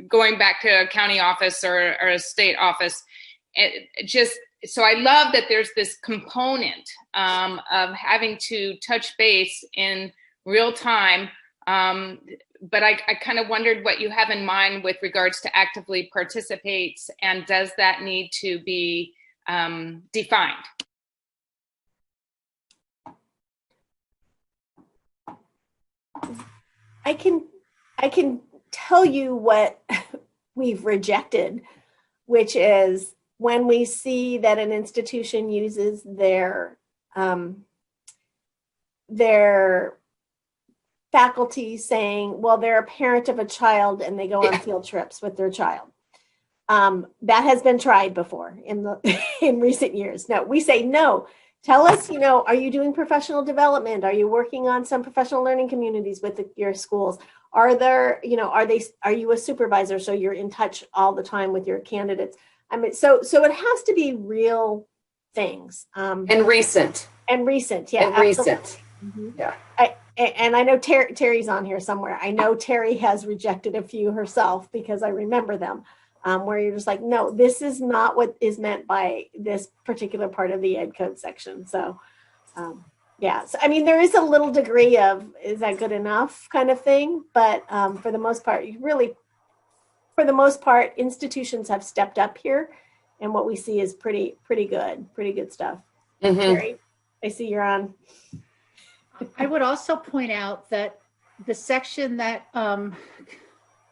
Speaker 1: going back to a county office or a state office. So I love that there's this component of having to touch base in real time. But I kind of wondered what you have in mind with regards to actively participates, and does that need to be defined?
Speaker 22: I can tell you what we've rejected, which is when we see that an institution uses their faculty saying, well, they're a parent of a child and they go on field trips with their child. That has been tried before in recent years. No, we say no. Tell us, are you doing professional development? Are you working on some professional learning communities with your schools? Are you a supervisor? So you're in touch all the time with your candidates. I mean, so it has to be real things.
Speaker 4: And recent.
Speaker 22: Yeah.
Speaker 4: And
Speaker 22: absolutely.
Speaker 4: recent.
Speaker 22: Mm-hmm.
Speaker 4: Yeah.
Speaker 22: And I know Teri's on here somewhere. I know Teri has rejected a few herself because I remember them. Where you're just like, no, this is not what is meant by this particular part of the ed code section. So, yeah, so, I mean, there is a little degree of, is that good enough kind of thing, but for the most part, institutions have stepped up here, and what we see is pretty good stuff.
Speaker 4: Mm-hmm.
Speaker 22: Teri, I see you're on.
Speaker 23: I would also point out that the section that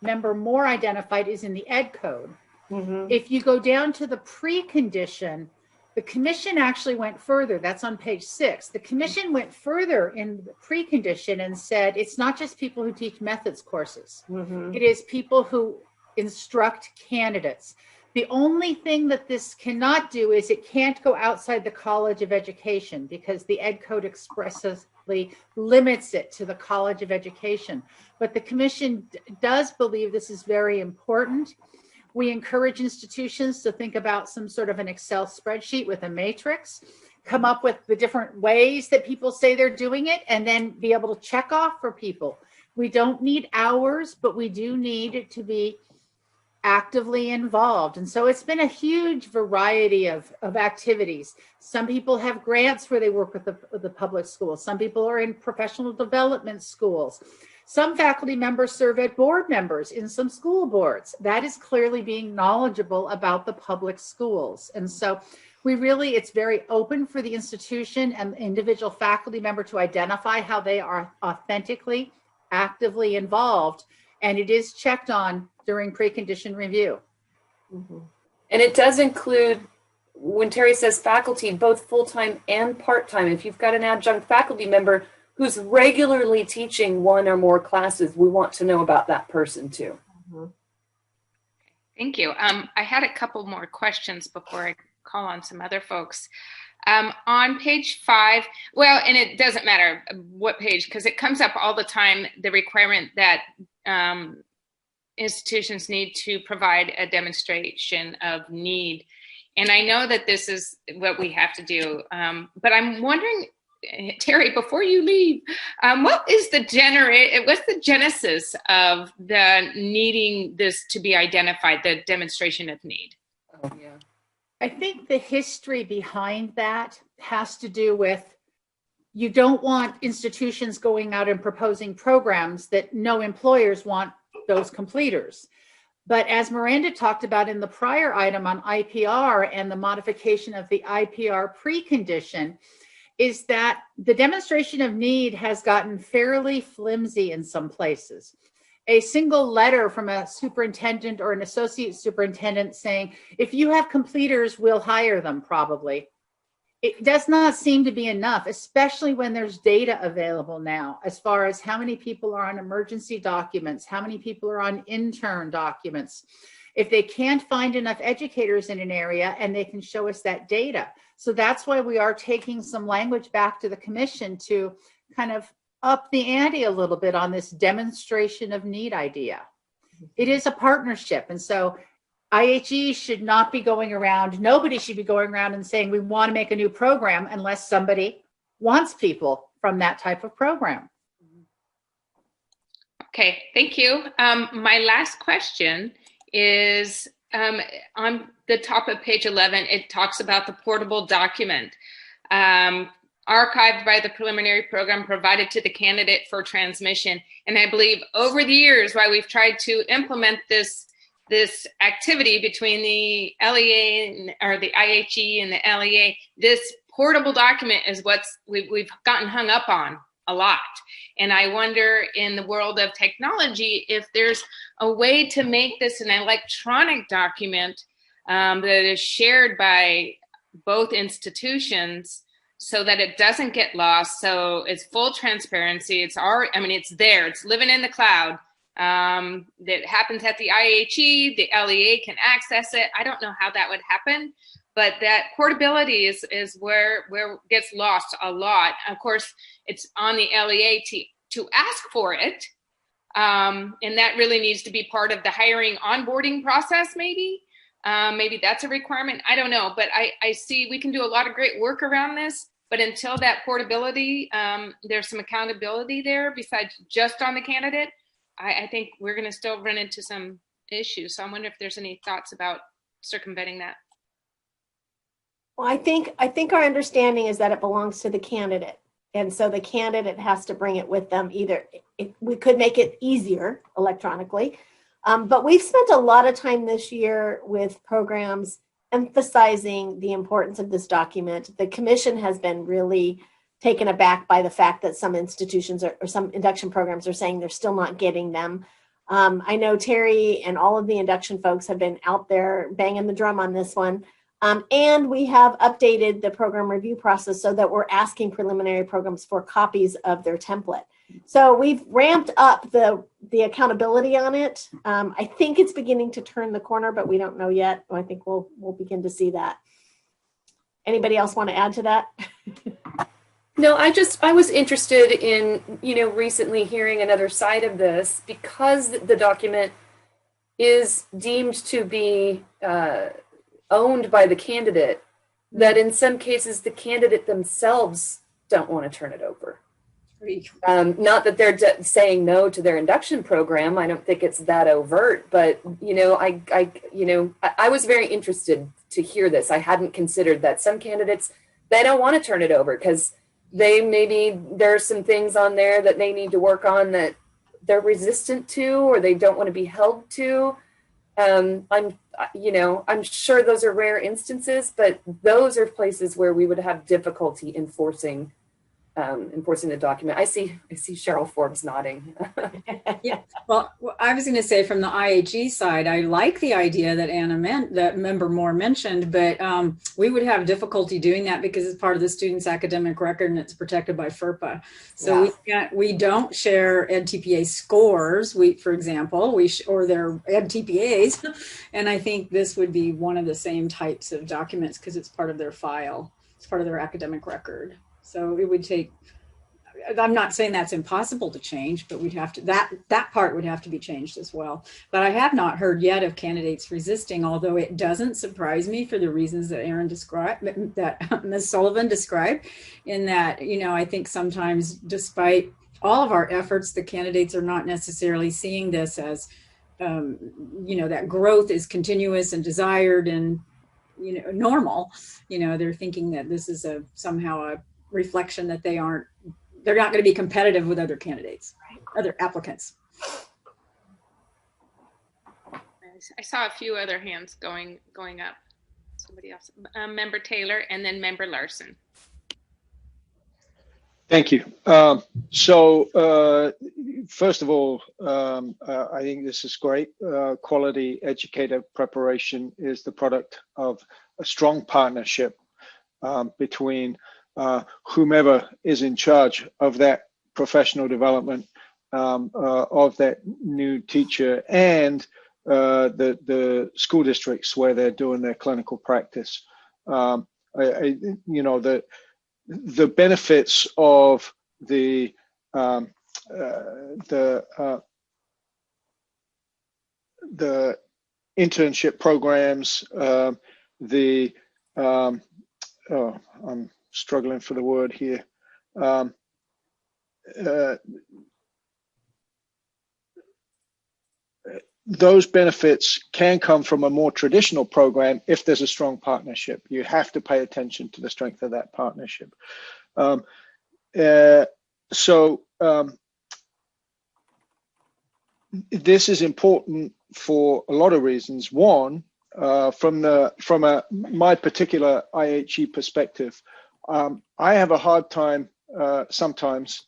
Speaker 23: Member Moore identified is in the ed code.
Speaker 22: Mm-hmm.
Speaker 23: If you go down to the precondition, the commission actually went further. That's on page 6. The commission went further in the precondition and said it's not just people who teach methods courses.
Speaker 22: Mm-hmm.
Speaker 23: It is people who instruct candidates. The only thing that this cannot do is it can't go outside the College of Education, because the ed code expressly limits it to the College of Education. But the commission does believe this is very important. We encourage institutions to think about some sort of an Excel spreadsheet with a matrix, come up with the different ways that people say they're doing it, and then be able to check off for people. We don't need hours, but we do need it to be actively involved. And so it's been a huge variety of activities. Some people have grants where they work with the public schools. Some people are in professional development schools. Some faculty members serve as board members in some school boards. That is clearly being knowledgeable about the public schools. And so it's very open for the institution and the individual faculty member to identify how they are authentically, actively involved. And it is checked on during precondition review.
Speaker 4: Mm-hmm. And it does include, when Teri says faculty, both full-time and part-time. If you've got an adjunct faculty member who's regularly teaching one or more classes, we want to know about that person too.
Speaker 22: Mm-hmm.
Speaker 1: Thank you. I had a couple more questions before I call on some other folks. On page 5, well, and it doesn't matter what page, because it comes up all the time, the requirement that institutions need to provide a demonstration of need. And I know that this is what we have to do, but I'm wondering, Teri, before you leave, what's the genesis of the needing this to be identified, the demonstration of need?
Speaker 4: Oh, yeah.
Speaker 23: I think the history behind that has to do with, you don't want institutions going out and proposing programs that no employers want those completers. But as Miranda talked about in the prior item on IPR and the modification of the IPR precondition, is that the demonstration of need has gotten fairly flimsy in some places. A single letter from a superintendent or an associate superintendent saying, if you have completers, we'll hire them probably. It does not seem to be enough, especially when there's data available now, as far as how many people are on emergency documents, how many people are on intern documents. If they can't find enough educators in an area, and they can show us that data. So that's why we are taking some language back to the commission to kind of up the ante a little bit on this demonstration of need idea. It is a partnership. And so IHE should not be going around, nobody should be going around and saying, we want to make a new program unless somebody wants people from that type of program.
Speaker 1: Okay, thank you. My last question is on the top of page 11, it talks about the portable document archived by the preliminary program provided to the candidate for transmission. And I believe over the years, while we've tried to implement this activity between the LEA or the IHE and the LEA, this portable document is what we've gotten hung up on a lot. And I wonder, in the world of technology, if there's a way to make this an electronic document that is shared by both institutions so that it doesn't get lost. So it's full transparency. It's there, it's living in the cloud. That happens at the IHE, the LEA can access it. I don't know how that would happen, but that portability is where it gets lost a lot. Of course, it's on the LEA to ask for it. And that really needs to be part of the hiring onboarding process, maybe. Maybe that's a requirement. I don't know, but I see we can do a lot of great work around this, but until that portability, there's some accountability there besides just on the candidate. I think we're going to still run into some issues. So I wonder if there's any thoughts about circumventing that.
Speaker 22: Well, I think our understanding is that it belongs to the candidate. And so the candidate has to bring it with them. Either we could make it easier electronically, but we've spent a lot of time this year with programs emphasizing the importance of this document. The commission has been really taken aback by the fact that some institutions or some induction programs are saying they're still not getting them. I know Teri and all of the induction folks have been out there banging the drum on this one. And we have updated the program review process so that we're asking preliminary programs for copies of their template. So we've ramped up the accountability on it. I think it's beginning to turn the corner, but we don't know yet. I think we'll begin to see that. Anybody else want to add to that?
Speaker 4: No, I was interested in, recently hearing another side of this, because the document is deemed to be owned by the candidate, that in some cases the candidate themselves don't want to turn it over. Not that they're saying no to their induction program. I don't think it's that overt, but I was very interested to hear this. I hadn't considered that some candidates, they don't want to turn it over because there's some things on there that they need to work on that they're resistant to, or they don't want to be held to. I'm sure those are rare instances, but those are places where we would have difficulty enforcing the document. I see Cheryl Forbes nodding.
Speaker 8: Yeah. Well, I was going to say from the IHE side, I like the idea that Member Moore mentioned, but we would have difficulty doing that because it's part of the student's academic record and it's protected by FERPA. So we don't share EdTPA scores. For example, or their EdTPAs, and I think this would be one of the same types of documents because it's part of their file. It's part of their academic record. So it would take, I'm not saying that's impossible to change, but we'd have to, that part would have to be changed as well. But I have not heard yet of candidates resisting, although it doesn't surprise me for the reasons that Erin described, that Ms. Sullivan described, in that, I think sometimes despite all of our efforts, the candidates are not necessarily seeing this as, that growth is continuous and desired and, normal. They're thinking that this is somehow a reflection that they're not going to be competitive with other candidates, other applicants.
Speaker 1: I saw a few other hands going up. Somebody else, Member Taylor, and then Member Larson.
Speaker 13: Thank you. So first of all, I think this is great. Quality educator preparation is the product of a strong partnership between whomever is in charge of that professional development of that new teacher and the school districts where they're doing their clinical practice. The benefits of the internship programs, I'm struggling for the word here. those benefits can come from a more traditional program if there's a strong partnership. You have to pay attention to the strength of that partnership. This is important for a lot of reasons. One, from my particular IHE perspective, I have a hard time sometimes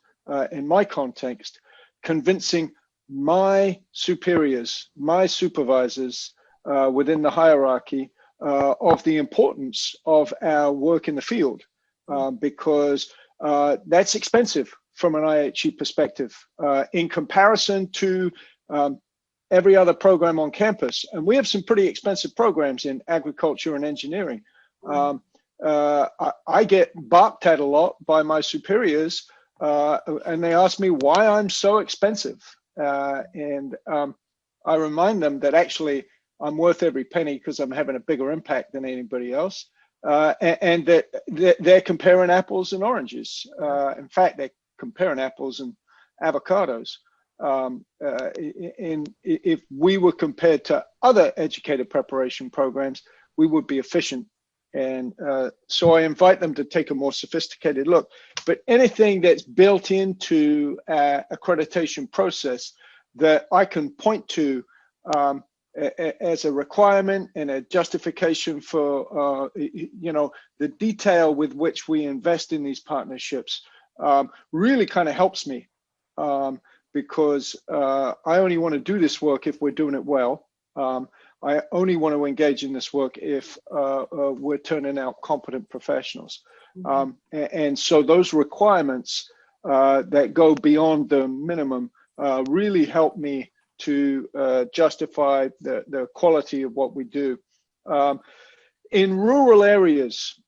Speaker 13: in my context convincing my superiors, my supervisors within the hierarchy of the importance of our work in the field, because that's expensive from an IHE perspective in comparison to every other program on campus. And we have some pretty expensive programs in agriculture and engineering. I get barked at a lot by my superiors, and they ask me why I'm so expensive. And I remind them that actually I'm worth every penny because I'm having a bigger impact than anybody else, and that they're comparing apples and oranges. In fact, they're comparing apples and avocados. If we were compared to other educator preparation programs, we would be efficient. And so I invite them to take a more sophisticated look. But anything that's built into our accreditation process that I can point to as a requirement and a justification for, the detail with which we invest in these partnerships really kind of helps me because I only want to do this work if we're doing it well. I only want to engage in this work if we're turning out competent professionals. And so those requirements that go beyond the minimum really help me to justify the quality of what we do. In rural areas,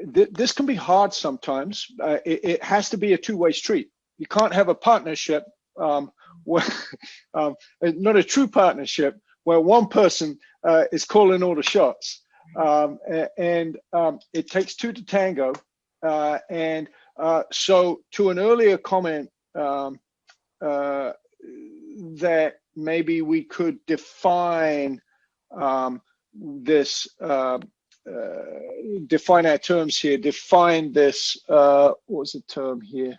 Speaker 13: this can be hard sometimes. It has to be a two-way street. You can't have a partnership, where, not a true partnership, where one person is calling all the shots. It takes two to tango. So to an earlier comment that maybe we could define this, define our terms here, define this, what was the term here?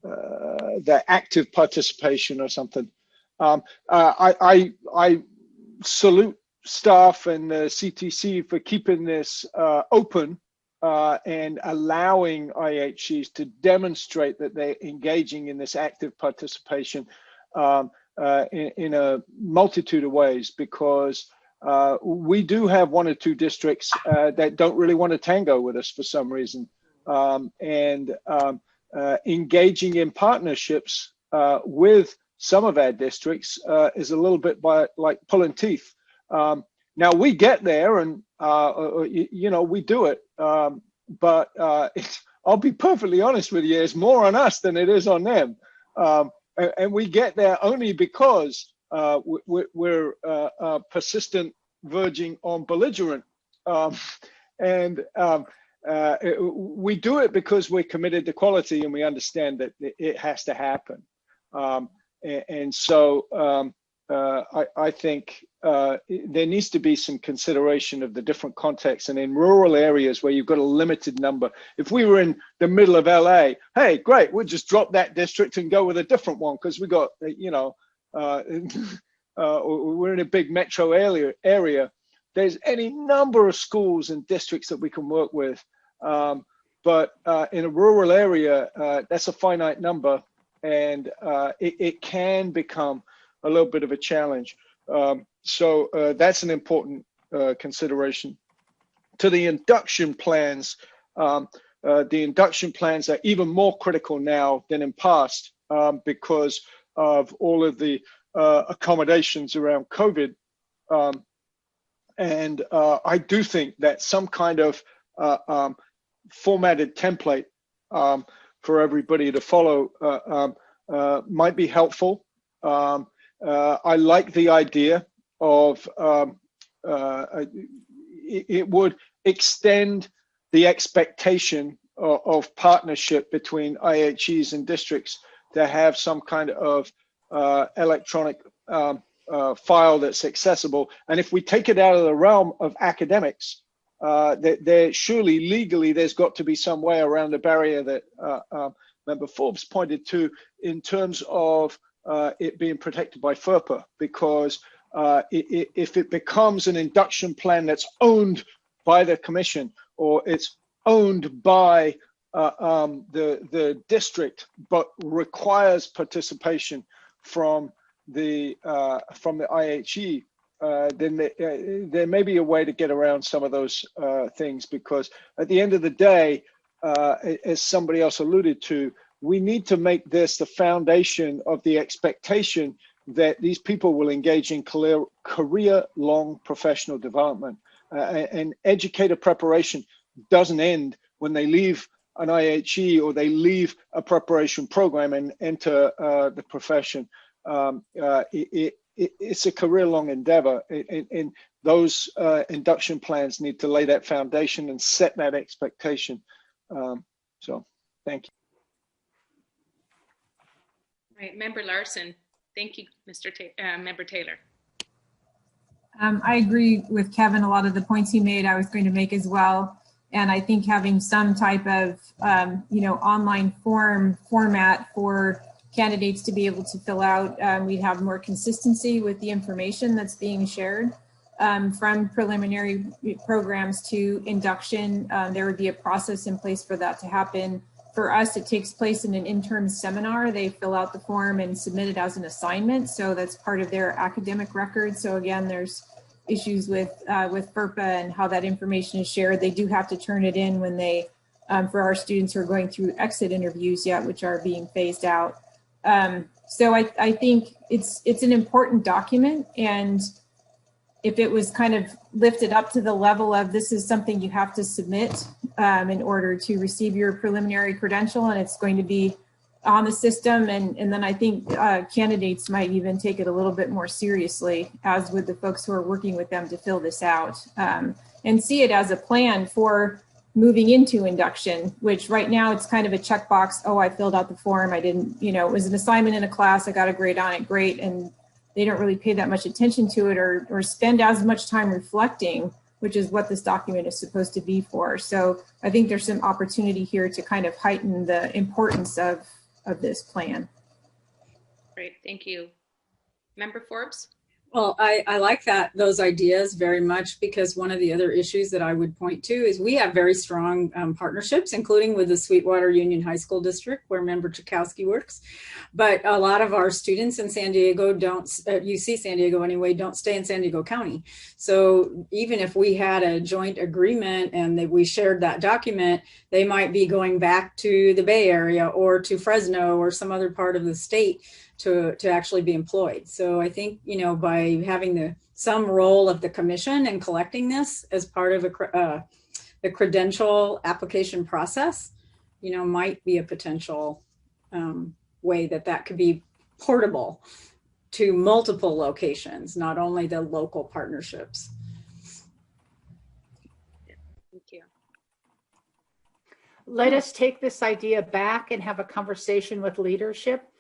Speaker 13: The active participation or something. I salute staff and the CTC for keeping this open and allowing IHEs to demonstrate that they're engaging in this active participation in a multitude of ways, because we do have one or two districts that don't really want to tango with us for some reason. Engaging in partnerships with some of our districts is a little bit like pulling teeth. Now we get there and, we do it. But I'll be perfectly honest with you, it's more on us than it is on them. And we get there only because we're persistent, verging on belligerent. We do it because we're committed to quality and we understand that it has to happen. I think there needs to be some consideration of the different contexts. And in rural areas where you've got a limited number, if we were in the middle of LA, hey, great, we'll just drop that district and go with a different one because we got, we're in a big metro area. There's any number of schools and districts that we can work with. But in a rural area, that's a finite number, and it can become a little bit of a challenge. So that's an important consideration. To the induction plans, the induction plans are even more critical now than in past because of all of the accommodations around COVID. I do think that some kind of formatted template for everybody to follow might be helpful. I like the idea of it would extend the expectation of partnership between IHEs and districts to have some kind of electronic file that's accessible. And if we take it out of the realm of academics, there surely legally there's got to be some way around the barrier that Member Forbes pointed to in terms of it being protected by FERPA, because if it becomes an induction plan that's owned by the commission, or it's owned by the district, but requires participation from the IHE, then there may be a way to get around some of those things, because at the end of the day, as somebody else alluded to, we need to make this the foundation of the expectation that these people will engage in career-long professional development. And educator preparation doesn't end when they leave an IHE or they leave a preparation program and enter the profession. It's a career-long endeavor, and those induction plans need to lay that foundation and set that expectation. So, thank you.
Speaker 1: Right, Member Larson. Thank you, Member Taylor.
Speaker 10: I agree with Kevin. A lot of the points he made, I was going to make as well. And I think having some type of, online format for candidates to be able to fill out, we'd have more consistency with the information that's being shared from preliminary programs to induction. There would be a process in place for that to happen. For us, it takes place in an intern seminar. They fill out the form and submit it as an assignment. So that's part of their academic record. So again, there's issues with FERPA and how that information is shared. They do have to turn it in when they, for our students who are going through exit interviews yet, which are being phased out. So I think it's an important document, and if it was kind of lifted up to the level of this is something you have to submit in order to receive your preliminary credential, and it's going to be on the system, and then I think candidates might even take it a little bit more seriously, as with the folks who are working with them to fill this out, and see it as a plan for moving into induction, which right now it's kind of a checkbox. Oh, I filled out the form. I didn't, it was an assignment in a class. I got a grade on it. Great. And they don't really pay that much attention to it or spend as much time reflecting, which is what this document is supposed to be for. So I think there's some opportunity here to kind of heighten the importance of this plan.
Speaker 1: Great, thank you. Member Forbes?
Speaker 8: Well, I like those ideas very much, because one of the other issues that I would point to is we have very strong partnerships, including with the Sweetwater Union High School District, where Member Chakowski works. But a lot of our students in San Diego UC San Diego anyway, don't stay in San Diego County. So even if we had a joint agreement and that we shared that document, they might be going back to the Bay Area or to Fresno or some other part of the state to actually be employed. So I think, by having some role of the commission and collecting this as part of the credential application process, might be a potential way that could be portable to multiple locations, not only the local partnerships.
Speaker 1: Thank you.
Speaker 23: Let us take this idea back and have a conversation with leadership.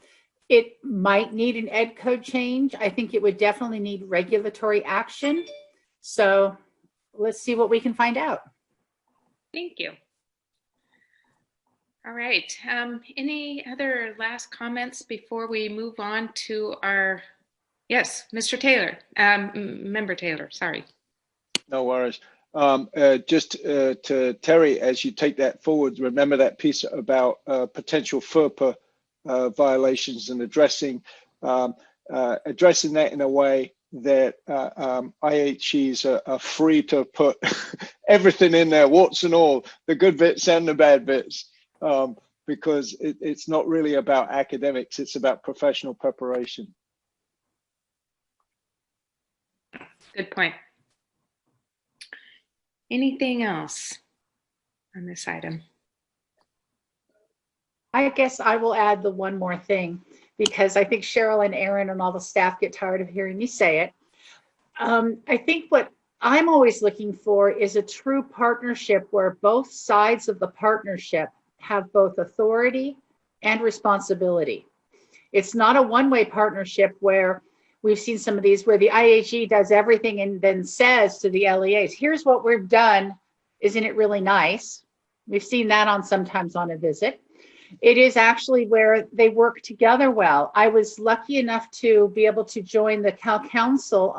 Speaker 23: It might need an ed code change. I think it would definitely need regulatory action. So let's see what we can find out.
Speaker 1: Thank you. All right. Any other last comments before we move on to our, yes, Mr. Taylor, Member Taylor, sorry.
Speaker 13: No worries. Just to Teri, as you take that forward, remember that piece about potential FERPA violations and addressing that in a way that IHEs are free to put everything in there, warts and all, the good bits and the bad bits, because it's not really about academics, it's about professional preparation.
Speaker 1: Good point. Anything else on this item?
Speaker 23: I guess I will add the one more thing, because I think Cheryl and Erin and all the staff get tired of hearing me say it. I think what I'm always looking for is a true partnership where both sides of the partnership have both authority and responsibility. It's not a one-way partnership where we've seen some of these where the IAG does everything and then says to the LEAs, here's what we've done. Isn't it really nice? We've seen that sometimes on a visit. It is actually where they work together well. I was lucky enough to be able to join the Cal Council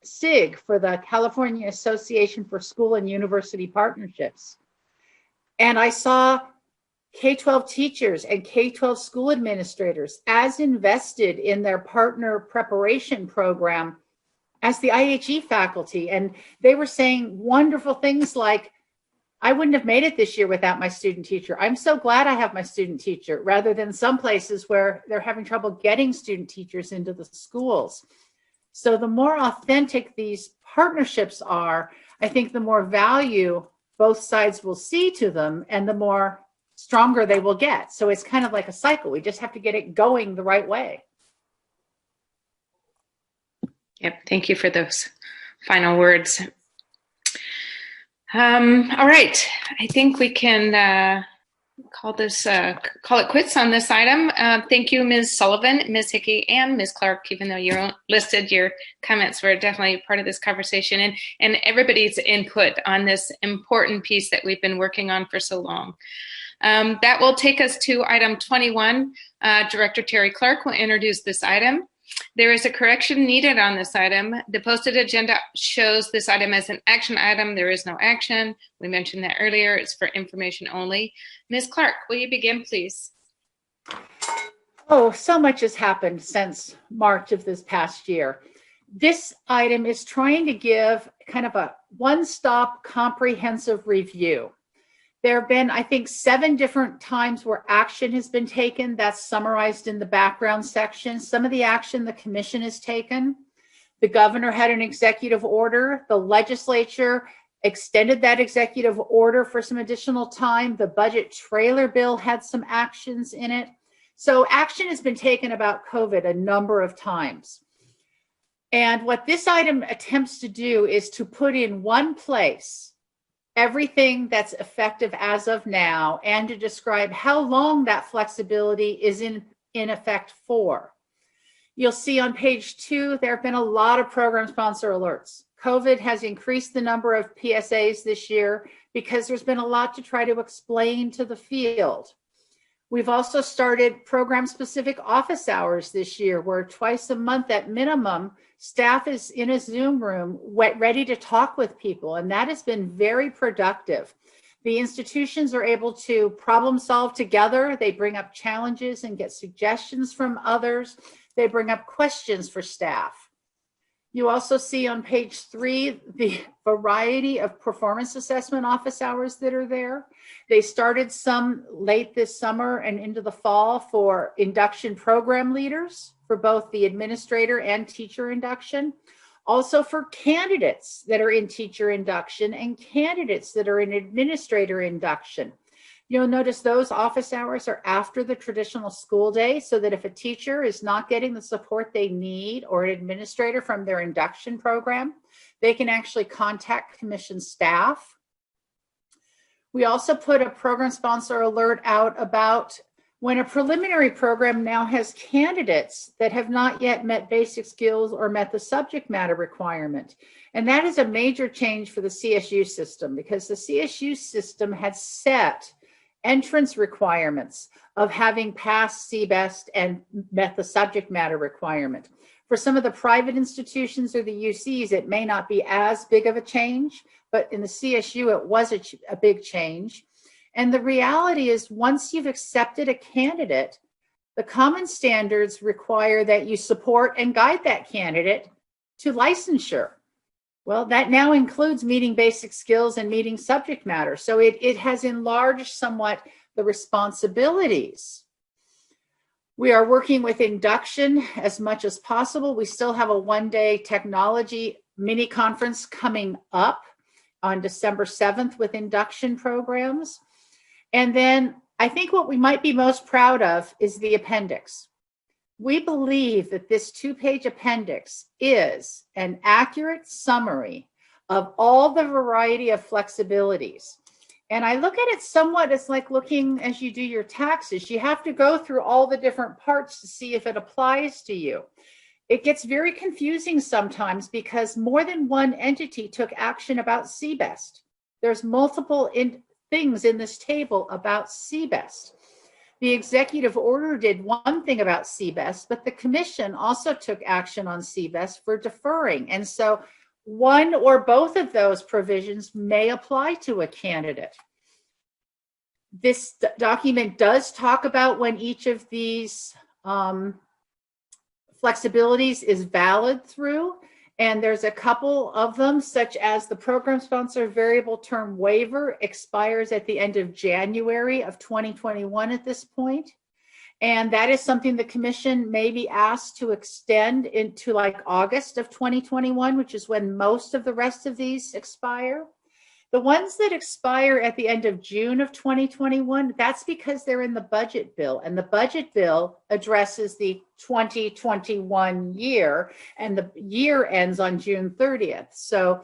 Speaker 23: SIG for the California Association for School and University Partnerships. And I saw K-12 teachers and K-12 school administrators as invested in their partner preparation program as the IHE faculty. And they were saying wonderful things like, I wouldn't have made it this year without my student teacher. I'm so glad I have my student teacher, rather than some places where they're having trouble getting student teachers into the schools. So the more authentic these partnerships are, I think the more value both sides will see to them and the more stronger they will get. So it's kind of like a cycle. We just have to get it going the right way.
Speaker 1: Yep, thank you for those final words. All right, I think we can call it quits on this item. Thank you, Ms. Sullivan, Ms. Hickey, and Ms. Clark, even though you're listed, your comments were definitely part of this conversation and everybody's input on this important piece that we've been working on for so long. That will take us to item 21. Director Teri Clark will introduce this item. There is a correction needed on this item. The posted agenda shows this item as an action item. There is no action. We mentioned that earlier. It's for information only. Ms. Clark, will you begin, please?
Speaker 23: Oh, so much has happened since March of this past year. This item is trying to give kind of a one-stop comprehensive review. There have been, I think, 7 different times where action has been taken. That's summarized in the background section. Some of the action the commission has taken. The governor had an executive order. The legislature extended that executive order for some additional time. The budget trailer bill had some actions in it. So action has been taken about COVID a number of times. And what this item attempts to do is to put in one place everything that's effective as of now, and to describe how long that flexibility is in effect for. You'll see on page 2, there have been a lot of program sponsor alerts. COVID has increased the number of PSAs this year because there's been a lot to try to explain to the field. We've also started program-specific office hours this year, where twice a month at minimum, staff is in a Zoom room ready to talk with people, and that has been very productive. The institutions are able to problem solve together. They bring up challenges and get suggestions from others. They bring up questions for staff. You also see on page 3 the variety of performance assessment office hours that are there. They started some late this summer and into the fall for induction program leaders for both the administrator and teacher induction. Also for candidates that are in teacher induction and candidates that are in administrator induction. You'll notice those office hours are after the traditional school day, so that if a teacher is not getting the support they need or an administrator from their induction program, they can actually contact commission staff. We also put a program sponsor alert out about when a preliminary program now has candidates that have not yet met basic skills or met the subject matter requirement. And that is a major change for the CSU system, because the CSU system had set entrance requirements of having passed CBEST and met the subject matter requirement. For some of the private institutions or the UCs, it may not be as big of a change, but in the CSU, it was a big change. And the reality is, once you've accepted a candidate, the common standards require that you support and guide that candidate to licensure. Well, that now includes meeting basic skills and meeting subject matter. So it has enlarged somewhat the responsibilities. We are working with induction as much as possible. We still have a one-day technology mini conference coming up on December 7th with induction programs. And then I think what we might be most proud of is the appendix. We believe that this 2-page appendix is an accurate summary of all the variety of flexibilities. And I look at it somewhat as like looking as you do your taxes. You have to go through all the different parts to see if it applies to you. It gets very confusing sometimes because more than one entity took action about CBEST. There's multiple things in this table about CBEST. The executive order did one thing about CBEST, but the commission also took action on CBEST for deferring. And so one or both of those provisions may apply to a candidate. This document does talk about when each of these flexibilities is valid through, and there's a couple of them, such as the program sponsor variable term waiver expires at the end of January of 2021 at this point. And that is something the commission may be asked to extend into like August of 2021, which is when most of the rest of these expire. The ones that expire at the end of June of 2021, that's because they're in the budget bill, and the budget bill addresses the 2021 year, and the year ends on June 30th. So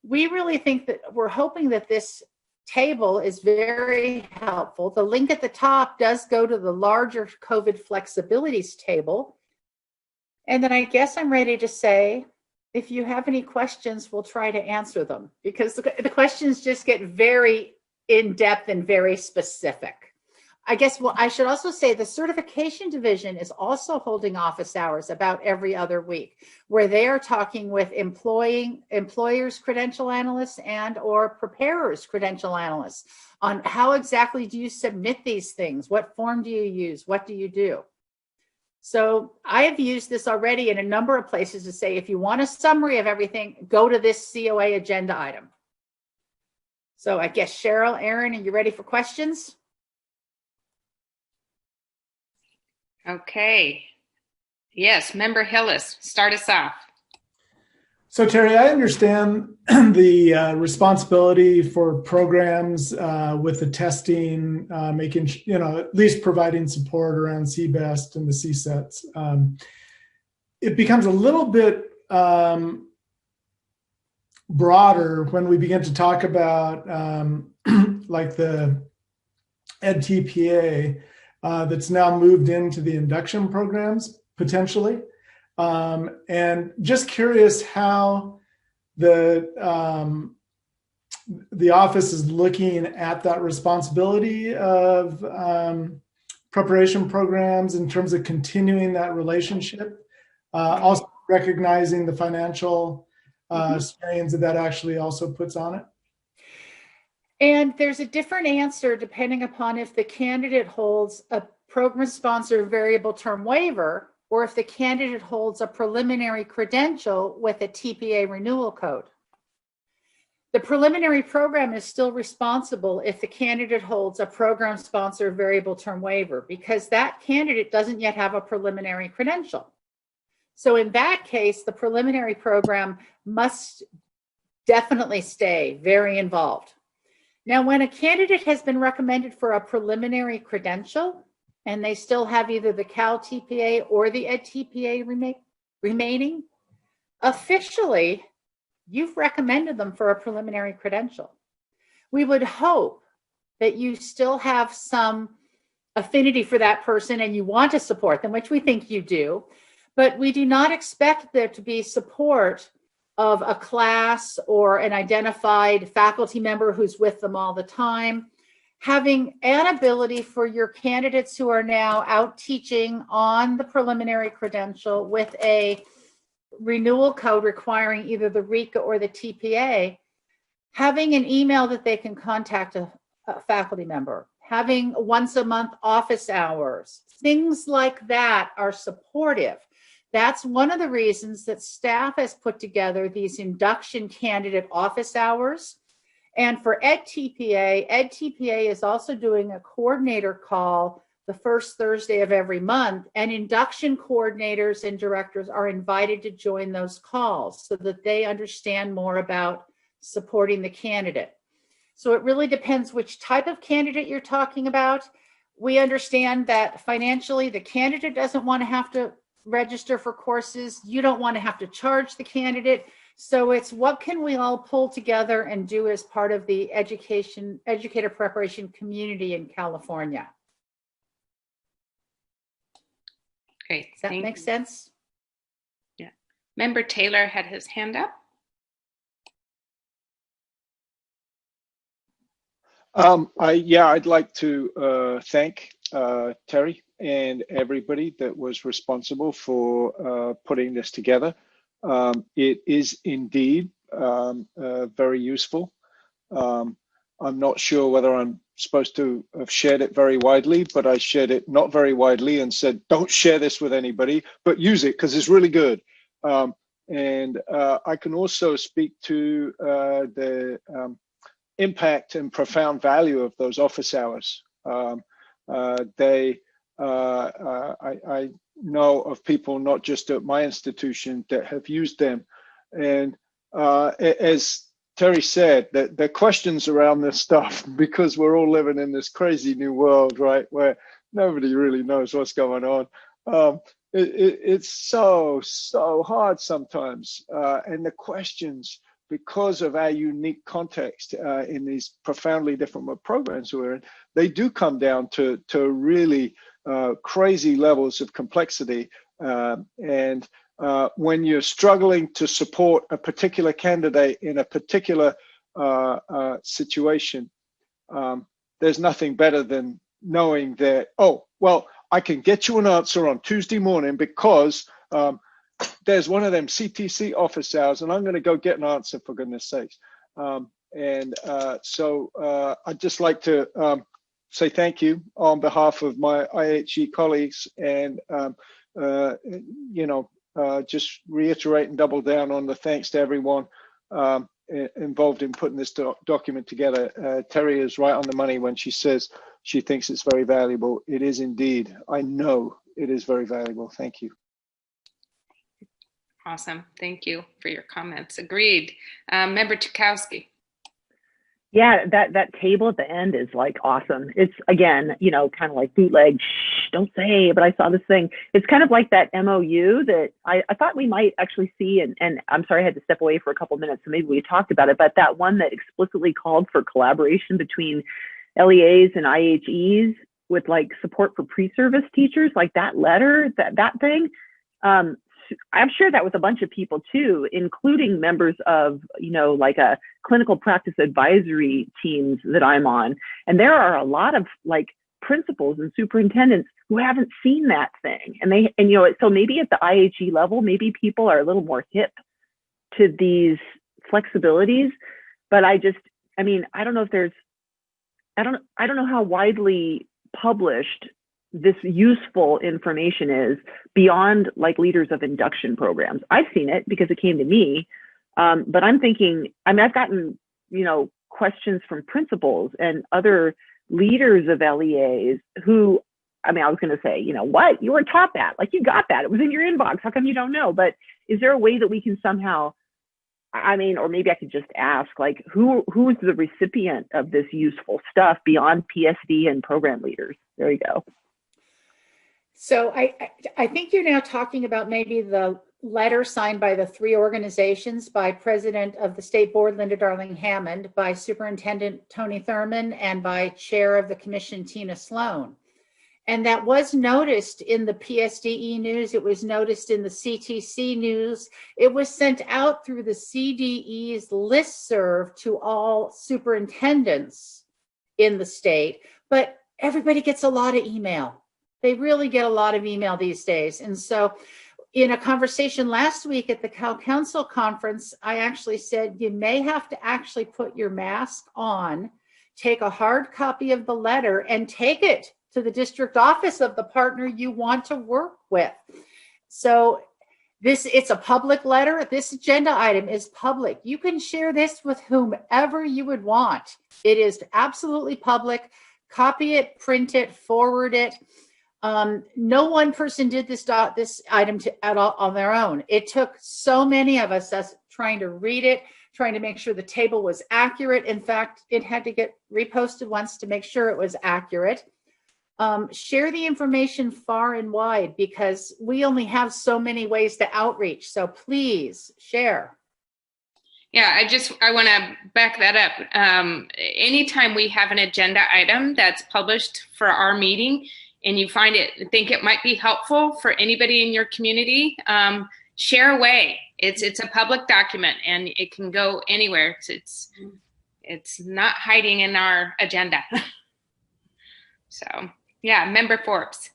Speaker 23: we really think that we're hoping that this table is very helpful. The link at the top does go to the larger COVID flexibilities table. And then I guess I'm ready to say, if you have any questions, we'll try to answer them, because the questions just get very in-depth and very specific. I guess I should also say the certification division is also holding office hours about every other week, where they are talking with employers, credential analysts, and or preparers, credential analysts, on how exactly do you submit these things? What form do you use? What do you do? So I have used this already in a number of places to say, if you want a summary of everything, go to this COA agenda item. So I guess Cheryl, Erin, are you ready for questions?
Speaker 1: Okay. Yes, Member Hillis, start us off.
Speaker 5: So Teri, I understand the responsibility for programs with the testing, making, at least providing support around CBEST and the CSETs. It becomes a little bit broader when we begin to talk about like the EdTPA that's now moved into the induction programs potentially. And just curious how the office is looking at that responsibility of preparation programs in terms of continuing that relationship, also recognizing the financial strains that actually also puts on it.
Speaker 23: And there's a different answer depending upon if the candidate holds a program sponsor variable term waiver, or if the candidate holds a preliminary credential with a TPA renewal code. The preliminary program is still responsible if the candidate holds a program sponsor variable term waiver, because that candidate doesn't yet have a preliminary credential. So in that case, the preliminary program must definitely stay very involved. Now, when a candidate has been recommended for a preliminary credential, and they still have either the Cal TPA or the Ed TPA remaining, officially, you've recommended them for a preliminary credential. We would hope that you still have some affinity for that person and you want to support them, which we think you do, but we do not expect there to be support of a class or an identified faculty member who's with them all the time. Having an ability for your candidates who are now out teaching on the preliminary credential with a renewal code requiring either the RECA or the TPA, having an email that they can contact a faculty member, having once a month office hours, things like that are supportive. That's one of the reasons that staff has put together these induction candidate office hours. And for EdTPA is also doing a coordinator call the first Thursday of every month, and induction coordinators and directors are invited to join those calls so that they understand more about supporting the candidate. So it really depends which type of candidate you're talking about. We understand that financially the candidate doesn't want to have to register for courses. You don't want to have to charge the candidate. So it's what can we all pull together and do as part of the educator preparation community in California?
Speaker 1: Great.
Speaker 23: Does that make sense?
Speaker 1: Yeah. Member Taylor had his hand up.
Speaker 13: I'd like to thank Teri and everybody that was responsible for putting this together. It is indeed very useful. I'm not sure whether I'm supposed to have shared it very widely, but I shared it not very widely and said, don't share this with anybody, but use it because it's really good. And I can also speak to the impact and profound value of those office hours. I know of people, not just at my institution, that have used them. And as Teri said, the questions around this stuff, because we're all living in this crazy new world, right, where nobody really knows what's going on. It's so hard sometimes. And the questions, because of our unique context in these profoundly different programs we're in, they do come down to really crazy levels of complexity. And when you're struggling to support a particular candidate in a particular situation, there's nothing better than knowing that, oh, well, I can get you an answer on Tuesday morning because there's one of them CTC office hours and I'm going to go get an answer, for goodness sakes. So I'd just like to say thank you on behalf of my IHE colleagues and, just reiterate and double down on the thanks to everyone involved in putting this document together. Teri is right on the money when she says she thinks it's very valuable. It is indeed. I know it is very valuable. Thank you.
Speaker 1: Awesome. Thank you for your comments. Agreed. Member Tukowski.
Speaker 21: Yeah, that table at the end is like awesome. It's, again, kind of like bootleg, shh, don't say, but I saw this thing. It's kind of like that MOU that I thought we might actually see, and I'm sorry I had to step away for a couple minutes, so maybe we talked about it, but that one that explicitly called for collaboration between LEAs and IHEs with like support for pre-service teachers, like that letter, that thing. I've shared that with a bunch of people too, including members of, like a clinical practice advisory teams that I'm on. And there are a lot of like principals and superintendents who haven't seen that thing. So maybe at the IHE level, maybe people are a little more hip to these flexibilities, but I don't know if there's, I don't know how widely published this useful information is beyond like leaders of induction programs. I've seen it because it came to me, but I'm thinking, I've gotten, questions from principals and other leaders of LEAs who, I was going to say, what? You were taught that, like you got that, it was in your inbox. How come you don't know? But is there a way that we can somehow, or maybe I could just ask, like, who's the recipient of this useful stuff beyond PSD and program leaders? There you go.
Speaker 23: So I think you're now talking about maybe the letter signed by the three organizations, by President of the State Board, Linda Darling-Hammond, by Superintendent Tony Thurman, and by Chair of the Commission, Tina Sloan. And that was noticed in the PSDE news. It was noticed in the CTC news. It was sent out through the CDE's listserv to all superintendents in the state, but everybody gets a lot of email. They really get a lot of email these days. And so in a conversation last week at the Cal Council conference, I actually said, you may have to actually put your mask on, take a hard copy of the letter and take it to the district office of the partner you want to work with. So it's a public letter. This agenda item is public. You can share this with whomever you would want. It is absolutely public. Copy it, print it, forward it. No one person did this item at all on their own. It took so many of us trying to read it, trying to make sure the table was accurate. In fact, it had to get reposted once to make sure it was accurate. Share the information far and wide because we only have so many ways to outreach. So please share.
Speaker 1: Yeah, I want to back that up. Anytime we have an agenda item that's published for our meeting and you think it might be helpful for anybody in your community, share away. It's a public document and it can go anywhere. It's not hiding in our agenda. So yeah, Member Forbes.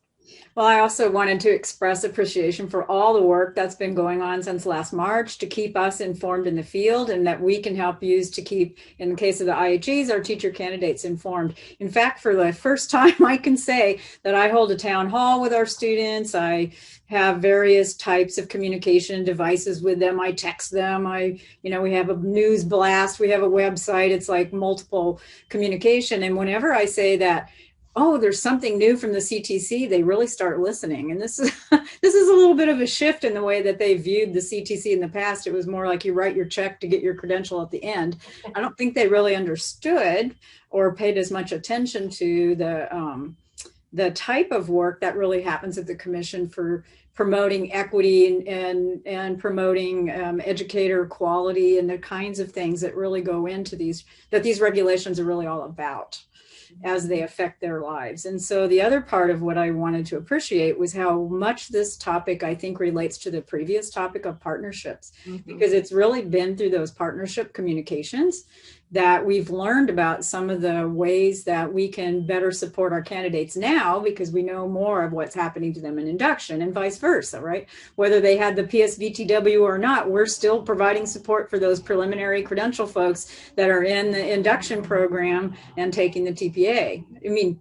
Speaker 8: Well, I also wanted to express appreciation for all the work that's been going on since last March to keep us informed in the field, and that we can help use to keep, in the case of the IHEs, our teacher candidates informed. In fact, for the first time, I can say that I hold a town hall with our students. I have various types of communication devices with them. I text them. We have a news blast. We have a website. It's like multiple communication. And whenever I say that, oh, there's something new from the CTC, they really start listening. And this is this is a little bit of a shift in the way that they viewed the CTC in the past. It was more like you write your check to get your credential at the end. I don't think they really understood or paid as much attention to the type of work that really happens at the commission for promoting equity and promoting educator quality and the kinds of things that really go into these regulations are really all about as they affect their lives. And so the other part of what I wanted to appreciate was how much this topic, I think, relates to the previous topic of partnerships, because it's really been through those partnership communications that we've learned about some of the ways that we can better support our candidates now, because we know more of what's happening to them in induction and vice versa, right? Whether they had the PSVTW or not, we're still providing support for those preliminary credential folks that are in the induction program and taking the TPA. I mean,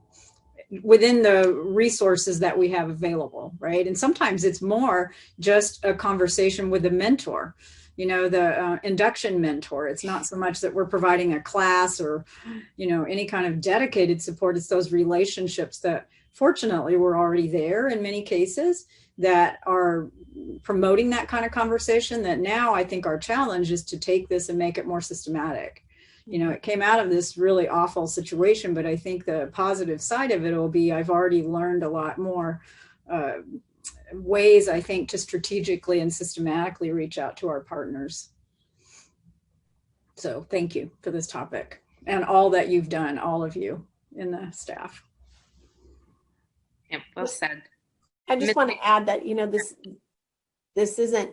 Speaker 8: within the resources that we have available, right? And sometimes it's more just a conversation with a mentor, the induction mentor. It's not so much that we're providing a class or, any kind of dedicated support. It's those relationships that fortunately were already there in many cases that are promoting that kind of conversation, that now I think our challenge is to take this and make it more systematic. It came out of this really awful situation, but I think the positive side of it will be I've already learned a lot more ways, I think, to strategically and systematically reach out to our partners. So thank you for this topic and all that you've done, all of you in the staff.
Speaker 1: Yeah, well said.
Speaker 22: I just want to add that, this isn't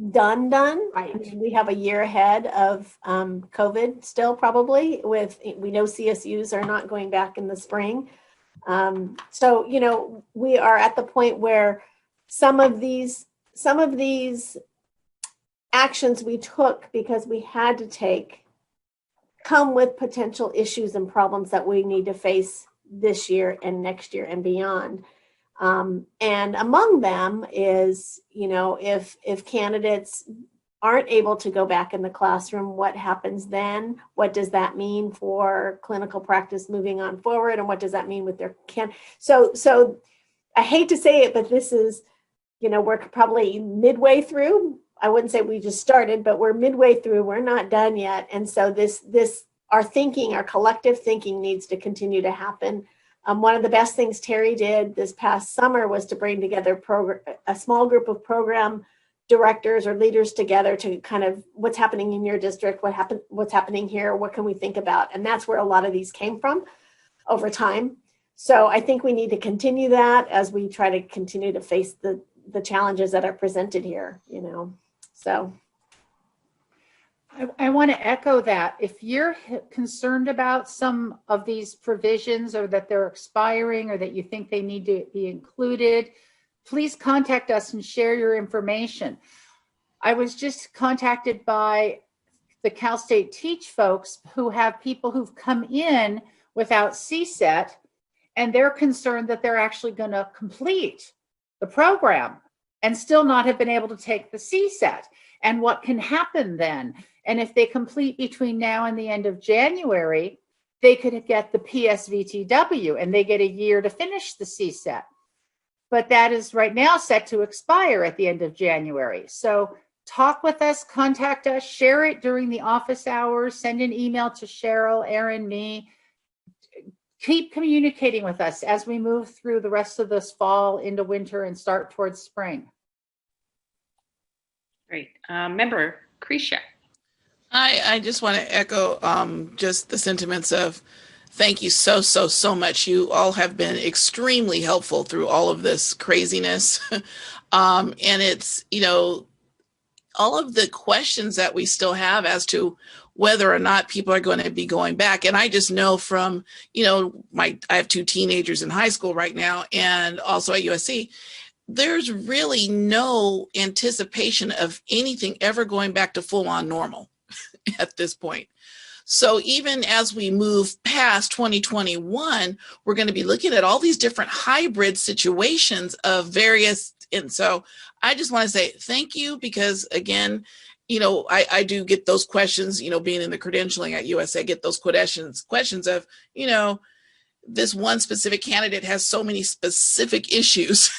Speaker 22: done. Right. I mean, we have a year ahead of COVID still probably we know CSUs are not going back in the spring. So, we are at the point where some of these actions we took because we had to take come with potential issues and problems that we need to face this year and next year and beyond. And among them is, if candidates aren't able to go back in the classroom, what happens then? What does that mean for clinical practice moving on forward? And what does that mean with their So I hate to say it, but this is, we're probably midway through. I wouldn't say we just started, but we're midway through. We're not done yet. And so our collective thinking needs to continue to happen. One of the best things Teri did this past summer was to bring together a small group of program directors or leaders together to kind of what's happening in your district, what's happening here, what can we think about? And that's where a lot of these came from over time. So I think we need to continue that as we try to continue to face the challenges that are presented here, so.
Speaker 23: I want to echo that. If you're concerned about some of these provisions or that they're expiring or that you think they need to be included, please contact us and share your information. I was just contacted by the Cal State Teach folks who have people who've come in without CSET, and they're concerned that they're actually going to complete the program and still not have been able to take the CSET. And what can happen then? And if they complete between now and the end of January, they could get the PSVTW and they get a year to finish the CSET. But that is right now set to expire at the end of January. So talk with us, contact us, share it during the office hours, send an email to Cheryl, Erin, me. Keep communicating with us as we move through the rest of this fall into winter and start towards spring.
Speaker 1: Great. Member Krisha.
Speaker 9: I just want to echo just the sentiments of thank you so much. You all have been extremely helpful through all of this craziness. And it's, all of the questions that we still have as to whether or not people are going to be going back. And I just know from, I have 2 teenagers in high school right now and also at USC. There's really no anticipation of anything ever going back to full on normal at this point. So even as we move past 2021, we're going to be looking at all these different hybrid situations of various. And so I just want to say thank you because, again, I do get those questions, being in the credentialing at USA, I get those questions of, this one specific candidate has so many specific issues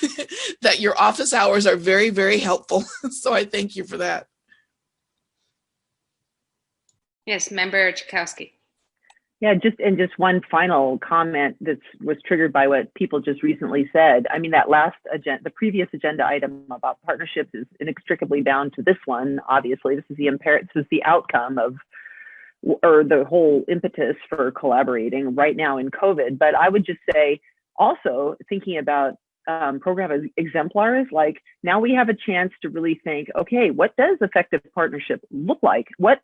Speaker 9: that your office hours are very, very helpful. So I thank you for that.
Speaker 1: Yes, Member Chakowski.
Speaker 21: Yeah, just one final comment that was triggered by what people just recently said. I mean, that the previous agenda item about partnerships is inextricably bound to this one. Obviously, this is the outcome of, or the whole impetus for collaborating right now in COVID. But I would just say, also thinking about program exemplars, like now we have a chance to really think, okay, what does effective partnership look like? What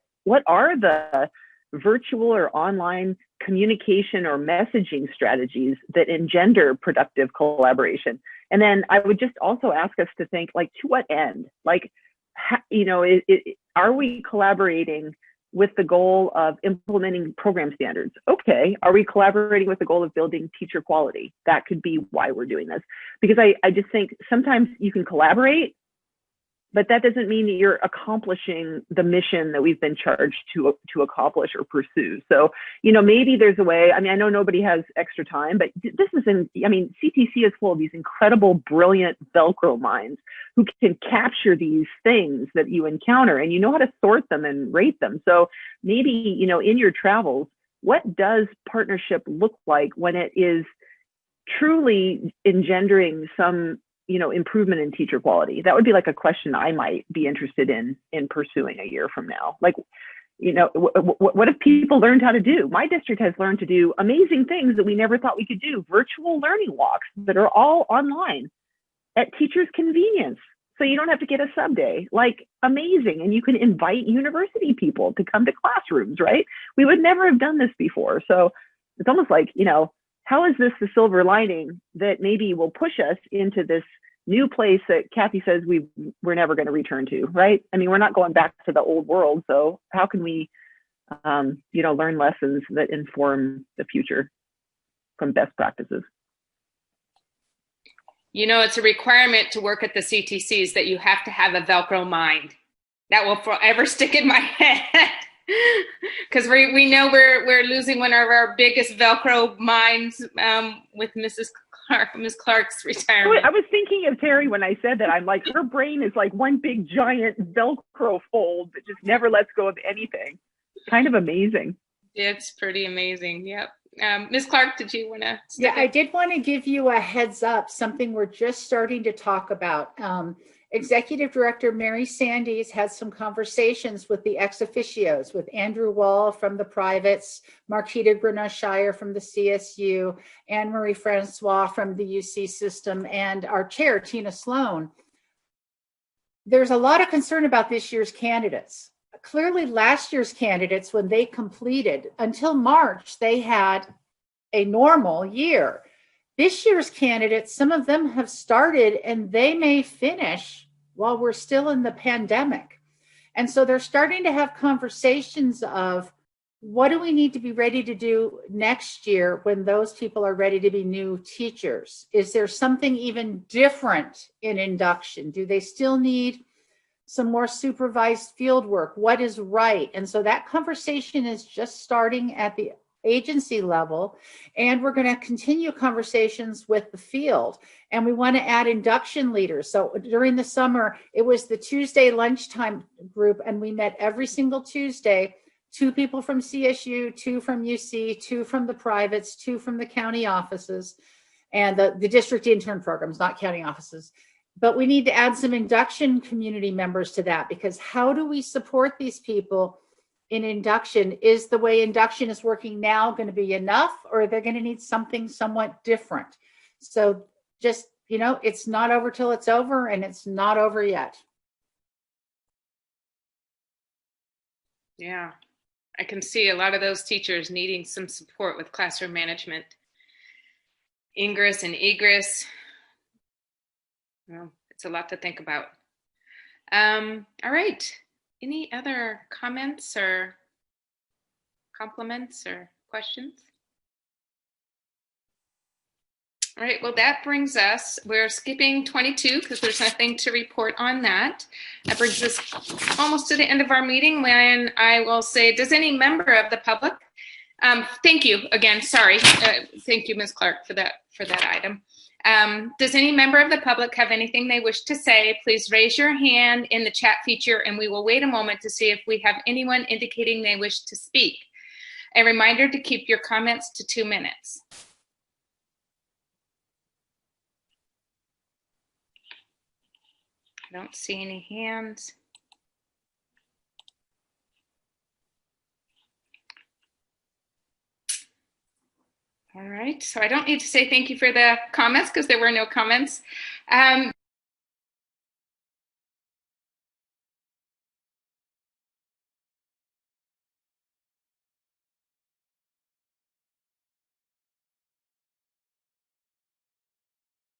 Speaker 21: are the virtual or online communication or messaging strategies that engender productive collaboration? And then I would just also ask us to think, like, to what end? Like, are we collaborating with the goal of implementing program standards? Okay. Are we collaborating with the goal of building teacher quality? That could be why we're doing this. Because I just think sometimes you can collaborate, but that doesn't mean that you're accomplishing the mission that we've been charged to accomplish or pursue. So, maybe there's a way. I mean, I know nobody has extra time, but CTC is full of these incredible, brilliant Velcro minds who can capture these things that you encounter and how to sort them and rate them. So maybe, in your travels, what does partnership look like when it is truly engendering some improvement in teacher quality? That would be like a question I might be interested in pursuing a year from now. Like, what have people learned how to do? My district has learned to do amazing things that we never thought we could do. Virtual learning walks that are all online at teachers' convenience. So you don't have to get a sub day, like amazing. And you can invite university people to come to classrooms, right? We would never have done this before. So it's almost like, how is this the silver lining that maybe will push us into this new place that Kathy says we're never going to return to, right? I mean, we're not going back to the old world. So how can we, learn lessons that inform the future from best practices?
Speaker 1: It's a requirement to work at the CTCs that you have to have a Velcro mind. That will forever stick in my head. Because we know we're losing one of our biggest Velcro minds with Miss Clark's retirement.
Speaker 21: I was thinking of Teri when I said that. I'm like, her brain is like one big giant Velcro fold that just never lets go of anything. Kind of amazing.
Speaker 1: It's pretty amazing. Yep. Ms. Clark, did you want to?
Speaker 23: Yeah, I did want to give you a heads up, something we're just starting to talk about. Executive Director Mary Sandy has had some conversations with the ex officios, with Andrew Wall from the privates, Marquita Grenache-Shire from the CSU, Anne-Marie Francois from the UC system, and our chair, Tina Sloan. There's a lot of concern about this year's candidates. Clearly, last year's candidates, when they completed, until March, they had a normal year. This year's candidates, some of them have started and they may finish while we're still in the pandemic. And so they're starting to have conversations of, what do we need to be ready to do next year when those people are ready to be new teachers? Is there something even different in induction? Do they still need some more supervised field work? What is right? And so that conversation is just starting at the agency level, and we're going to continue conversations with the field, and we want to add induction leaders. So during the summer, it was the Tuesday lunchtime group, and we met every single Tuesday, 2 people from CSU, 2 from UC, 2 from the privates, 2 from the county offices, and the district intern programs, not county offices. But we need to add some induction community members to that, because how do we support these people in induction. Is the way induction is working now going to be enough, or they're going to need something somewhat different? So just, you know, it's not over till it's over, and it's not over yet.
Speaker 1: Yeah, I can see a lot of those teachers needing some support with classroom management, ingress and egress. Well, it's a lot to think about. All right. Any other comments or compliments or questions? All right, well, that brings us, we're skipping 22 because there's nothing to report on that. That brings us almost to the end of our meeting, when I will say, does any member of the public, thank you again, sorry. Thank you, Ms. Clark, for that item. Does any member of the public have anything they wish to say? Please raise your hand in the chat feature, and we will wait a moment to see if we have anyone indicating they wish to speak. A reminder to keep your comments to 2 minutes. I don't see any hands. All right, so I don't need to say thank you for the comments because there were no comments.